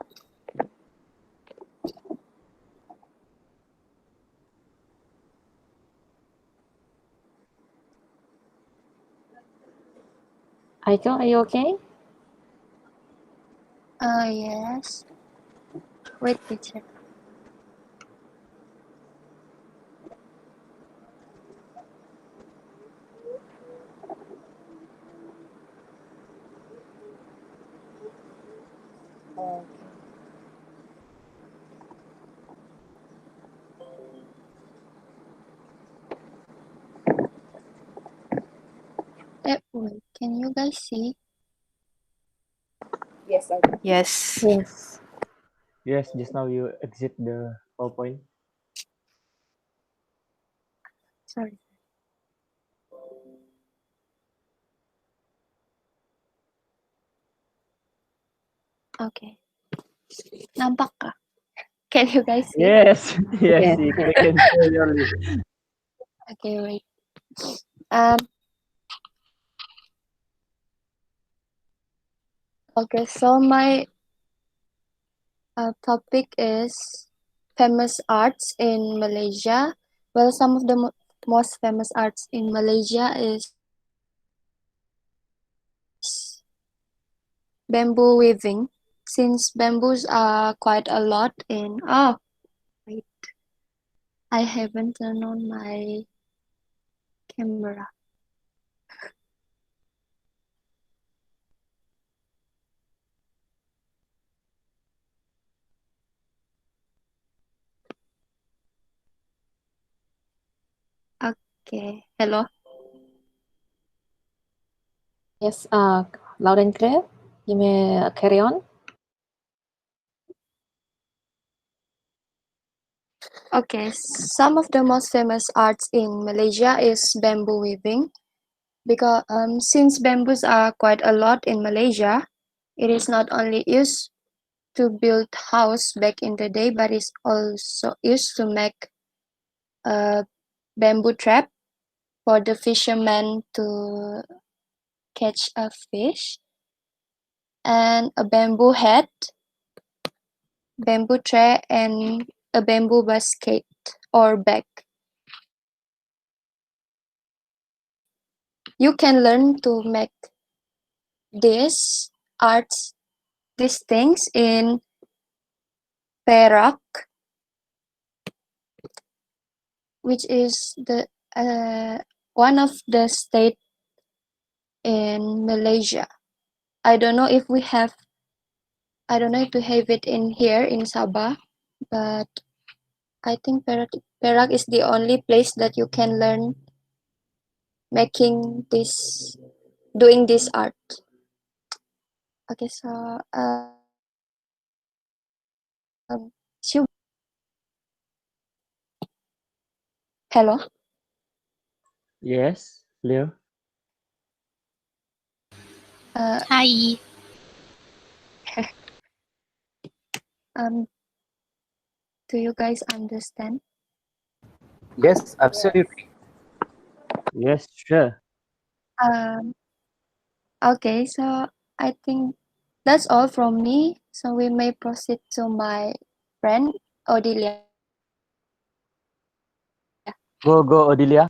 Aiko, are you okay? Yes. Wait, teacher. Wait, can you guys see? Yes, I do. Yes. Yes. Yes, just now you exit the PowerPoint. Sorry. Okay. Nampak kah? Can you guys see? Yes, yes, Yes. we can clearly. Okay, wait. Um. Okay, so my topic is famous arts in Malaysia. Well, some of the most famous arts in Malaysia is bamboo weaving. Since bamboos are quite a lot in wait, I haven't turned on my camera. Okay, hello. Yes, loud and clear. You may carry on. Okay, some of the most famous arts in Malaysia is bamboo weaving. Because since bamboos are quite a lot in Malaysia, it is not only used to build house back in the day, but it's also used to make a bamboo trap for the fishermen to catch a fish, and a bamboo hat, bamboo tray, and a bamboo basket or bag. You can learn to make these arts, these things in Perak, which is the one of the state in Malaysia. I don't know if we have it in here in Sabah, but I think Perak is the only place that you can learn doing this art. Okay, so Siêu. Hello. Yes, Leo. Hi. Do you guys understand? Yes, absolutely. Yes, sure. Okay, so I think that's all from me. So we may proceed to my friend Odilia. Go, Odilia.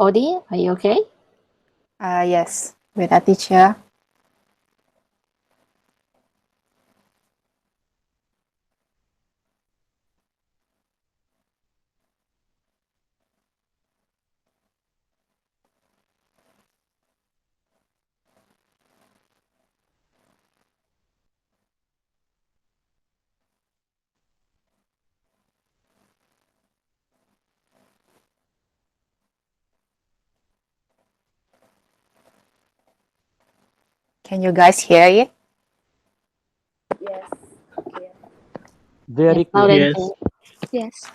Odi, are you okay? Yes, with a teacher. Can you guys hear it? Yes. Okay. Very Loud clear. and clear. Yes.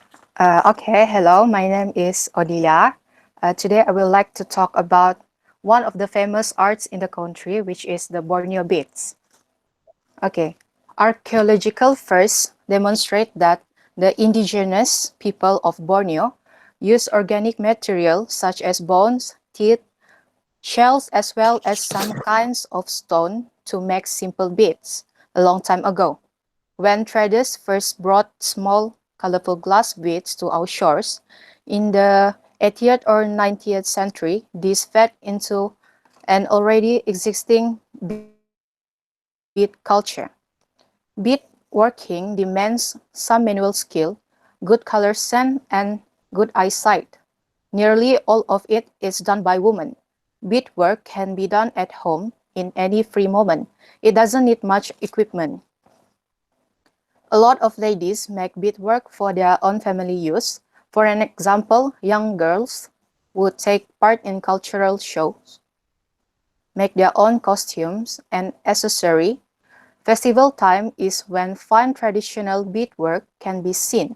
Okay, hello, my name is Odilia. Today I would like to talk about one of the famous arts in the country, which is the Borneo beads. Okay, archaeological first demonstrate that the indigenous people of Borneo use organic material such as bones, teeth, shells, as well as some kinds of stone to make simple beads a long time ago. When traders first brought small, colorful glass beads to our shores, in the 18th or 19th century, these fed into an already existing bead culture. Bead working demands some manual skill, good color sense, and good eyesight. Nearly all of it is done by women. Bead work can be done at home in any free moment. It doesn't need much equipment. A lot of ladies make beadwork for their own family use. For an example, young girls would take part in cultural shows, make their own costumes and accessory. Festival time is when fine traditional beadwork can be seen.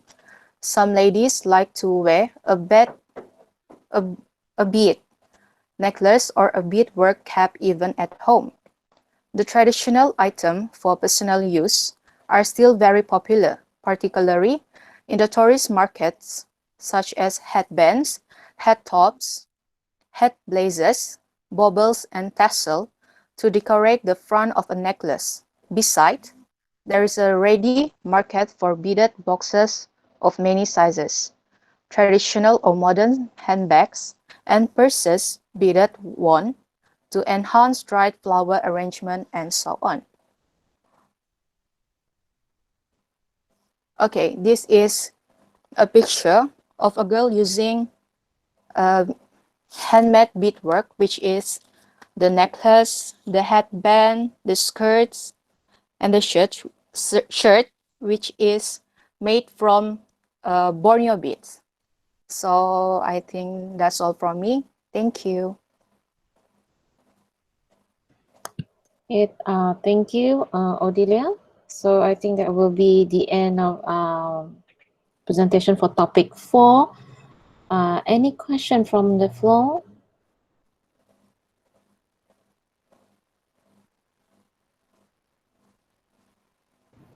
Some ladies like to wear a bead necklace or a beadwork cap even at home. The traditional items for personal use are still very popular, particularly in the tourist markets, such as headbands, head tops, head blazers, baubles, and tassel to decorate the front of a necklace. Besides, there is a ready market for beaded boxes of many sizes, traditional or modern handbags, and purses beaded one to enhance dried flower arrangement and so on. Okay, this is a picture of a girl using handmade beadwork, which is the necklace, the headband, the skirts, and the shirt, which is made from Borneo beads. So I think that's all from me. Thank you. Thank you, Odilia. So I think that will be the end of presentation for topic 4. Any question from the floor?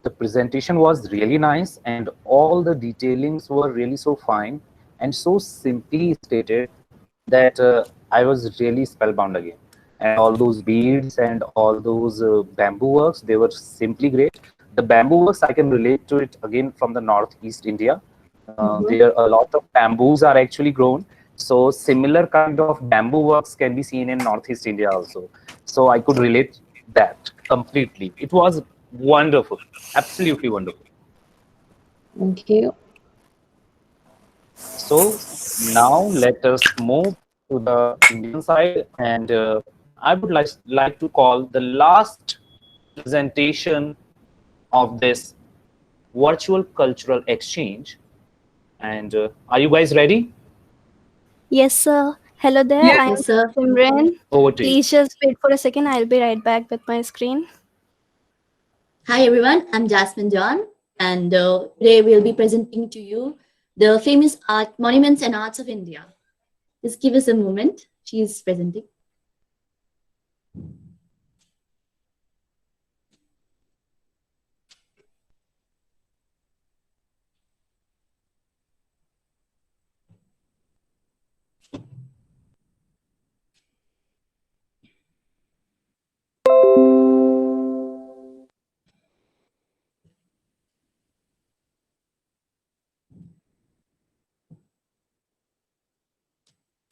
The presentation was really nice and all the detailings were really so fine and so simply stated that I was really spellbound again. And all those beads and all those bamboo works, they were simply great. The bamboo works, I can relate to it again from the Northeast India. There a lot of bamboos are actually grown. So similar kind of bamboo works can be seen in Northeast India also. So I could relate that completely. It was wonderful, absolutely wonderful. Thank you. So now let us move to the Indian side, and I would like to call the last presentation of this virtual cultural exchange. And are you guys ready? Yes, sir. Hello there. Yes, I am sir. Simran. Over to you. Please just wait for a second. I'll be right back with my screen. Hi everyone, I'm Jasmine John, and today we'll be presenting to you the famous art monuments and arts of India. Just give us a moment. She's presenting.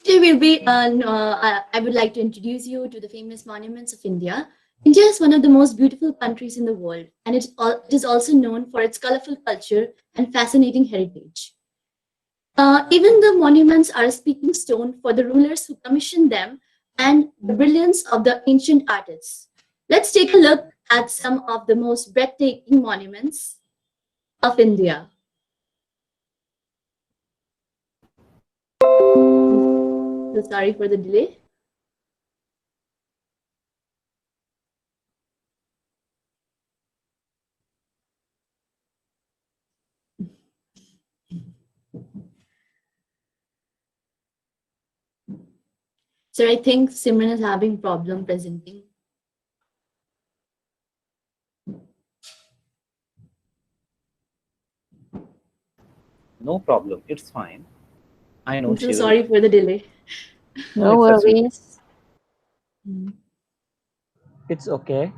Today will be, I would like to introduce you to the famous monuments of India. India is one of the most beautiful countries in the world, and it is also known for its colorful culture and fascinating heritage. Even the monuments are a speaking stone for the rulers who commissioned them and the brilliance of the ancient artists. Let's take a look at some of the most breathtaking monuments of India. So sorry for the delay. So I think Simran is having problem presenting. No problem. It's fine. I know I'm so she will. sorry for the delay. No it's absolutely worries. It's okay.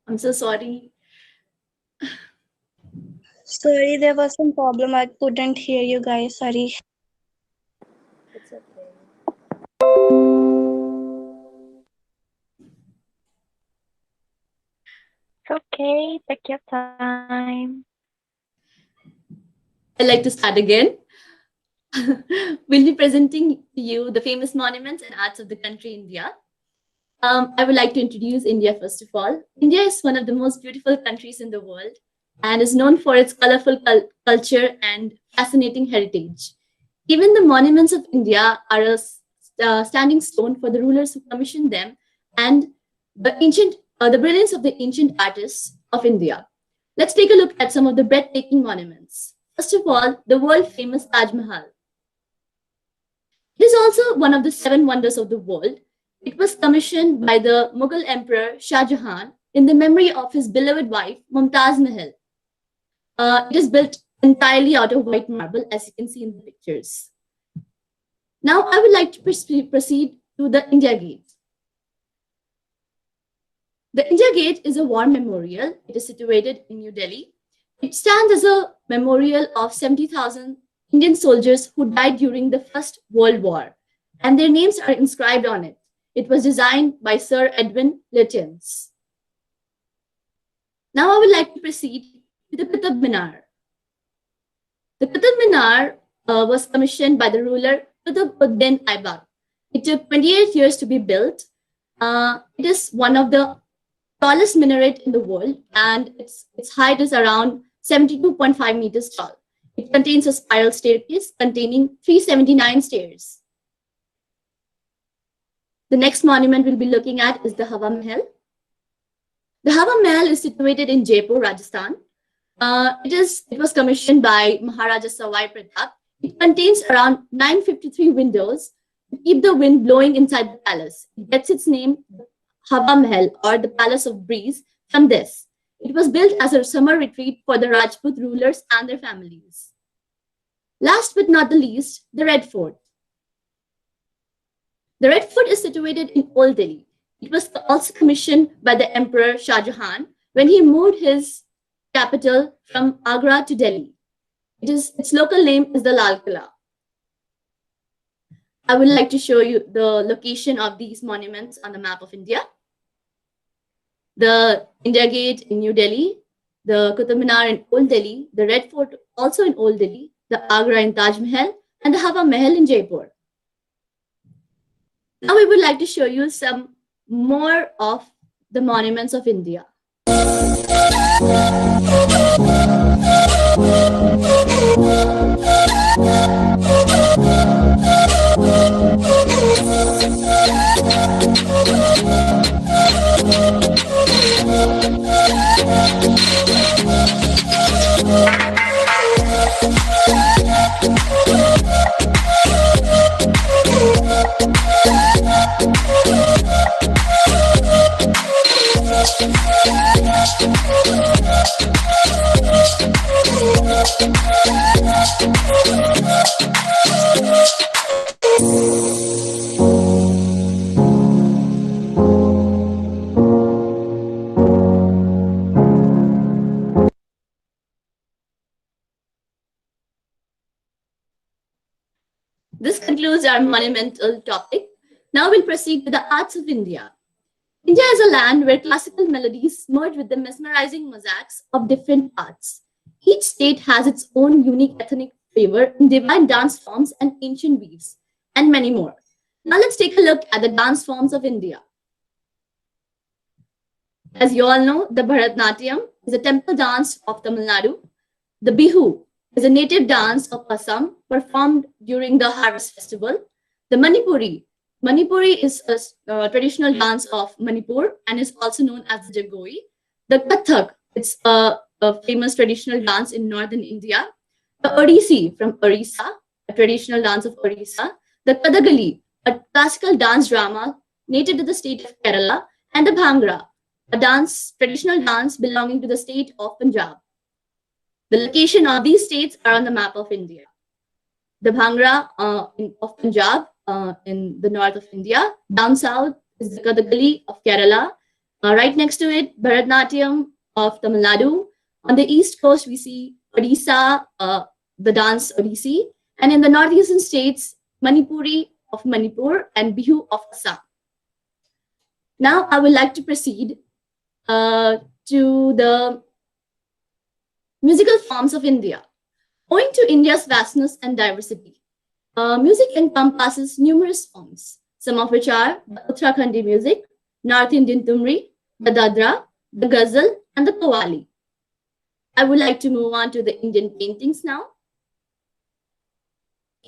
I'm so sorry. Sorry, there was some problem. I couldn't hear you guys. Sorry. It's okay. It's okay. Take your time. I'd like to start again. We'll be presenting to you the famous monuments and arts of the country India. I would like to introduce India first of all. India is one of the most beautiful countries in the world and is known for its colorful culture and fascinating heritage. Even the monuments of India are a standing stone for the rulers who commissioned them and the brilliance of the ancient artists of India. Let's take a look at some of the breathtaking monuments. First of all, the world famous Taj Mahal. It is also one of the seven wonders of the world. It was commissioned by the Mughal Emperor Shah Jahan in the memory of his beloved wife Mumtaz Mahal. It is built entirely out of white marble, as you can see in the pictures. Now, I would like to proceed to the India Gate. The India Gate is a war memorial. It is situated in New Delhi. It stands as a memorial of 70,000 Indian soldiers who died during the First World War, and their names are inscribed on it. It was designed by Sir Edwin Lutyens. Now I would like to proceed to the Qutub Minar. The Qutub Minar was commissioned by the ruler Qutb-ud-Din Aibak. It took 28 years to be built. It is one of the tallest minaret in the world, and its height is around 72.5 meters tall. It contains a spiral staircase containing 379 stairs. The next monument we'll be looking at is the Hawa Mahal. The Hawa Mahal is situated in Jaipur, Rajasthan. It was commissioned by Maharaja Sawai Pratap. It contains around 953 windows to keep the wind blowing inside the palace. It gets its name, Hawa Mahal, or the Palace of Breeze, from this. It was built as a summer retreat for the Rajput rulers and their families. Last but not the least, the Red Fort. The Red Fort is situated in Old Delhi. It was also commissioned by the Emperor Shah Jahan when he moved his capital from Agra to Delhi. Its local name is the Lal Qila. I would like to show you the location of these monuments on the map of India. The India Gate in New Delhi, the Qutub Minar in Old Delhi, the Red Fort also in Old Delhi, the Agra in Taj Mahal, and the Hawa Mahal in Jaipur. Now we would like to show you some more of the monuments of India. This concludes our monumental topic. Now we'll proceed to the arts of India. India is a land where classical melodies merge with the mesmerizing mosaics of different arts. Each state has its own unique ethnic flavor in divine dance forms and ancient weaves, and many more. Now let's take a look at the dance forms of India. As you all know, the Bharatnatyam is a temple dance of Tamil Nadu. The Bihu is a native dance of Assam performed during the harvest festival. The Manipuri is a traditional dance of Manipur and is also known as the Jagoi. The Kathak, it's a famous traditional dance in northern India. The Odissi from Orissa, a traditional dance of Orissa. The Kadagali, a classical dance drama native to the state of Kerala. And the Bhangra, a traditional dance belonging to the state of Punjab. The location of these states are on the map of India. The Bhangra of Punjab in the north of India. Down south is the Kadagali of Kerala. Right next to it, Bharatnatyam of Tamil Nadu. On the east coast, we see Odisha, the dance Odissi. And in the northeastern states, Manipuri of Manipur and Bihu of Assam. Now I would like to proceed to the musical forms of India. Owing to India's vastness and diversity, music encompasses numerous forms, some of which are the Uttarakhandi music, North Indian Tumri, the Dadra, the Ghazal, and the Qawwali. I would like to move on to the Indian paintings now.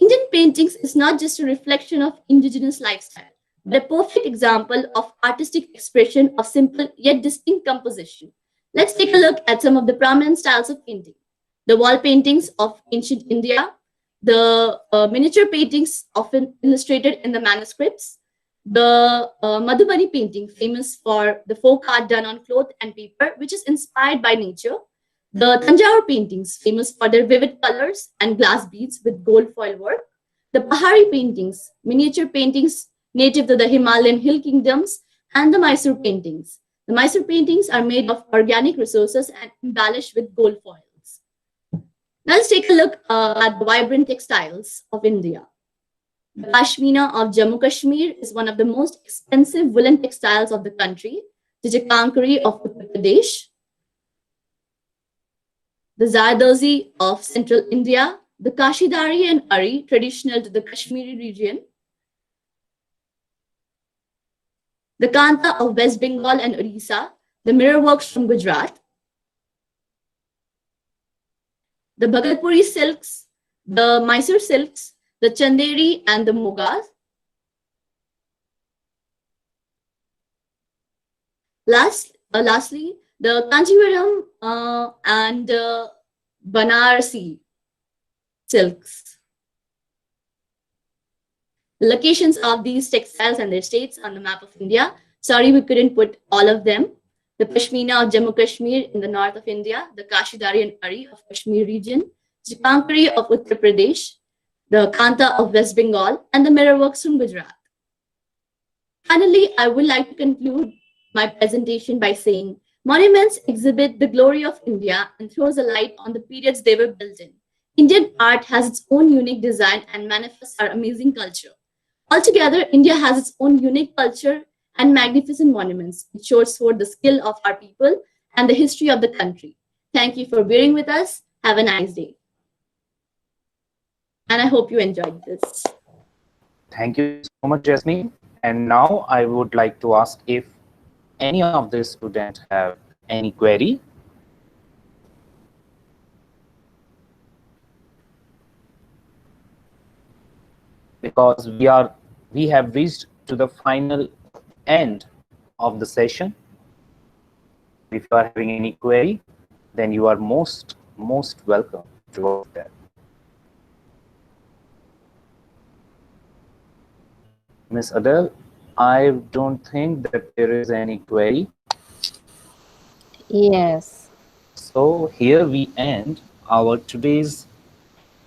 Indian paintings is not just a reflection of indigenous lifestyle, but a perfect example of artistic expression of simple yet distinct composition. Let's take a look at some of the prominent styles of painting. The wall paintings of ancient India, the miniature paintings often illustrated in the manuscripts, the Madhubani painting, famous for the folk art done on cloth and paper, which is inspired by nature, the Tanjore paintings, famous for their vivid colors and glass beads with gold foil work, the Pahari paintings, miniature paintings native to the Himalayan hill kingdoms, and the Mysore paintings. The Mysore paintings are made of organic resources and embellished with gold foils. Now let's take a look at the vibrant textiles of India. The Pashmina of Jammu Kashmir is one of the most expensive woolen textiles of the country. The Chikankari of Uttar Pradesh, the Zardozi of Central India, the Kashidari and Ari, traditional to the Kashmiri region, the Kanta of West Bengal and Orissa, the mirror works from Gujarat, the Bhagatpuri silks, the Mysore silks, the Chanderi and the Mughas. Lastly, the Kanjivaram and Banarasi silks. The locations of these textiles and their states on the map of India. Sorry, we couldn't put all of them. The Pashmina of Jammu Kashmir in the north of India, the Kashidari and Ari of Kashmir region, Chikankari of Uttar Pradesh, the Kanta of West Bengal, and the mirror works from Gujarat. Finally, I would like to conclude my presentation by saying monuments exhibit the glory of India and throws a light on the periods they were built in. Indian art has its own unique design and manifests our amazing culture. Altogether, India has its own unique culture and magnificent monuments, which shows forth the skill of our people and the history of the country. Thank you for bearing with us. Have a nice day. And I hope you enjoyed this. Thank you so much, Jasmine. And now I would like to ask if any of the students have any query. Because we have reached to the final end of the session. If you are having any query, then you are most welcome to go there. Ms. Adele, I don't think that there is any query. Yes. So here we end our today's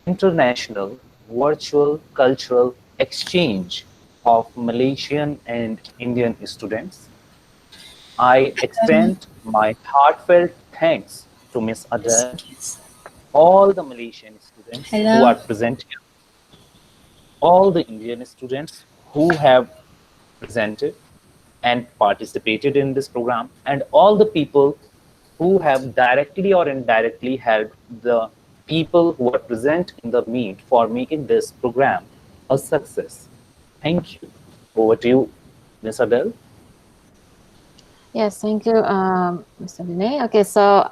international virtual cultural exchange of Malaysian and Indian students. I extend my heartfelt thanks to Ms. Adele, all the Malaysian students who are present here, all the Indian students who have presented and participated in this program, and all the people who have directly or indirectly helped the people who are present in the meet for making this program a success. Thank you. Over to you, Ms. Adele. Yes, thank you, Mr. Vinay. Okay, so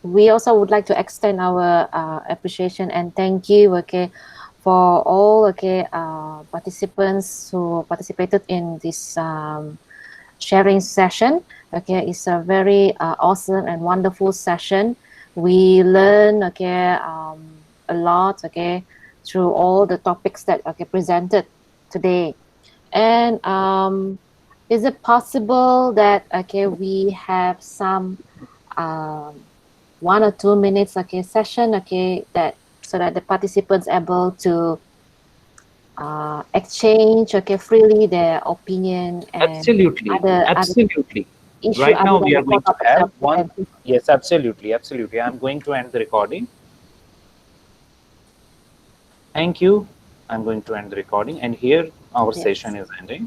we also would like to extend our appreciation and thank you, okay, for all participants who participated in this sharing session. Okay, it's a very awesome and wonderful session. We learn a lot through all the topics that presented today. And is it possible that we have some 1 or 2 minutes session that so that the participants able to exchange freely their opinion and absolutely. Issue right now we are going to have one. Yes, absolutely. I'm going to end the recording. Thank you. I'm going to end the recording, and here our session is ending.